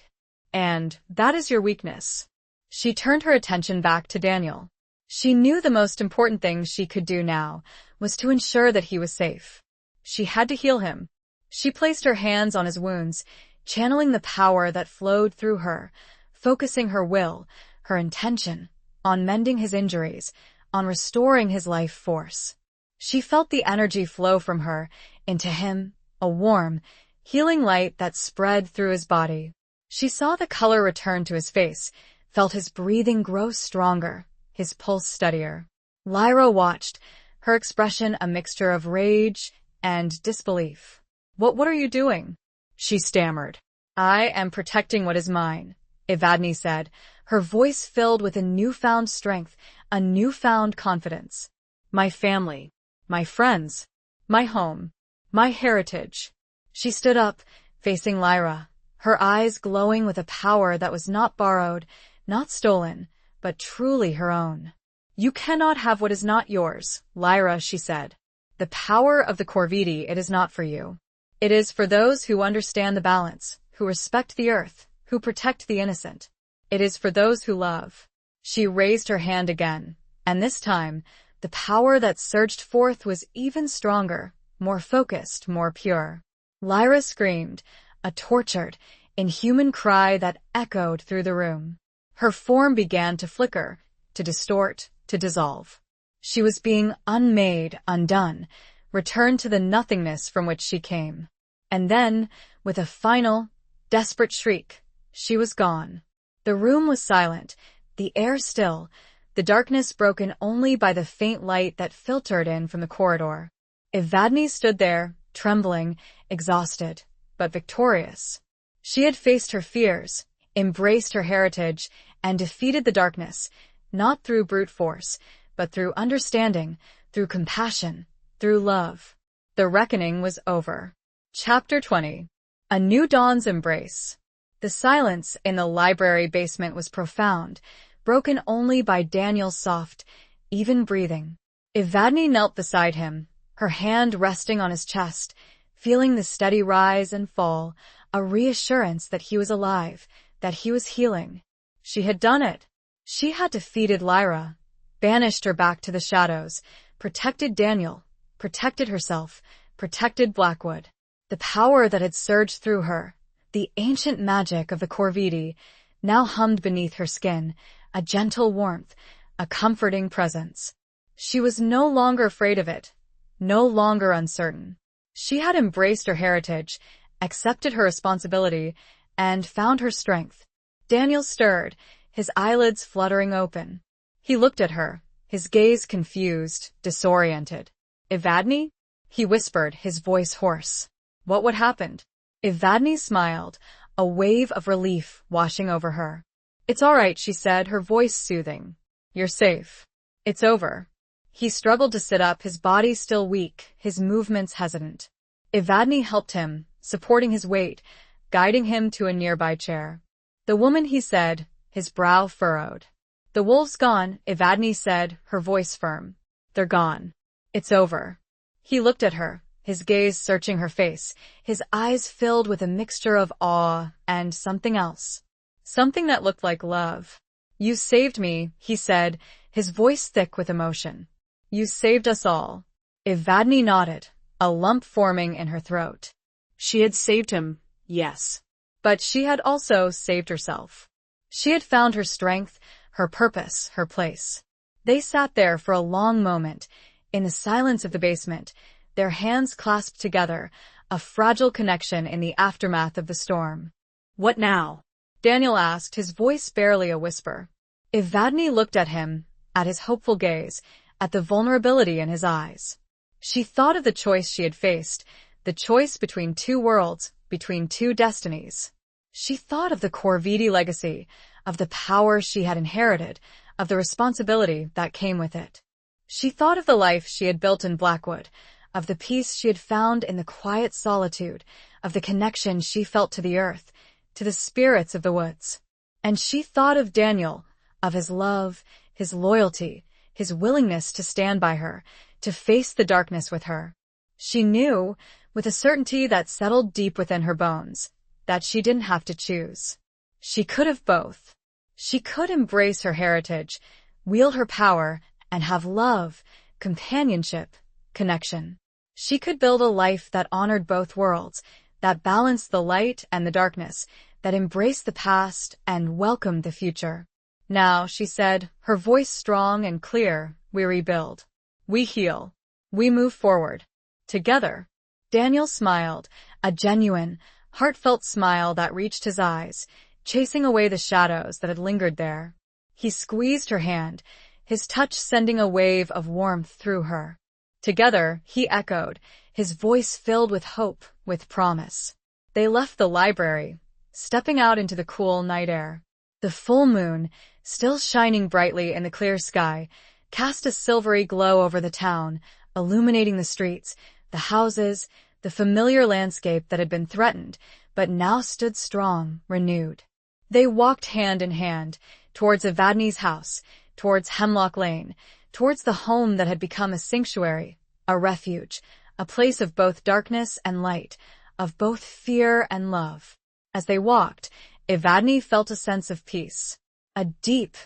And that is your weakness." She turned her attention back to Daniel. She knew the most important thing she could do now was to ensure that he was safe. She had to heal him. She placed her hands on his wounds, channeling the power that flowed through her, focusing her will, her intention, on mending his injuries, on restoring his life force. She felt the energy flow from her into him, a warm, healing light that spread through his body. She saw the color return to his face, felt his breathing grow stronger, his pulse steadier. Lyra watched, her expression a mixture of rage and disbelief. What are you doing?" she stammered. "I am protecting what is mine," Evadne said, her voice filled with a newfound strength, a newfound confidence. "My family, my friends, my home, my heritage." She stood up, facing Lyra, her eyes glowing with a power that was not borrowed, not stolen, but truly her own. "You cannot have what is not yours, Lyra," she said. "The power of the Corvidi, it is not for you. It is for those who understand the balance, who respect the earth, who protect the innocent. It is for those who love." She raised her hand again, and this time, the power that surged forth was even stronger, more focused, more pure. Lyra screamed, a tortured, inhuman cry that echoed through the room. Her form began to flicker, to distort, to dissolve. She was being unmade, undone, returned to the nothingness from which she came. And then, with a final, desperate shriek, she was gone. The room was silent, the air still, the darkness broken only by the faint light that filtered in from the corridor. Evadne stood there, trembling, exhausted, but victorious. She had faced her fears, embraced her heritage, and defeated the darkness, not through brute force, but through understanding, through compassion, through love. The reckoning was over. Chapter 20. A New Dawn's Embrace. The silence in the library basement was profound, broken only by Daniel's soft, even breathing. Evadne knelt beside him, her hand resting on his chest, feeling the steady rise and fall, a reassurance that he was alive, that he was healing. She had done it. She had defeated Lyra, banished her back to the shadows, protected Daniel, protected herself, protected Blackwood. The power that had surged through her, the ancient magic of the Corvidi, now hummed beneath her skin, a gentle warmth, a comforting presence. She was no longer afraid of it, no longer uncertain. She had embraced her heritage, accepted her responsibility, and found her strength. Daniel stirred, his eyelids fluttering open. He looked at her, his gaze confused, disoriented. "Evadne?" he whispered, his voice hoarse. "What would happen?" Evadne smiled, a wave of relief washing over her. "It's all right," she said, her voice soothing. "You're safe. It's over." He struggled to sit up, his body still weak, his movements hesitant. Evadne helped him, supporting his weight, guiding him to a nearby chair. "The woman," he said, his brow furrowed. "The wolves gone," Evadne said, her voice firm. "They're gone. It's over." He looked at her, his gaze searching her face, his eyes filled with a mixture of awe and something else. Something that looked like love. "You saved me," he said, his voice thick with emotion. "You saved us all." Evadne nodded, a lump forming in her throat. She had saved him, yes. But she had also saved herself. She had found her strength, her purpose, her place. They sat there for a long moment, in the silence of the basement, their hands clasped together, a fragile connection in the aftermath of the storm. "What now?" Daniel asked, his voice barely a whisper. Evadne looked at him, at his hopeful gaze, at the vulnerability in his eyes. She thought of the choice she had faced, the choice between two worlds, between two destinies. She thought of the Corvidi legacy, of the power she had inherited, of the responsibility that came with it. She thought of the life she had built in Blackwood, of the peace she had found in the quiet solitude, of the connection she felt to the earth, to the spirits of the woods. And she thought of Daniel, of his love, his loyalty, his willingness to stand by her, to face the darkness with her. She knew, with a certainty that settled deep within her bones, that she didn't have to choose. She could have both. She could embrace her heritage, wield her power, and have love, companionship, connection. She could build a life that honored both worlds, that balanced the light and the darkness, that embraced the past and welcomed the future. "Now," she said, her voice strong and clear, "we rebuild. We heal. We move forward. Together." Daniel smiled, a genuine, heartfelt smile that reached his eyes, chasing away the shadows that had lingered there. He squeezed her hand, his touch sending a wave of warmth through her. "Together," he echoed, his voice filled with hope, with promise. They left the library, stepping out into the cool night air. The full moon, still shining brightly in the clear sky, cast a silvery glow over the town, illuminating the streets, the houses, the familiar landscape that had been threatened, but now stood strong, renewed. They walked hand in hand, towards Evadne's house, towards Hemlock Lane, towards the home that had become a sanctuary, a refuge, a place of both darkness and light, of both fear and love. As they walked, Evadne felt a sense of peace, a deep,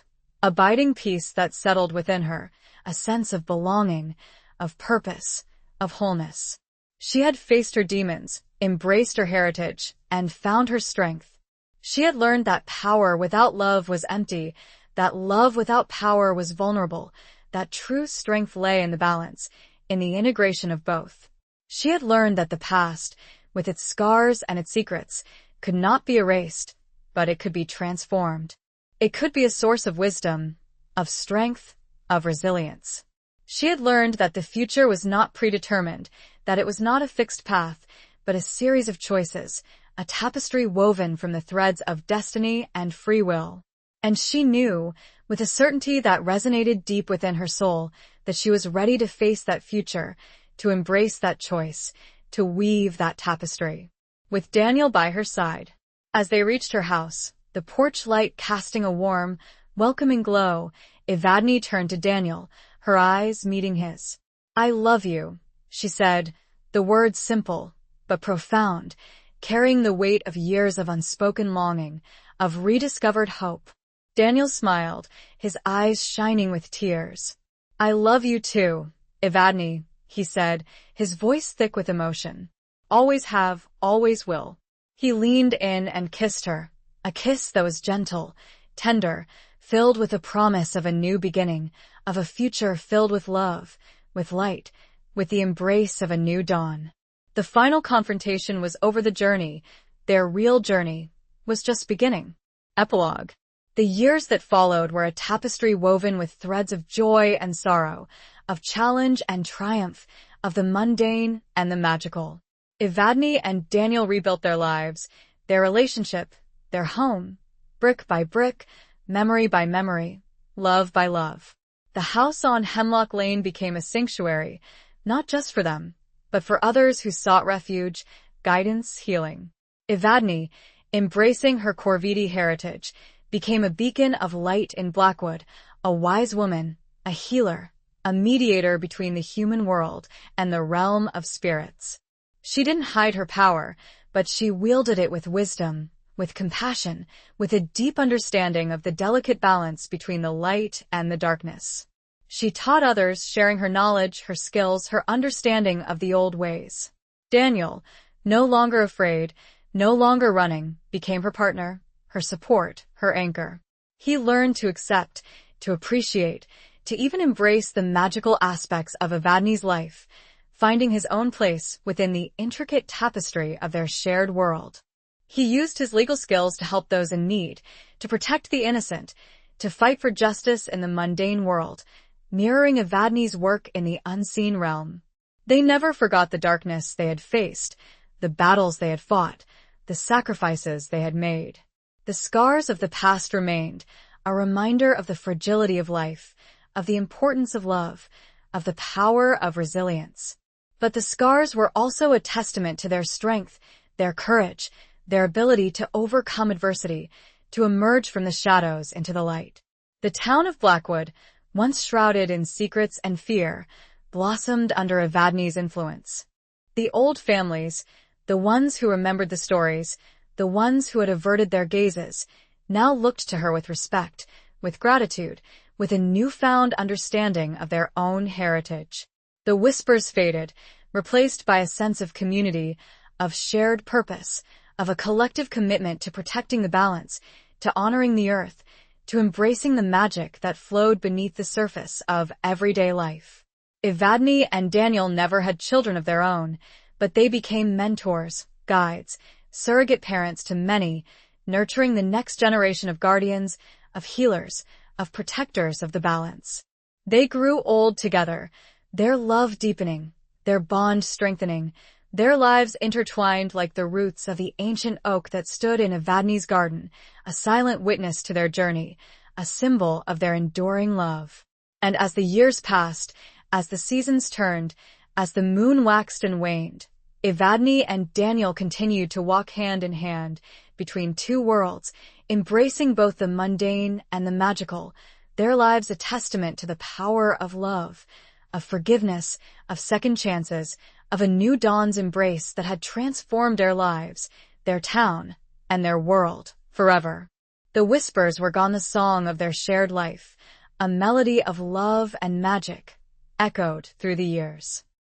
abiding peace that settled within her, a sense of belonging, of purpose, of wholeness. She had faced her demons, embraced her heritage, and found her strength. She had learned that power without love was empty, that love without power was vulnerable, that true strength lay in the balance, in the integration of both. She had learned that the past, with its scars and its secrets, could not be erased, but it could be transformed. It could be a source of wisdom, of strength, of resilience. She had learned that the future was not predetermined, that it was not a fixed path, but a series of choices, a tapestry woven from the threads of destiny and free will. And she knew, with a certainty that resonated deep within her soul, that she was ready to face that future, to embrace that choice, to weave that tapestry. With Daniel by her side. As they reached her house, the porch light casting a warm, welcoming glow, Evadne turned to Daniel, her eyes meeting his. "I love you," she said, the words simple, but profound, carrying the weight of years of unspoken longing, of rediscovered hope. Daniel smiled, his eyes shining with tears. I love you too, Evadne, he said, his voice thick with emotion. Always have, always will. He leaned in and kissed her, a kiss that was gentle, tender, filled with the promise of a new beginning, of a future filled with love, with light, with the embrace of a new dawn. The final confrontation was over. The journey, their real journey, was just beginning. Epilogue. The years that followed were a tapestry woven with threads of joy and sorrow, of challenge and triumph, of the mundane and the magical. Evadne and Daniel rebuilt their lives, their relationship, their home, brick by brick, memory by memory, love by love. The house on Hemlock Lane became a sanctuary, not just for them, but for others who sought refuge, guidance, healing. Evadne, embracing her Corvidi heritage, became a beacon of light in Blackwood, a wise woman, a healer, a mediator between the human world and the realm of spirits. She didn't hide her power, but she wielded it with wisdom, with compassion, with a deep understanding of the delicate balance between the light and the darkness. She taught others, sharing her knowledge, her skills, her understanding of the old ways. Daniel, no longer afraid, no longer running, became her partner, her support, her anchor. He learned to accept, to appreciate, to even embrace the magical aspects of Evadne's life, finding his own place within the intricate tapestry of their shared world. He used his legal skills to help those in need, to protect the innocent, to fight for justice in the mundane world, mirroring Evadne's work in the unseen realm. They never forgot the darkness they had faced, the battles they had fought, the sacrifices they had made. The scars of the past remained, a reminder of the fragility of life, of the importance of love, of the power of resilience. But the scars were also a testament to their strength, their courage, their ability to overcome adversity, to emerge from the shadows into the light. The town of Blackwood, once shrouded in secrets and fear, blossomed under Evadne's influence. The old families, the ones who remembered the stories, the ones who had averted their gazes, now looked to her with respect, with gratitude, with a newfound understanding of their own heritage. The whispers faded, replaced by a sense of community, of shared purpose, of a collective commitment to protecting the balance, to honoring the earth, to embracing the magic that flowed beneath the surface of everyday life. Evadne and Daniel never had children of their own, but they became mentors, guides, surrogate parents to many, nurturing the next generation of guardians, of healers, of protectors of the balance. They grew old together, their love deepening, their bond strengthening, their lives intertwined like the roots of the ancient oak that stood in Evadne's garden, a silent witness to their journey, a symbol of their enduring love. And as the years passed, as the seasons turned, as the moon waxed and waned, Evadne and Daniel continued to walk hand in hand between two worlds, embracing both the mundane and the magical, their lives a testament to the power of love, of forgiveness, of second chances, of a new dawn's embrace that had transformed their lives, their town, and their world forever. The whispers were gone, the song of their shared life, a melody of love and magic, echoed through the years.